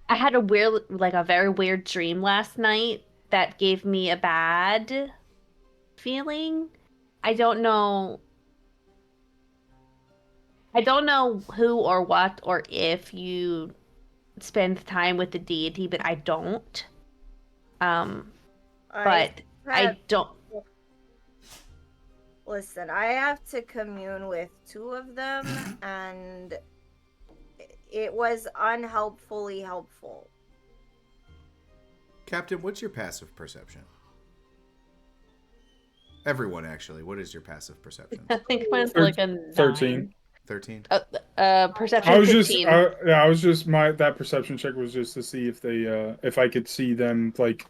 Speaker 2: had a very weird dream last night that gave me a bad feeling. I don't know who or what or if you spend time with the deity, but I don't. I don't.
Speaker 4: Listen, I have to commune with two of them, and it was unhelpfully helpful.
Speaker 1: Captain, what's your passive perception? Everyone, actually, what is your passive perception?
Speaker 2: I think mine's like a
Speaker 3: 13.
Speaker 1: 13?
Speaker 2: Perception
Speaker 3: I was just,
Speaker 2: 15.
Speaker 3: I was just that perception check was just to see if they, if I could see them like,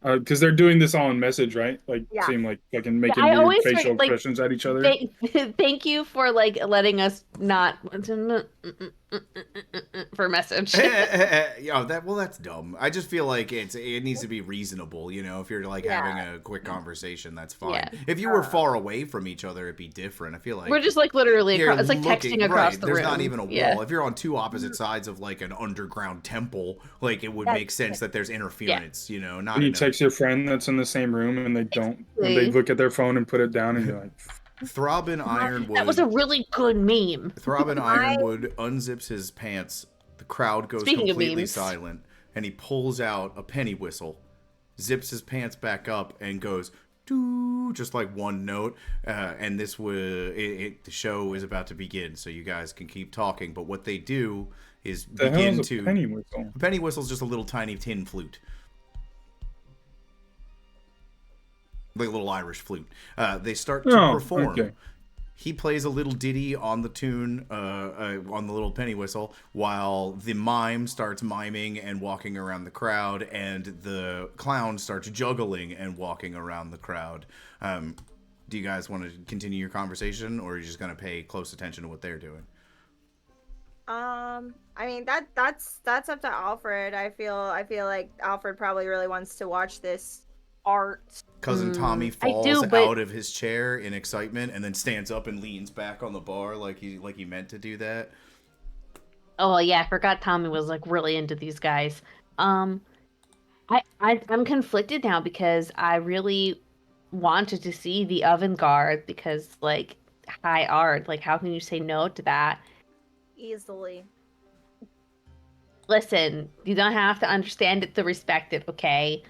Speaker 3: because they're doing this all in message, right? Like,
Speaker 4: Yeah.
Speaker 3: seem like fucking making
Speaker 2: I
Speaker 3: weird
Speaker 2: always
Speaker 3: facial
Speaker 2: like,
Speaker 3: expressions at each other.
Speaker 2: Thank you for like letting us not for message.
Speaker 1: Yeah, that's dumb. I just feel like it needs to be reasonable, you know. If you're like
Speaker 4: Yeah.
Speaker 1: having a quick conversation, that's fine.
Speaker 2: Yeah.
Speaker 1: If you were far away from each other, it'd be different. I feel like
Speaker 2: We're just like literally
Speaker 1: you're
Speaker 2: across. It's like
Speaker 1: looking-
Speaker 2: texting across
Speaker 1: right,
Speaker 2: the
Speaker 1: there's
Speaker 2: room.
Speaker 1: not even a wall.
Speaker 2: Yeah.
Speaker 1: If you're on two opposite sides of like an underground temple, like it would make sense that there's interference, you know. Not
Speaker 3: And you
Speaker 1: in a-
Speaker 3: text your friend that's in the same room, and they don't, and they
Speaker 2: Exactly.
Speaker 3: look at their phone and put it down, and you're like,
Speaker 1: Throbbing Ironwood.
Speaker 2: That was a really good meme.
Speaker 1: Throbbing Ironwood unzips his pants. The crowd goes
Speaker 2: Speaking of
Speaker 1: completely
Speaker 2: memes.
Speaker 1: silent, and he pulls out a penny whistle, zips his pants back up, and goes doo, just like one note. And this was the show is about to begin, so you guys can keep talking. But what they do is
Speaker 3: the hell
Speaker 1: begin
Speaker 3: is a
Speaker 1: to.
Speaker 3: penny whistle?
Speaker 1: A penny whistle's just a little tiny tin flute. Like a little Irish flute. They start to perform.
Speaker 3: Okay.
Speaker 1: He plays a little ditty on the tune, on the little penny whistle, while the mime starts miming and walking around the crowd, and the clown starts juggling and walking around the crowd. Do you guys want to continue your conversation, or are you just going to pay close attention to what they're doing?
Speaker 4: I mean that's up to Alfred. I feel like Alfred probably really wants to watch this art.
Speaker 1: Cousin Tommy
Speaker 2: I
Speaker 1: falls
Speaker 2: do, but-
Speaker 1: out of his chair in excitement, and then stands up and leans back on the bar like he meant to do that.
Speaker 2: Oh yeah, I forgot Tommy was like really into these guys. I'm conflicted now because I really wanted to see the avant-garde because like high art. Like how can you say no to that?
Speaker 4: Easily.
Speaker 2: Listen, you don't have to understand it to respect it, okay?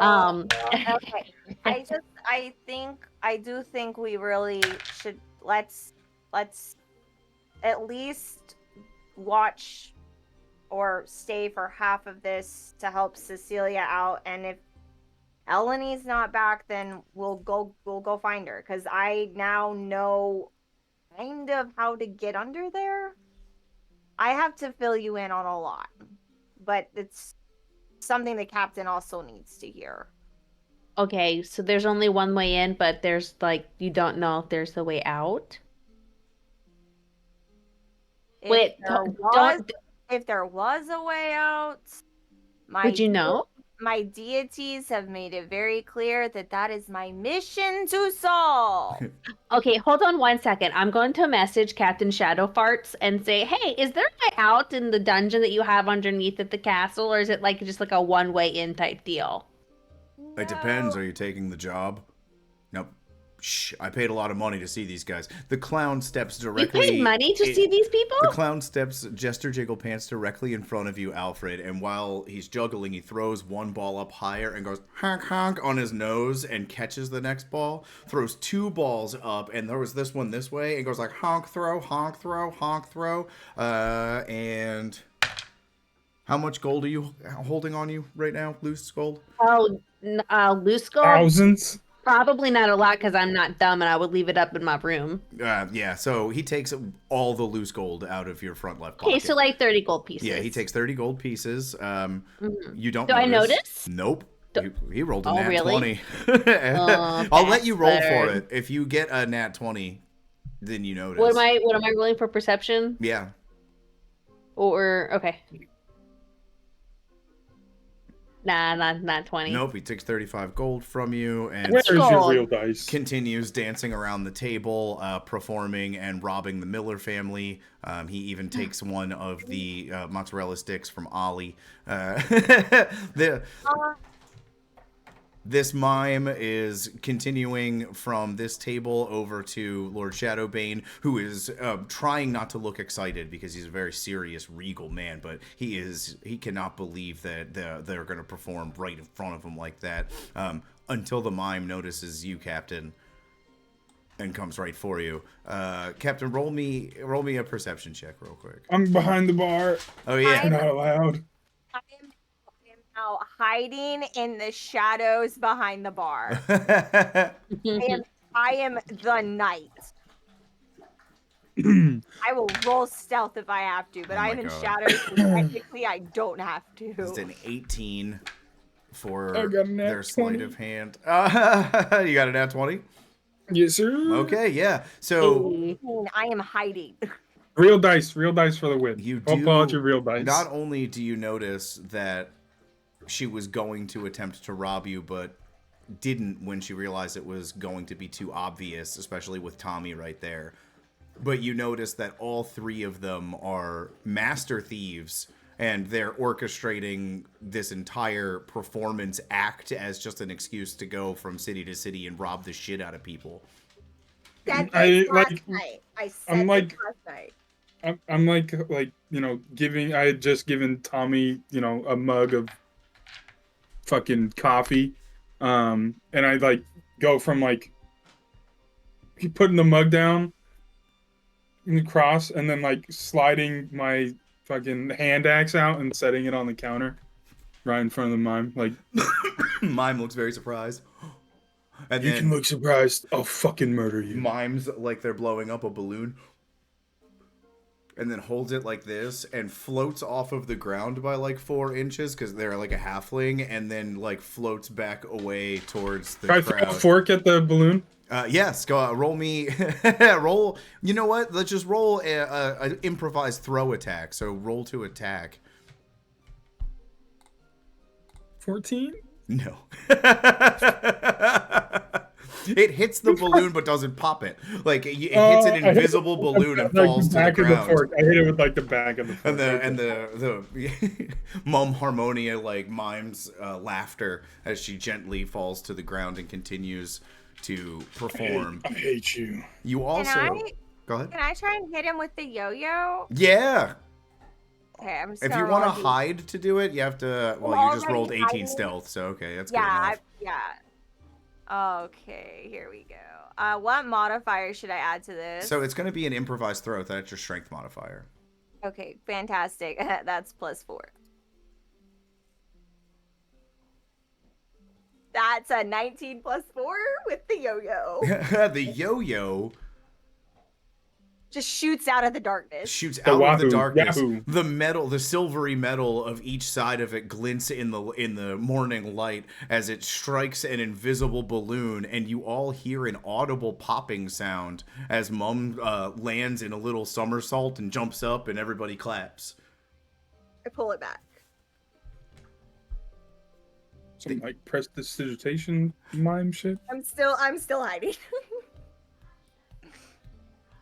Speaker 4: Okay. I do think we really should let's at least watch or stay for half of this to help Cecilia out, and if Eleni's not back, then we'll go find her, because I now know kind of how to get under there. I have to fill you in on a lot, but it's something the captain also needs to hear.
Speaker 2: Okay, so there's only one way in, but there's like you don't know if there's a way out. Wait,
Speaker 4: If there was a way out,
Speaker 2: would you know?
Speaker 4: My deities have made it very clear that is my mission to solve.
Speaker 2: Okay, hold on 1 second. I'm going to message Captain Shadow Farts and say, hey, is there a way out in the dungeon that you have underneath at the castle, or is it like just like a one-way in type deal?
Speaker 1: It depends. Are you taking the job? Nope. Shh. I paid a lot of money to see these guys. The clown steps directly.
Speaker 2: You paid money to see these people?
Speaker 1: The clown steps Jester Jiggle Pants directly in front of you, Alfred, and while he's juggling, he throws one ball up higher and goes honk honk on his nose and catches the next ball. Throws two balls up and throws this one this way and goes like honk throw, honk throw, honk throw. And how much gold are you holding on you right now? Loose gold?
Speaker 2: Oh, loose gold?
Speaker 3: Thousands.
Speaker 2: Probably not a lot because I'm not dumb and I would leave it up in my room.
Speaker 1: Yeah, so he takes all the loose gold out of your front left pocket.
Speaker 2: Okay, so like 30 gold pieces.
Speaker 1: Yeah, he takes 30 gold pieces. You don't
Speaker 2: Do I notice?
Speaker 1: Nope. He rolled a
Speaker 2: Oh,
Speaker 1: nat
Speaker 2: really?
Speaker 1: 20. I'll let you roll for
Speaker 2: bastard.
Speaker 1: it. If you get a nat 20, then you notice.
Speaker 2: What am I rolling for perception?
Speaker 1: Yeah.
Speaker 2: Or okay. Nah, not 20.
Speaker 1: Nope, he takes 35 gold from you and
Speaker 3: Where's your
Speaker 2: gold.
Speaker 3: real dice?
Speaker 1: continues dancing around the table, performing and robbing the Miller family. He even takes one of the mozzarella sticks from Ollie. This mime is continuing from this table over to Lord Shadowbane, who is trying not to look excited because he's a very serious, regal man, but he cannot believe that they're going to perform right in front of him like that. Until the mime notices you, Captain. and comes right for you. Captain, roll me a perception check real quick.
Speaker 3: I'm behind the bar.
Speaker 1: Oh yeah.
Speaker 3: Not allowed.
Speaker 4: I am now hiding in the shadows behind the bar. I am the knight. I will roll stealth if I have to, but
Speaker 1: Oh my
Speaker 4: I'm in
Speaker 1: God.
Speaker 4: shadows, so technically I don't have to.
Speaker 1: It's an 18 for
Speaker 3: I got a nat
Speaker 1: their sleight
Speaker 3: 20.
Speaker 1: of hand. You got a nat 20?
Speaker 3: Yes, sir.
Speaker 1: Okay, yeah. So
Speaker 4: I am hiding.
Speaker 3: Real dice for the win.
Speaker 1: you
Speaker 3: I'll pull out
Speaker 1: do.
Speaker 3: your real dice.
Speaker 1: Not only do you notice that she was going to attempt to rob you, but didn't when she realized it was going to be too obvious, especially with Tommy right there. But you notice that all three of them are master thieves, and they're orchestrating this entire performance act as just an excuse to go from city to city and rob the shit out of people.
Speaker 4: Said
Speaker 3: I
Speaker 4: this last
Speaker 3: like.
Speaker 4: night. I said
Speaker 3: I'm
Speaker 4: this
Speaker 3: like-
Speaker 4: last night.
Speaker 3: I'm like giving. I had just given Tommy a mug of fucking coffee, and I like go from like putting the mug down across and then like sliding my fucking hand axe out and setting it on the counter right in front of the mime. Like,
Speaker 1: Mime looks very surprised. And
Speaker 3: you
Speaker 1: then
Speaker 3: can look surprised. I'll fucking murder you.
Speaker 1: Mime's like they're blowing up a balloon. And then holds it like this and floats off of the ground by like 4 inches because they're like a halfling, and then like floats back away towards the
Speaker 3: Try throw a
Speaker 1: crowd.
Speaker 3: fork at the balloon.
Speaker 1: Yes, go roll me. Roll. You know what? Let's just roll a improvised throw attack. So roll to attack.
Speaker 3: 14.
Speaker 1: No. It hits the balloon but doesn't pop it. Like it hits an invisible balloon and falls to the ground.
Speaker 3: I hit it with like the back of the fork.
Speaker 1: And the mum harmonia like mimes laughter as she gently falls to the ground and continues to perform.
Speaker 3: I hate you.
Speaker 1: You also go ahead.
Speaker 4: Can I try and hit him with the yo-yo?
Speaker 1: Yeah.
Speaker 4: Okay, I'm just
Speaker 1: If you
Speaker 4: gonna
Speaker 1: want to
Speaker 4: roll a
Speaker 1: hide to do it, you have to. Well,
Speaker 4: I'm
Speaker 1: you just rolled
Speaker 4: already
Speaker 1: 18
Speaker 4: hiding.
Speaker 1: stealth, so okay, that's
Speaker 4: Yeah,
Speaker 1: good enough.
Speaker 4: Okay, here we go. What modifier should I add to this?
Speaker 1: So it's going to be an improvised throw. That's your strength modifier.
Speaker 4: Okay, fantastic. That's +4. That's a 19 +4 with the yo-yo.
Speaker 1: The yo-yo
Speaker 4: Just shoots out of the darkness.
Speaker 1: shoots
Speaker 3: The
Speaker 1: out of the
Speaker 3: wahoo,
Speaker 1: darkness.
Speaker 3: yahoo.
Speaker 1: The metal, the silvery metal of each side of it glints in the morning light as it strikes an invisible balloon, and you all hear an audible popping sound as Mum lands in a little somersault and jumps up, and everybody claps.
Speaker 4: I pull it back.
Speaker 3: Some like prestidigitation mime shit.
Speaker 4: I'm still hiding.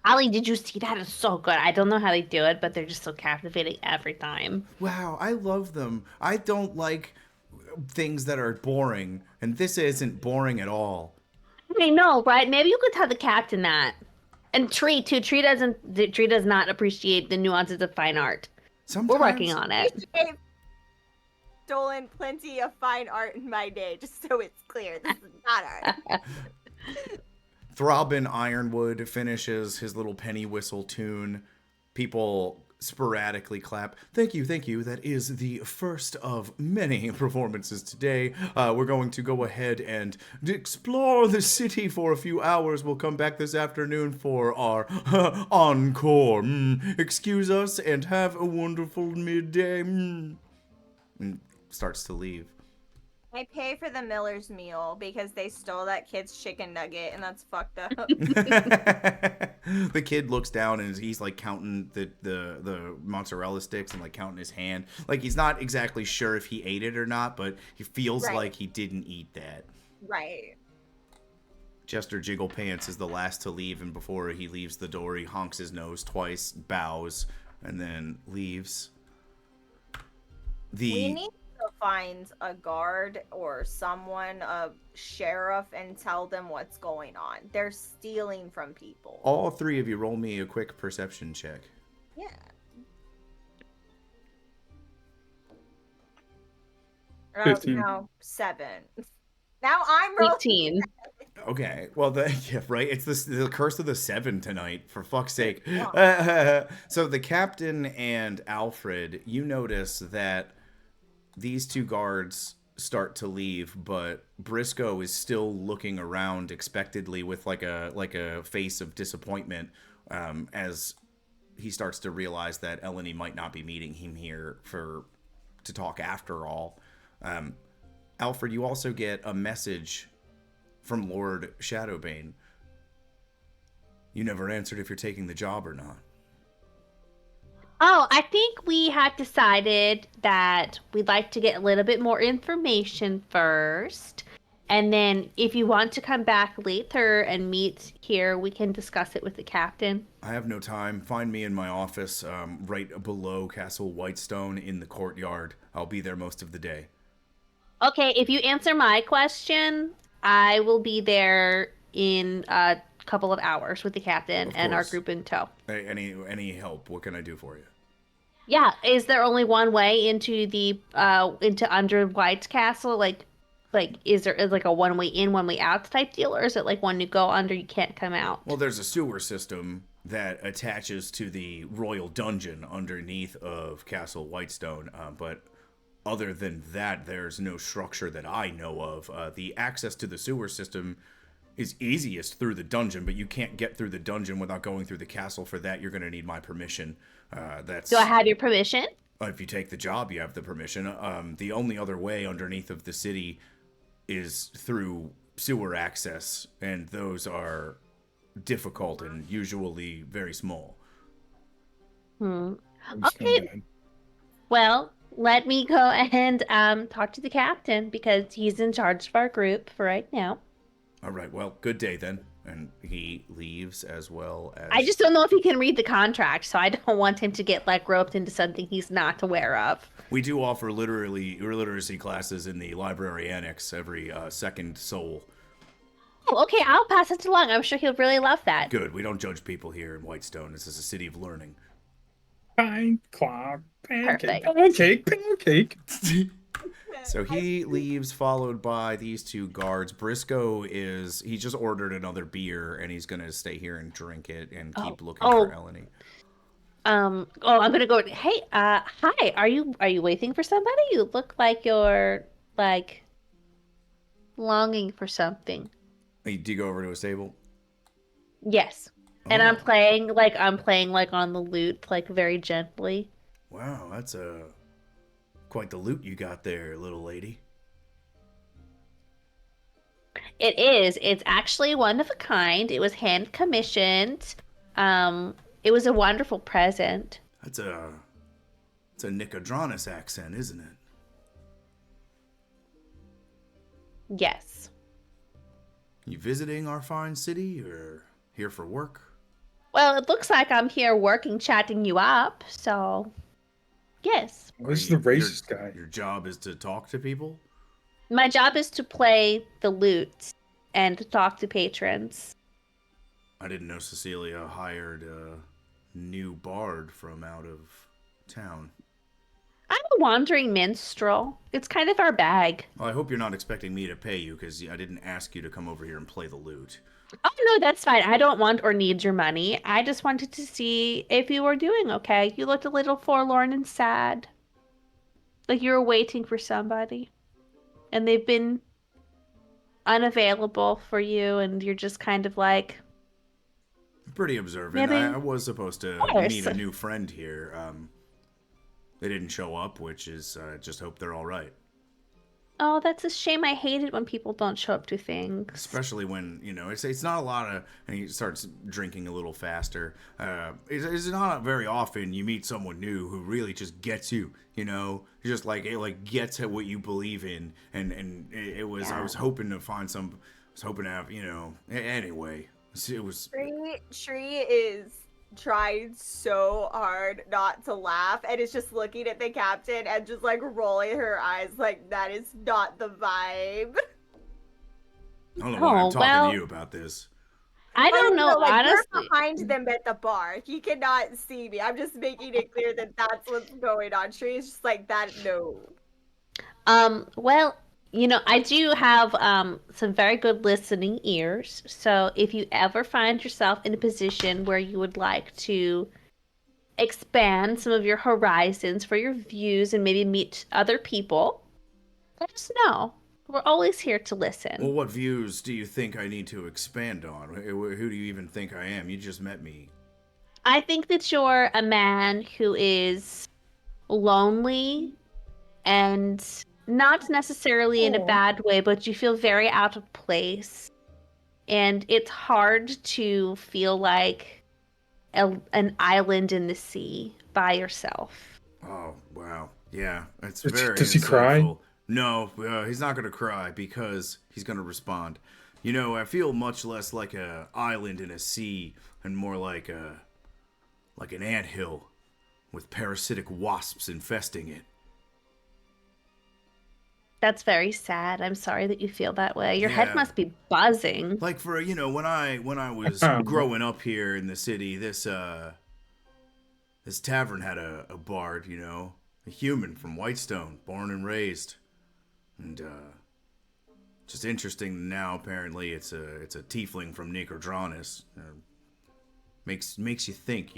Speaker 2: Ali, did you see that? It's so good. I don't know how they do it, but they're just so captivating every time.
Speaker 1: Wow, I love them. I don't like things that are boring, and this isn't boring at all.
Speaker 2: I know, right? Maybe you could tell the captain that. And Tree too. Tree does not appreciate the nuances of fine art.
Speaker 1: Sometimes,
Speaker 2: We're working on it.
Speaker 4: I've stolen plenty of fine art in my day, just so it's clear. This is not art.
Speaker 1: Throbbing Ironwood finishes his little penny whistle tune. People sporadically clap. Thank you, thank you. That is the first of many performances today. We're going to go ahead and explore the city for a few hours. We'll come back this afternoon for our encore. Excuse us and have a wonderful midday. And starts to leave.
Speaker 4: I pay for the Miller's meal because they stole that kid's chicken nugget, and that's fucked up.
Speaker 1: The kid looks down and he's like counting the mozzarella sticks and like counting his hand. Like he's not exactly sure if he ate it or not, but he feels
Speaker 4: Right.
Speaker 1: like he didn't eat that.
Speaker 4: Right.
Speaker 1: Jester Jigglepants is the last to leave, and before he leaves the door, he honks his nose twice, bows, and then leaves.
Speaker 4: We need to find a guard or someone, a sheriff, and tell them what's going on. They're stealing from people.
Speaker 1: All three of you roll me a quick perception check.
Speaker 4: Yeah. Oh,
Speaker 3: 15.
Speaker 4: no, 7. Now I'm rolling.
Speaker 2: 18.
Speaker 1: Okay. Well, yeah, right. It's the curse of the seven tonight. For fuck's sake. So the captain and Alfred, you notice that these two guards start to leave, but Briscoe is still looking around expectantly with like a face of disappointment, as he starts to realize that Eleni might not be meeting him here to talk after all. Alfred, you also get a message from Lord Shadowbane. You never answered if you're taking the job or not.
Speaker 2: Oh, I think we have decided that we'd like to get a little bit more information first. And then if you want to come back later and meet here, we can discuss it with the captain.
Speaker 1: I have no time. Find me in my office, right below Castle Whitestone in the courtyard. I'll be there most of the day.
Speaker 2: Okay, if you answer my question, I will be there in a couple of hours with the captain
Speaker 1: Of
Speaker 2: and our
Speaker 1: course.
Speaker 2: group in tow.
Speaker 1: Hey, any help? What can I do for you?
Speaker 2: Yeah, is there only one way into the into under White's castle? Like is there like a one way in, one way out type deal, or is it like when you go under you can't come out?
Speaker 1: Well, there's a sewer system that attaches to the royal dungeon underneath of Castle Whitestone, but other than that, there's no structure that I know of. The access to the sewer system is easiest through the dungeon, but you can't get through the dungeon without going through the castle. For that, you're going to need my permission. That's
Speaker 2: Do I have your permission?
Speaker 1: If you take the job, you have the permission. The only other way underneath of the city is through sewer access, and those are difficult and usually very small.
Speaker 2: Okay. Well, let me go and talk to the captain because he's in charge of our group for right now.
Speaker 1: All right, well, good day then. And he leaves as well as...
Speaker 2: I just don't know if he can read the contract, so I don't want him to get like roped into something he's not aware of.
Speaker 1: We do offer literacy classes in the library annex every second soul.
Speaker 2: Oh, okay, I'll pass it along. I'm sure he'll really love that.
Speaker 1: Good, we don't judge people here in Whitestone. This is a city of learning.
Speaker 3: Pine clock, pancake,
Speaker 2: Perfect.
Speaker 3: pancake.
Speaker 1: So he leaves, followed by these two guards. Briscoe he just ordered another beer, and he's gonna stay here and drink it and keep looking for Eleni.
Speaker 2: I'm gonna go. Hey, hi. Are you waiting for somebody? You look like you're like longing for something.
Speaker 1: Hey, do you go over to a stable?
Speaker 2: Yes. And I'm playing like on the lute, like very gently.
Speaker 1: Wow, that's quite the loot you got there, little lady.
Speaker 2: It is. It's actually one of a kind. It was hand commissioned. It was a wonderful present.
Speaker 1: It's a Nicodranus accent, isn't it?
Speaker 2: Yes.
Speaker 1: You visiting our fine city or here for work?
Speaker 2: Well, it looks like I'm here working, chatting you up, so yes.
Speaker 3: This is the racist guy.
Speaker 1: Your job is to talk to people?
Speaker 2: My job is to play the lute and to talk to patrons.
Speaker 1: I didn't know Cecilia hired a new bard from out of town.
Speaker 2: I'm a wandering minstrel. It's kind of our bag.
Speaker 1: Well, I hope you're not expecting me to pay you, because I didn't ask you to come over here and play the lute.
Speaker 2: Oh, no, that's fine. I don't want or need your money. I just wanted to see if you were doing okay. You looked a little forlorn and sad. Like you were waiting for somebody. And they've been unavailable for you, and you're just kind of like...
Speaker 1: Pretty observant.
Speaker 2: Maybe...
Speaker 1: I was supposed to meet a new friend here. They didn't show up, which is just hope they're all right.
Speaker 2: Oh, that's a shame. I hate it when people don't show up to things.
Speaker 1: Especially when, it's not a lot of... And he starts drinking a little faster. It's not very often you meet someone new who really just gets you, He just, gets at what you believe in. And it was... Yeah. I was hoping to find some... I was hoping to have, Anyway, it was...
Speaker 4: Shri is trying so hard not to laugh and is just looking at the captain and just rolling her eyes like that is not the vibe.
Speaker 1: I don't know why I'm talking to you about this.
Speaker 2: I don't know, honestly.
Speaker 4: We're behind them at the bar. He cannot see me. I'm just making it clear that that's what's going on. Shri is just like that. No.
Speaker 2: Well, I do have some very good listening ears. So if you ever find yourself in a position where you would like to expand some of your horizons for your views and maybe meet other people, let us know. We're always here to
Speaker 1: Well,
Speaker 2: listen.
Speaker 1: what views do you think I need to expand on? Who do you even think I am? You just met me.
Speaker 2: I think that you're a man who is lonely and not necessarily in a
Speaker 3: Aw.
Speaker 2: bad way, but you feel very out of place. And it's hard to feel like an island in the sea by yourself.
Speaker 1: Oh, wow. Yeah, it's
Speaker 3: Does,
Speaker 1: very
Speaker 3: does he cry?
Speaker 1: insightful. No, he's not going to cry because he's going to respond. You know, I feel much less like a island in a sea and more like an anthill with parasitic wasps infesting it.
Speaker 2: That's very sad. I'm sorry that you feel that way. Your head
Speaker 1: Yeah,
Speaker 2: must be buzzing.
Speaker 1: like for when I was growing up here in the city, this tavern had a bard, a human from Whitestone, born and raised, and just interesting now. Apparently, it's a tiefling from Nicodranus. Makes you think.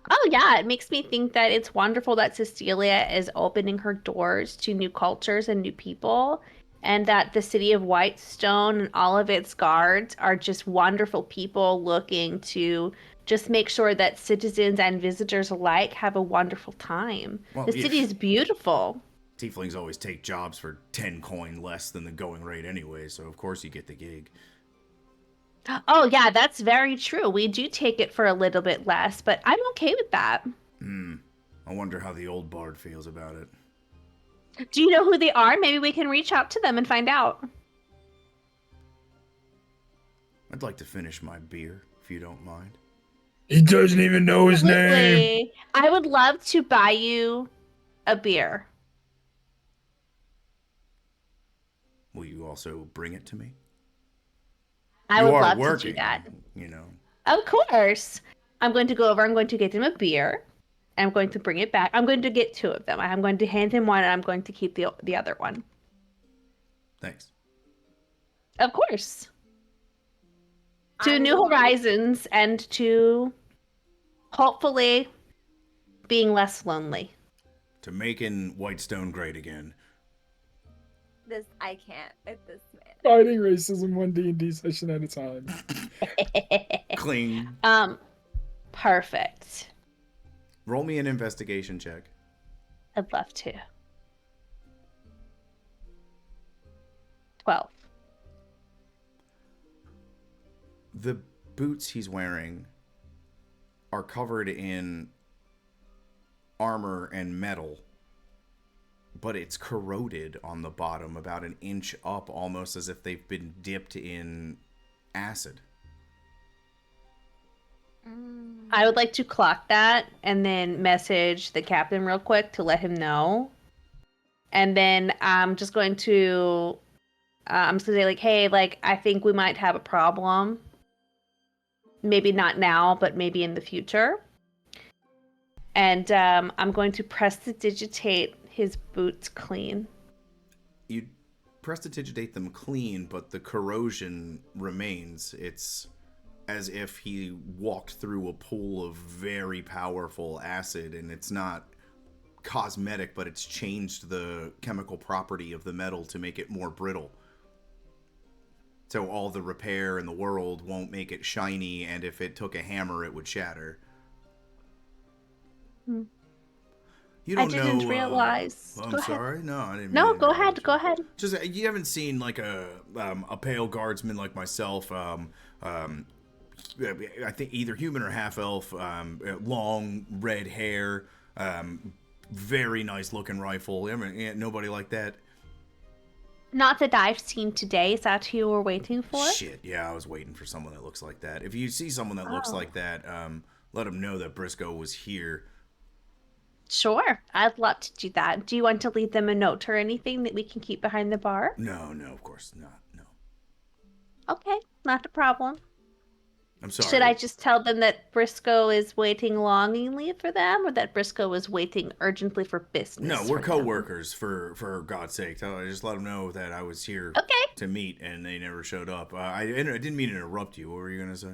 Speaker 2: Oh yeah, it makes me think that it's wonderful that Cecilia is opening her doors to new cultures and new people, and that the city of Whitestone and all of its guards are just wonderful people looking to just make sure that citizens and visitors alike have a wonderful time.
Speaker 1: Well,
Speaker 2: The
Speaker 1: yeah,
Speaker 2: city is beautiful.
Speaker 1: tieflings always take jobs for 10 coin less than the going rate anyway, so of course you get the gig.
Speaker 2: Oh yeah, that's very true. We do take it for a little bit less, but I'm okay with that.
Speaker 1: I wonder how the old bard feels about it.
Speaker 2: Do you know who they are? Maybe we can reach out to them and find out.
Speaker 1: I'd like to finish my beer, if you don't mind.
Speaker 3: He doesn't even know his name.
Speaker 2: Absolutely. I would love to buy you a beer.
Speaker 1: Will you also bring it to me?
Speaker 2: I
Speaker 1: You
Speaker 2: would
Speaker 1: are
Speaker 2: love to do
Speaker 1: working,
Speaker 2: that.
Speaker 1: you know.
Speaker 2: Of course. I'm going to go over, I'm going to get him a beer. I'm going to bring it back. I'm going to get two of them. I'm going to hand him one and I'm going to keep the other one.
Speaker 1: Thanks.
Speaker 2: Of course. To
Speaker 4: I'm
Speaker 2: new
Speaker 4: going-
Speaker 2: horizons and to hopefully being less lonely.
Speaker 1: To making Whitestone great again.
Speaker 4: This I can't at this minute.
Speaker 3: Fighting racism one D&D session at a time.
Speaker 1: Cling.
Speaker 2: Perfect.
Speaker 1: Roll me an investigation check.
Speaker 2: I'd love to. 12.
Speaker 1: The boots he's wearing are covered in armor and metal, but it's corroded on the bottom about an inch up, almost as if they've been dipped in acid.
Speaker 2: I would like to clock that and then message the captain real quick to let him know. And then I'm just going to say like, hey, like I think we might have a problem. Maybe not now, but maybe in the future. And I'm going to prestidigitate his boots clean.
Speaker 1: You prestidigitate them clean, but the corrosion remains. It's as if he walked through a pool of very powerful acid, and it's not cosmetic, but it's changed the chemical property of the metal to make it more brittle. So all the repair in the world won't make it shiny, and if it took a hammer, it would shatter. You
Speaker 2: I
Speaker 1: don't
Speaker 2: didn't
Speaker 1: know,
Speaker 2: realize.
Speaker 1: I'm
Speaker 2: Go ahead.
Speaker 1: sorry. No, I didn't.
Speaker 2: No,
Speaker 1: mean to
Speaker 2: go ahead.
Speaker 1: interrupt
Speaker 2: Go
Speaker 1: you.
Speaker 2: ahead.
Speaker 1: Just you haven't seen like a pale guardsman like myself. I think either human or half elf. Long red hair. Very nice looking rifle. I mean, nobody like that.
Speaker 2: Not that I've seen today. Is that who you were waiting for?
Speaker 1: Shit, yeah, I was waiting for someone that looks like that. If you see someone that looks
Speaker 2: Oh.
Speaker 1: like that, let them know that Briscoe was here.
Speaker 2: Sure. I'd love to do that. Do you want to leave them a note or anything that we can keep behind the bar?
Speaker 1: No, of course not. No.
Speaker 2: Okay, not a problem.
Speaker 1: I'm sorry.
Speaker 2: Should I just tell them that Briscoe is waiting longingly for them, or that Briscoe is waiting urgently for business?
Speaker 1: No, we're
Speaker 2: for them?
Speaker 1: co-workers, for God's sake. I just let them know that I was here
Speaker 2: Okay.
Speaker 1: to meet, and they never showed up. I didn't mean to interrupt you. What were you going to say?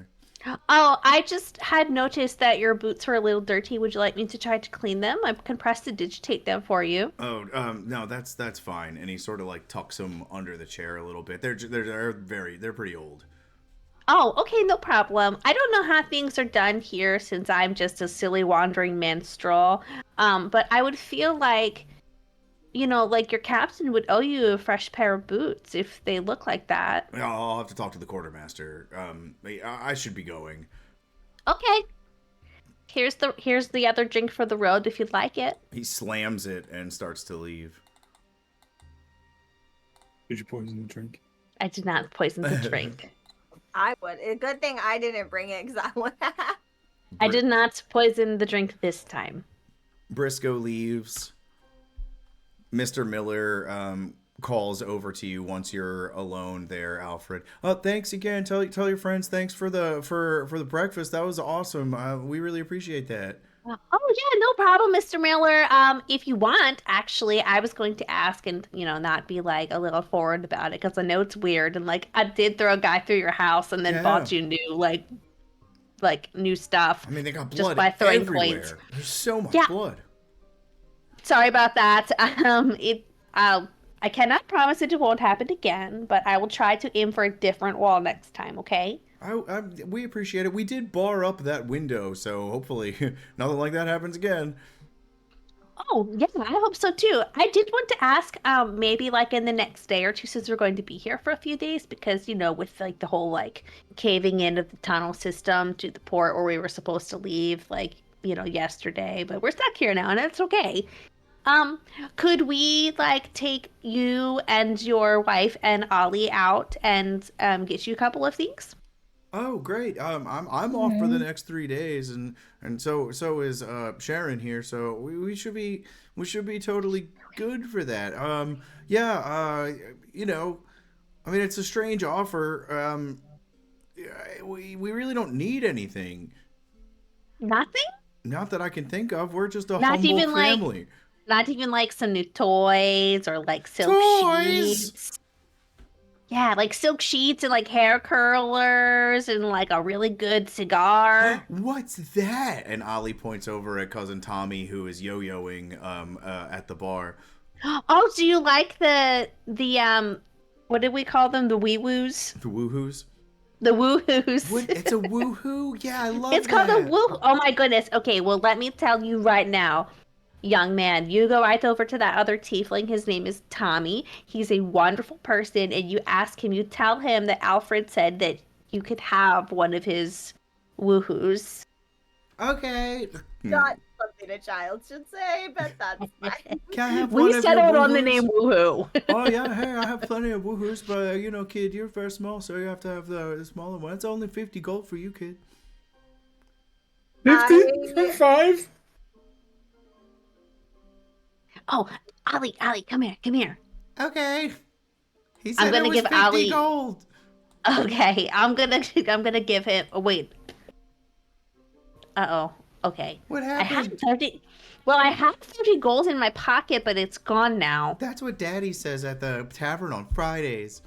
Speaker 2: Oh, I just had noticed that your boots were a little dirty. Would you like me to try to clean them? I can press to digitate them for you.
Speaker 1: Oh, no, that's fine. And he sort of like tucks them under the chair a little bit. They're pretty old.
Speaker 2: Oh, okay, no problem. I don't know how things are done here since I'm just a silly wandering minstrel. But I would feel like, like your captain would owe you a fresh pair of boots if they look like that.
Speaker 1: I'll have to talk to the quartermaster. I should be going.
Speaker 2: Okay. Here's the other drink for the road if you'd like it.
Speaker 1: He slams it and starts to leave.
Speaker 3: Did you poison the drink?
Speaker 2: I did not poison the drink.
Speaker 4: I would. A good thing I didn't bring it because I would.
Speaker 2: I did not poison the drink this time.
Speaker 1: Briscoe leaves. Mr. Miller calls over to you once you're alone there, Alfred. Thanks again. Tell your friends thanks for the breakfast. That was awesome. We really appreciate that.
Speaker 2: Oh yeah, no problem, Mr. Miller. If you want, actually, I was going to ask and not be like a little forward about it because I know it's weird and like I did throw a guy through your house and then bought you new like new stuff.
Speaker 1: I mean, they got
Speaker 2: just
Speaker 1: blood
Speaker 2: by throwing
Speaker 1: everywhere.
Speaker 2: coins.
Speaker 1: There's so much blood.
Speaker 2: Sorry about that. I cannot promise it won't happen again, but I will try to aim for a different wall next time. Okay.
Speaker 1: We appreciate it. We did bar up that window, so hopefully nothing like that happens again.
Speaker 2: Oh, yeah, I hope so too. I did want to ask, maybe like in the next day or two, since we're going to be here for a few days, because, with like the whole like caving in of the tunnel system to the port where we were supposed to leave, like, yesterday, but we're stuck here now and it's okay. Could we like take you and your wife and Ollie out and get you a couple of things?
Speaker 1: Oh, great. I'm off for the next 3 days, and so is Sharon here. So we should be totally good for that. I mean, it's a strange offer. We really don't need anything.
Speaker 2: Nothing?
Speaker 1: Not that I can think of. We're just a
Speaker 2: Not
Speaker 1: humble
Speaker 2: even
Speaker 1: family.
Speaker 2: Not even like some new toys or like silk sheets. Yeah, like silk sheets and like hair curlers and like a really good cigar.
Speaker 1: What's that? And Ollie points over at cousin Tommy, who is yo-yoing at the bar.
Speaker 2: Oh, do you like the what did we call them? The wee-woos?
Speaker 1: The woohoos?
Speaker 2: The woohoos.
Speaker 1: What? It's a woohoo? Yeah, I love it.
Speaker 2: It's called a woo. Oh my goodness. Okay, well let me tell you right now. Young man, you go right over to that other tiefling. His name is Tommy. He's a wonderful person, and you ask him, you tell him that Alfred said that you could have one of his woohoos.
Speaker 1: Okay.
Speaker 4: Not something a child should say, but that's fine.
Speaker 1: Can I have
Speaker 2: We
Speaker 1: one of your
Speaker 2: settled on the
Speaker 1: woohoos?
Speaker 2: name woohoo.
Speaker 1: Oh yeah, hey, I have plenty of woohoos, but kid, you're very small, so you have to have the smaller one. It's only 50 gold for you, kid.
Speaker 3: 50 for 5?
Speaker 2: Oh, Ollie, come here.
Speaker 1: Okay. He
Speaker 2: I'm
Speaker 1: said
Speaker 2: gonna
Speaker 1: it was
Speaker 2: give
Speaker 1: 50
Speaker 2: Ollie-
Speaker 1: gold.
Speaker 2: Okay, I'm gonna give him. Oh wait. Okay.
Speaker 1: What
Speaker 2: I have
Speaker 1: happened?
Speaker 2: 30. Well, I have 30 gold in my pocket, but it's gone now.
Speaker 1: That's what Daddy says at the tavern on Fridays.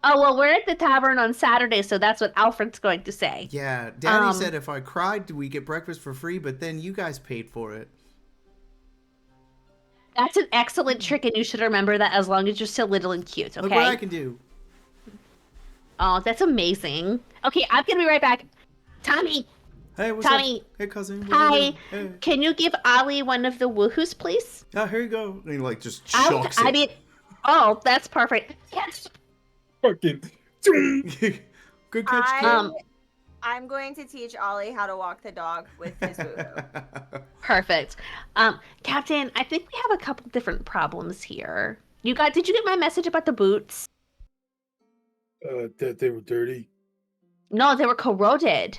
Speaker 2: Oh well, we're at the tavern on Saturday, so that's what Alfred's going to say.
Speaker 1: Yeah, Daddy said if I cried, we get breakfast for free, but then you guys paid for it.
Speaker 2: That's an excellent trick, and you should remember that as long as you're still little and cute, okay?
Speaker 1: Look what I can do.
Speaker 2: Oh, that's amazing. Okay, I'm gonna be right back. Tommy,
Speaker 1: Hey, what's
Speaker 2: Tommy.
Speaker 1: up? Hey, cousin. What
Speaker 2: Hi.
Speaker 1: are you doing? Hey.
Speaker 2: Can you give Ollie one of the woohoos, please?
Speaker 1: Oh, here you go. And he like just shocks it.
Speaker 2: Oh, that's perfect. Yes.
Speaker 3: Fucking.
Speaker 1: Good catch, kid.
Speaker 4: I'm going to teach Ollie how to walk the dog with his woohoo.
Speaker 2: Perfect. Captain, I think we have a couple different problems here. Did you get my message about the boots?
Speaker 3: That they were dirty.
Speaker 2: No, they were corroded.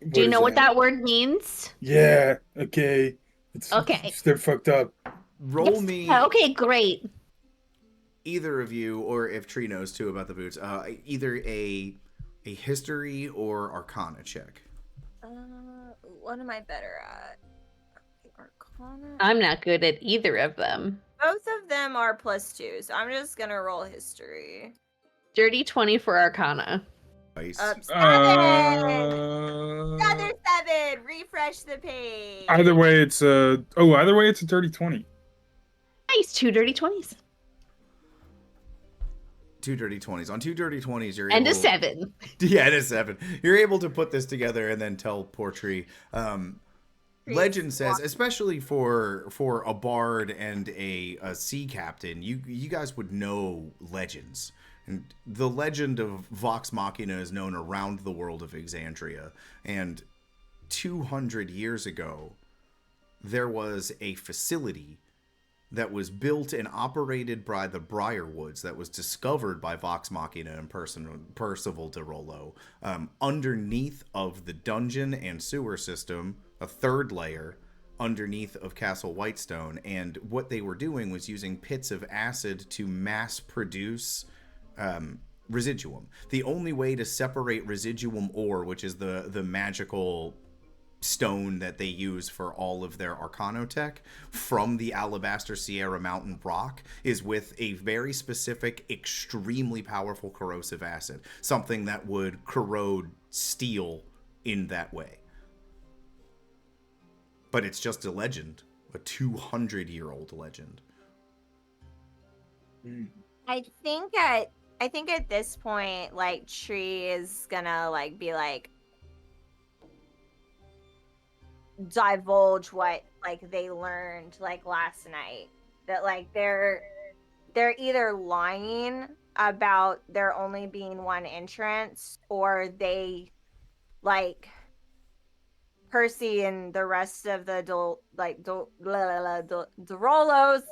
Speaker 2: Do you know what that word means?
Speaker 3: Yeah, okay.
Speaker 2: Okay.
Speaker 3: They're fucked up.
Speaker 1: Roll me.
Speaker 2: Okay, great.
Speaker 1: either of you, or if Tree knows too about the boots, either a history or arcana check.
Speaker 4: What am I better at? Arcana.
Speaker 2: I'm not good at either of them.
Speaker 4: Both of them are +2, so I'm just gonna roll history.
Speaker 2: Dirty 20 for Arcana.
Speaker 1: Nice.
Speaker 4: 7! Another 7! Refresh the page.
Speaker 3: Either way, it's a dirty 20.
Speaker 2: Nice, 2 dirty 20s.
Speaker 1: 2 dirty 20s. On 2 dirty 20s, you're
Speaker 2: And
Speaker 1: able...
Speaker 2: a 7.
Speaker 1: Yeah, and a 7. You're able to put this together and then tell poor Tree. Legend says, especially for a bard and a sea captain, you guys would know legends. And the legend of Vox Machina is known around the world of Exandria. And 200 years ago, there was a facility that was built and operated by the Briarwoods that was discovered by Vox Machina and Percival de Rollo underneath of the dungeon and sewer system, a third layer underneath of Castle Whitestone. And what they were doing was using pits of acid to mass produce residuum. The only way to separate residuum ore, which is the magical stone that they use for all of their arcanotech, from the Alabaster Sierra Mountain rock, is with a very specific, extremely powerful corrosive acid. Something that would corrode steel in that way. But it's just a legend. A 200-year-old legend.
Speaker 4: I think at this point, like, Tree is gonna like be like divulge what like they learned like last night, that like they're either lying about there only being one entrance, or they like Percy and the rest of the Dorollos.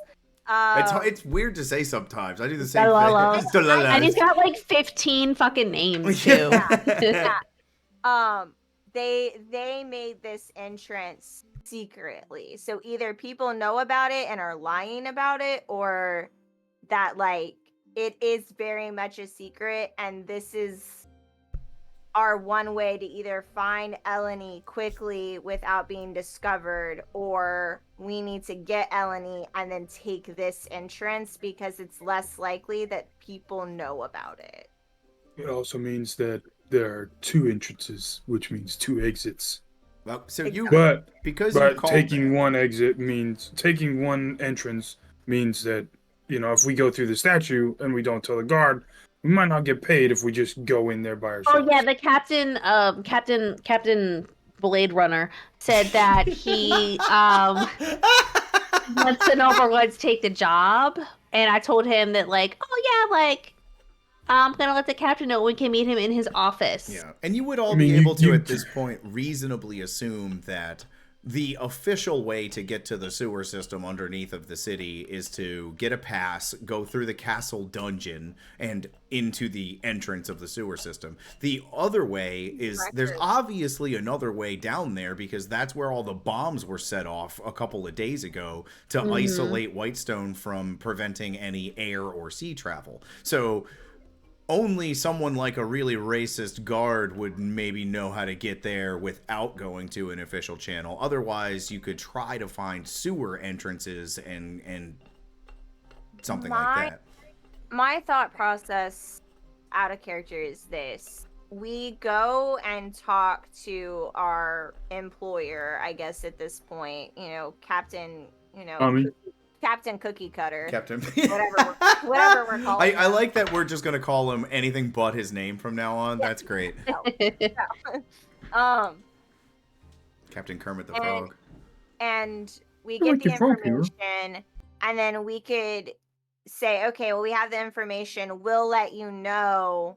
Speaker 1: It's weird to say sometimes. I do the same
Speaker 2: Dalalos.
Speaker 1: thing.
Speaker 2: And he's got like 15 fucking names too.
Speaker 4: Yeah. They made this entrance secretly. So either people know about it and are lying about it, or that like it is very much a secret, and this is our one way to either find Eleni quickly without being discovered, or we need to get Eleni and then take this entrance because it's less likely that people know about it.
Speaker 3: It also means that there are 2 entrances, which means 2 exits.
Speaker 1: Well, so
Speaker 3: But
Speaker 1: taking
Speaker 3: one entrance means that, you know, if we go through the statue and we don't tell the guard, we might not get paid if we just go in there by ourselves.
Speaker 2: Oh yeah, the captain Blade Runner said that he wants to know if we're going to take the job, and I told him that like, oh yeah, like I'm gonna let the captain know we can meet him in his office.
Speaker 1: Yeah, and you would all be able to at this point reasonably assume that the official way to get to the sewer system underneath of the city is to get a pass, go through the castle dungeon, and into the entrance of the sewer system. The other way is, there's obviously another way down there, because that's where all the bombs were set off a couple of days ago to isolate Whitestone from preventing any air or sea travel. So only someone like a really racist guard would maybe know how to get there without going to an official channel. Otherwise, you could try to find sewer entrances and something like that.
Speaker 4: My thought process out of character is this. We go and talk to our employer, I guess at this point, you know, Captain, you know, Captain Cookie Cutter.
Speaker 1: Captain.
Speaker 4: whatever we're calling
Speaker 1: I like that we're just going to call him anything but his name from now on. Yeah. That's great. Captain Kermit the Frog.
Speaker 4: And we get the information, and then we could say, okay, well, we have the information. We'll let you know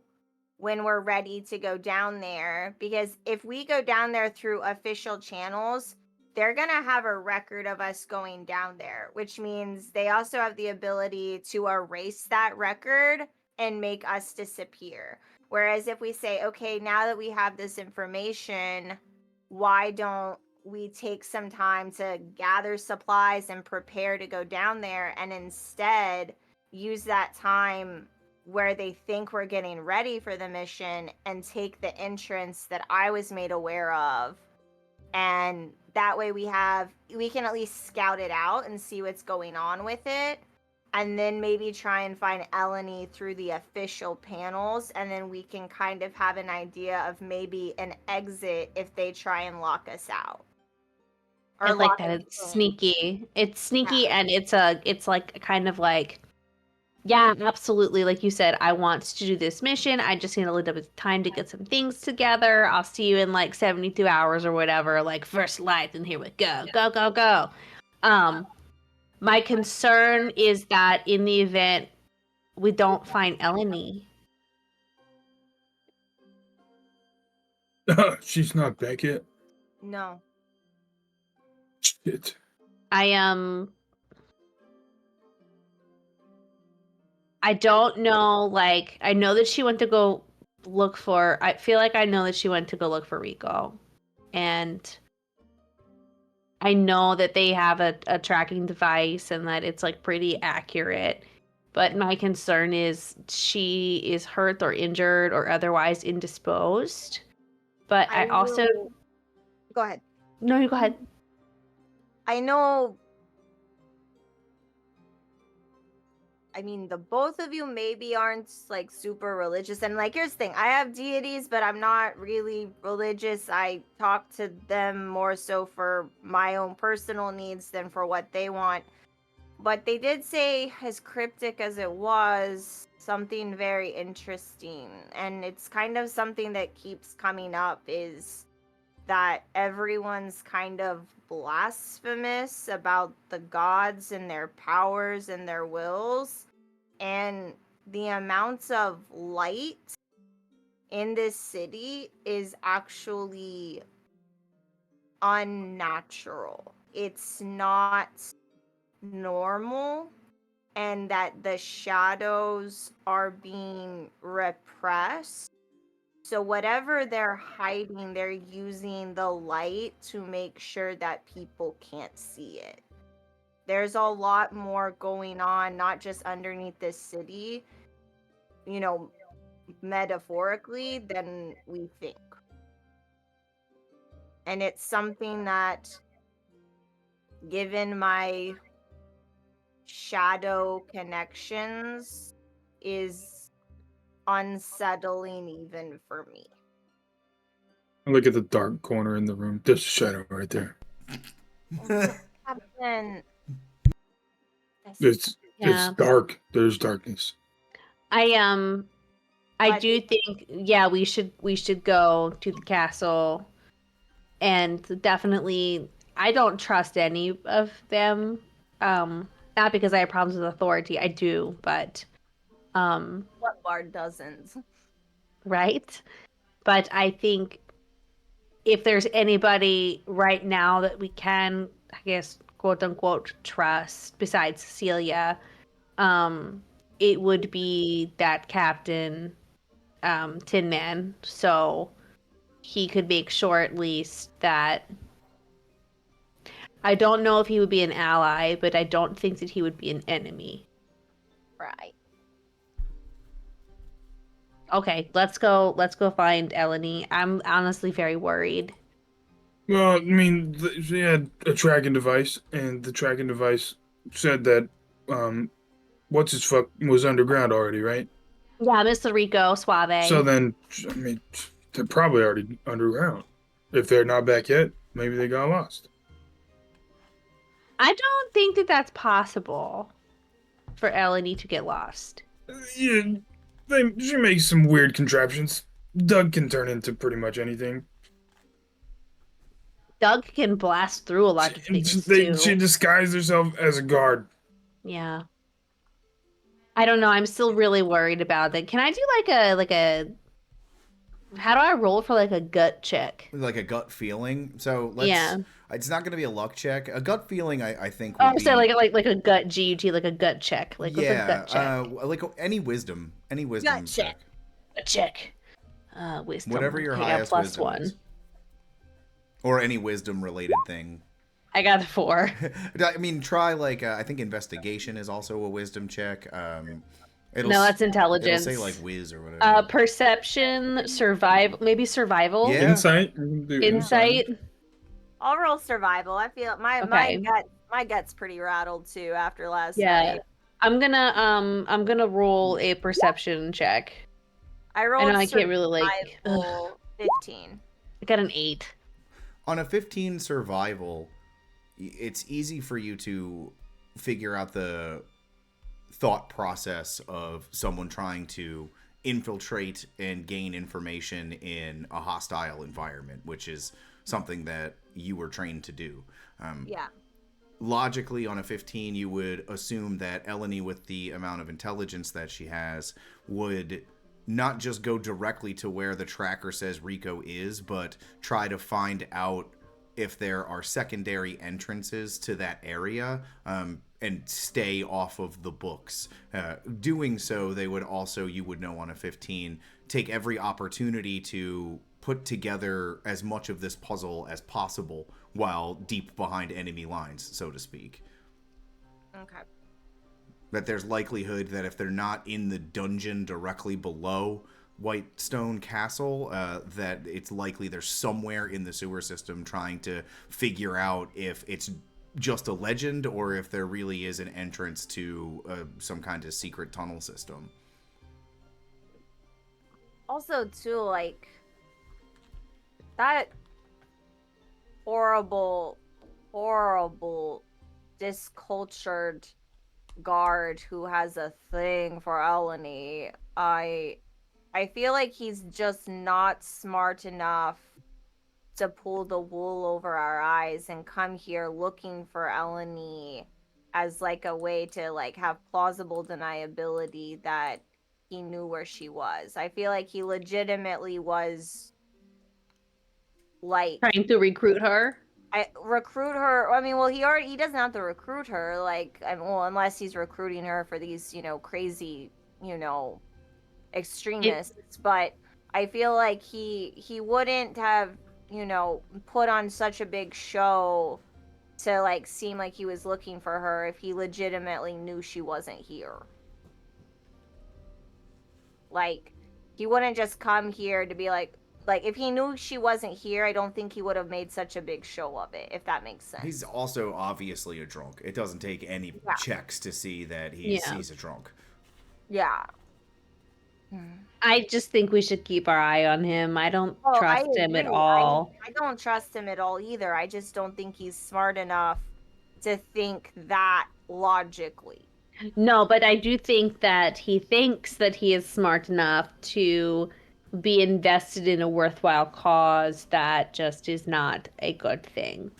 Speaker 4: when we're ready to go down there. Because if we go down there through official channels, they're going to have a record of us going down there, which means they also have the ability to erase that record and make us disappear. Whereas if we say, okay, now that we have this information, why don't we take some time to gather supplies and prepare to go down there, and instead, use that time where they think we're getting ready for the mission and take the entrance that I was made aware of. And that way we can at least scout it out and see what's going on with it. And then maybe try and find Eleni through the official panels. And then we can kind of have an idea of maybe an exit if they try and lock us out.
Speaker 2: I like
Speaker 4: lock
Speaker 2: that.
Speaker 4: us
Speaker 2: It's
Speaker 4: in.
Speaker 2: sneaky. It's sneaky, and it's like kind of like, yeah, absolutely. Like you said, I want to do this mission. I just need a little bit of time to get some things together. I'll see you in like 72 hours or whatever. Like first light, and here we go, go, go, go. My concern is that in the event we don't find Eleni,
Speaker 3: She's not back yet.
Speaker 4: No.
Speaker 3: Shit.
Speaker 2: I don't know, like, I know that she went to go look for, I feel like I know that she went to go look for Rico. And I know that they have a tracking device and that it's, like, pretty accurate. But my concern is she is hurt or injured or otherwise indisposed. But I also...
Speaker 4: Go ahead.
Speaker 2: No, you go ahead.
Speaker 4: I know. I mean, the both of you maybe aren't like super religious. And like, here's the thing, I have deities, but I'm not really religious. I talk to them more so for my own personal needs than for what they want. But they did say, as cryptic as it was, something very interesting. And it's kind of something that keeps coming up, is that everyone's kind of blasphemous about the gods and their powers and their wills. And the amounts of light in this city is actually unnatural. It's not normal, and that the shadows are being repressed. So whatever they're hiding, they're using the light to make sure that people can't see it. There's a lot more going on, not just underneath this city, you know, metaphorically, than we think. And it's something that, given my shadow connections, is unsettling even for me.
Speaker 3: I look at the dark corner in the room. There's a shadow right there.
Speaker 4: Captain,
Speaker 3: It's
Speaker 2: Yeah.
Speaker 3: dark. There's darkness.
Speaker 2: I do think, yeah, we should go to the castle, and definitely I don't trust any of them. Not because I have problems with authority, I do, but
Speaker 4: what bard doesn't?
Speaker 2: right? But I think if there's anybody right now that we can, I guess, quote unquote, trust besides Cecilia, it would be that Captain Tin Man. So he could make sure at least that, I don't know if he would be an ally, but I don't think that he would be an enemy.
Speaker 4: Right.
Speaker 2: Okay, let's go find Eleni. I'm honestly very worried.
Speaker 3: Well, I mean, she had a tracking device, and the tracking device said that, what's his fuck was underground already, right?
Speaker 2: Yeah, Mr. Rico Suave.
Speaker 3: So then, I mean, they're probably already underground. If they're not back yet, maybe they got lost.
Speaker 2: I don't think that that's possible for Eleni to get lost.
Speaker 3: Yeah, she makes some weird contraptions. Doug can turn into pretty much anything.
Speaker 2: Doug can blast through a lot of things
Speaker 3: She
Speaker 2: too.
Speaker 3: disguised herself as a guard.
Speaker 2: Yeah. I don't know. I'm still really worried about that. Can I do like a how do I roll for like a gut check?
Speaker 1: Like a gut feeling. So let's.
Speaker 2: Yeah.
Speaker 1: It's not going to be a luck check. A gut feeling, I think.
Speaker 2: Oh,
Speaker 1: Would
Speaker 2: so
Speaker 1: be,
Speaker 2: like a gut GUT, like a gut check. Like what's a
Speaker 1: yeah,
Speaker 2: gut check?
Speaker 1: like any wisdom
Speaker 4: Gut check.
Speaker 2: Gut check. Wisdom.
Speaker 1: Whatever your
Speaker 2: Okay,
Speaker 1: highest
Speaker 2: +1.
Speaker 1: wisdom is. Or any wisdom related thing.
Speaker 2: I got a 4.
Speaker 1: I mean, try like I think investigation is also a wisdom check. It'll
Speaker 2: No, that's
Speaker 1: it'll say
Speaker 2: intelligence.
Speaker 1: like whiz or whatever.
Speaker 2: Perception, maybe survival.
Speaker 1: Yeah.
Speaker 3: Insight. We can do
Speaker 2: Insight.
Speaker 4: I'll roll survival. I feel my
Speaker 2: Okay.
Speaker 4: my gut's pretty rattled too after last
Speaker 2: Yeah.
Speaker 4: night.
Speaker 2: I'm gonna roll a perception check.
Speaker 4: I rolled
Speaker 2: I can't really like.
Speaker 4: survival 15.
Speaker 2: I got an 8.
Speaker 1: On a 15 survival, it's easy for you to figure out the thought process of someone trying to infiltrate and gain information in a hostile environment, which is something that you were trained to do.
Speaker 4: Yeah.
Speaker 1: Logically, on a 15, you would assume that Eleni, with the amount of intelligence that she has, would not just go directly to where the tracker says Rico is, but try to find out if there are secondary entrances to that area, and stay off of the books. Doing so, they would also, you would know on a 15, take every opportunity to put together as much of this puzzle as possible while deep behind enemy lines, so to speak.
Speaker 4: Okay.
Speaker 1: That there's likelihood that if they're not in the dungeon directly below Whitestone Castle, that it's likely they're somewhere in the sewer system trying to figure out if it's just a legend or if there really is an entrance to some kind of secret tunnel system.
Speaker 4: Also, too, like, that horrible, discultured guard who has a thing for Eleni, I feel like he's just not smart enough to pull the wool over our eyes and come here looking for Eleni as like a way to like have plausible deniability that he knew where she was. I feel like he legitimately was like
Speaker 2: Trying to recruit her.
Speaker 4: recruit her. I mean, well, he doesn't have to recruit her, like, well, unless he's recruiting her for these, crazy, extremists. But I feel like he wouldn't have, put on such a big show to like seem like he was looking for her if he legitimately knew she wasn't here. Like, he wouldn't just come here to be like if he knew she wasn't here, I don't think he would have made such a big show of it, if that makes sense.
Speaker 1: He's also obviously a drunk. It doesn't take any checks to see that he's a drunk.
Speaker 4: Yeah.
Speaker 2: I just think we should keep our eye on him. I don't trust him at all.
Speaker 4: I don't trust him at all either. I just don't think he's smart enough to think that logically.
Speaker 2: No, but I do think that he thinks that he is smart enough to be invested in a worthwhile cause that just is not a good thing.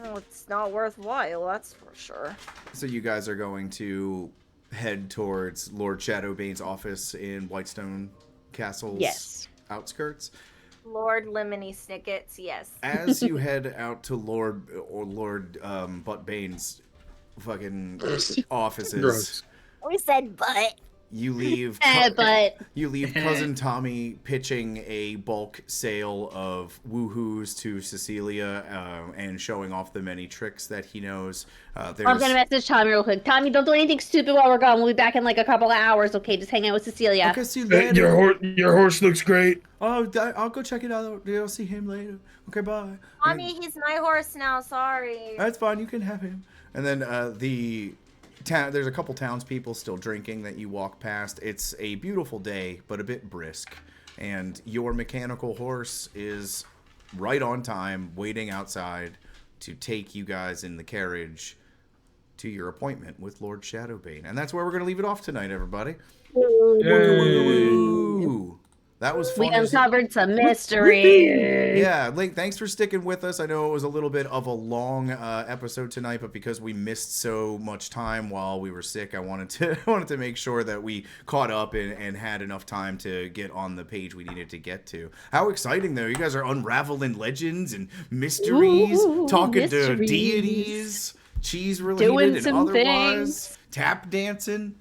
Speaker 4: Oh, it's not worthwhile, that's for sure.
Speaker 1: So you guys are going to head towards Lord Shadowbane's office in Whitestone Castle's outskirts?
Speaker 4: Lord Lemony Snickets, yes.
Speaker 1: As you head out to Lord Buttbane's fucking offices,
Speaker 3: Gross.
Speaker 4: We said butt.
Speaker 1: you leave Cousin Tommy pitching a bulk sale of woohoos to Cecilia, and showing off the many tricks that he knows.
Speaker 2: I'm gonna message Tommy real quick. Tommy, don't do anything stupid while we're gone. We'll be back in like a couple of hours, okay? Just hang out with Cecilia.
Speaker 1: Okay, see you later.
Speaker 3: Your horse looks great.
Speaker 1: Oh, I'll go check it out. I'll see him later. Okay, bye.
Speaker 4: Tommy, he's my horse now, sorry.
Speaker 1: That's fine, you can have him. And then there's a couple townspeople still drinking that you walk past. It's a beautiful day, but a bit brisk. And your mechanical horse is right on time, waiting outside to take you guys in the carriage to your appointment with Lord Shadowbane. And that's where we're going to leave it off tonight, everybody. Woo! That was fun.
Speaker 2: We uncovered some mystery.
Speaker 1: Yeah, Link, thanks for sticking with us. I know it was a little bit of a long episode tonight, but because we missed so much time while we were sick, I wanted to make sure that we caught up and had enough time to get on the page we needed to get to. How exciting, though. You guys are unraveling legends and mysteries, talking to deities, cheese-related and otherwise, tap dancing.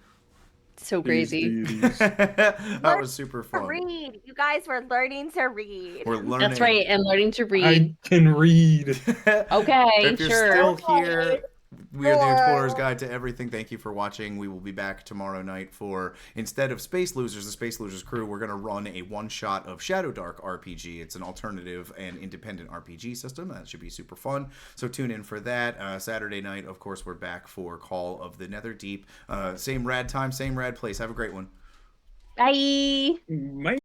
Speaker 2: So
Speaker 3: These
Speaker 2: crazy.
Speaker 3: deities.
Speaker 1: That was super
Speaker 4: To
Speaker 1: fun.
Speaker 4: read. You guys were learning to read.
Speaker 1: We're learning.
Speaker 2: That's right, and learning to
Speaker 3: I
Speaker 2: read.
Speaker 3: can read.
Speaker 2: Okay,
Speaker 1: If you're
Speaker 2: sure.
Speaker 1: still here, we are the
Speaker 4: Sure.
Speaker 1: Explorer's Guide to Everything. Thank you for watching. We will be back tomorrow night for, instead of Space Losers, the Space Losers crew, we're going to run a one-shot of Shadow Dark RPG. It's an alternative and independent RPG system. That should be super fun. So tune in for that. Saturday night, of course, we're back for Call of the Nether Deep. Same rad time, same rad place. Have a great one.
Speaker 2: Bye.
Speaker 3: My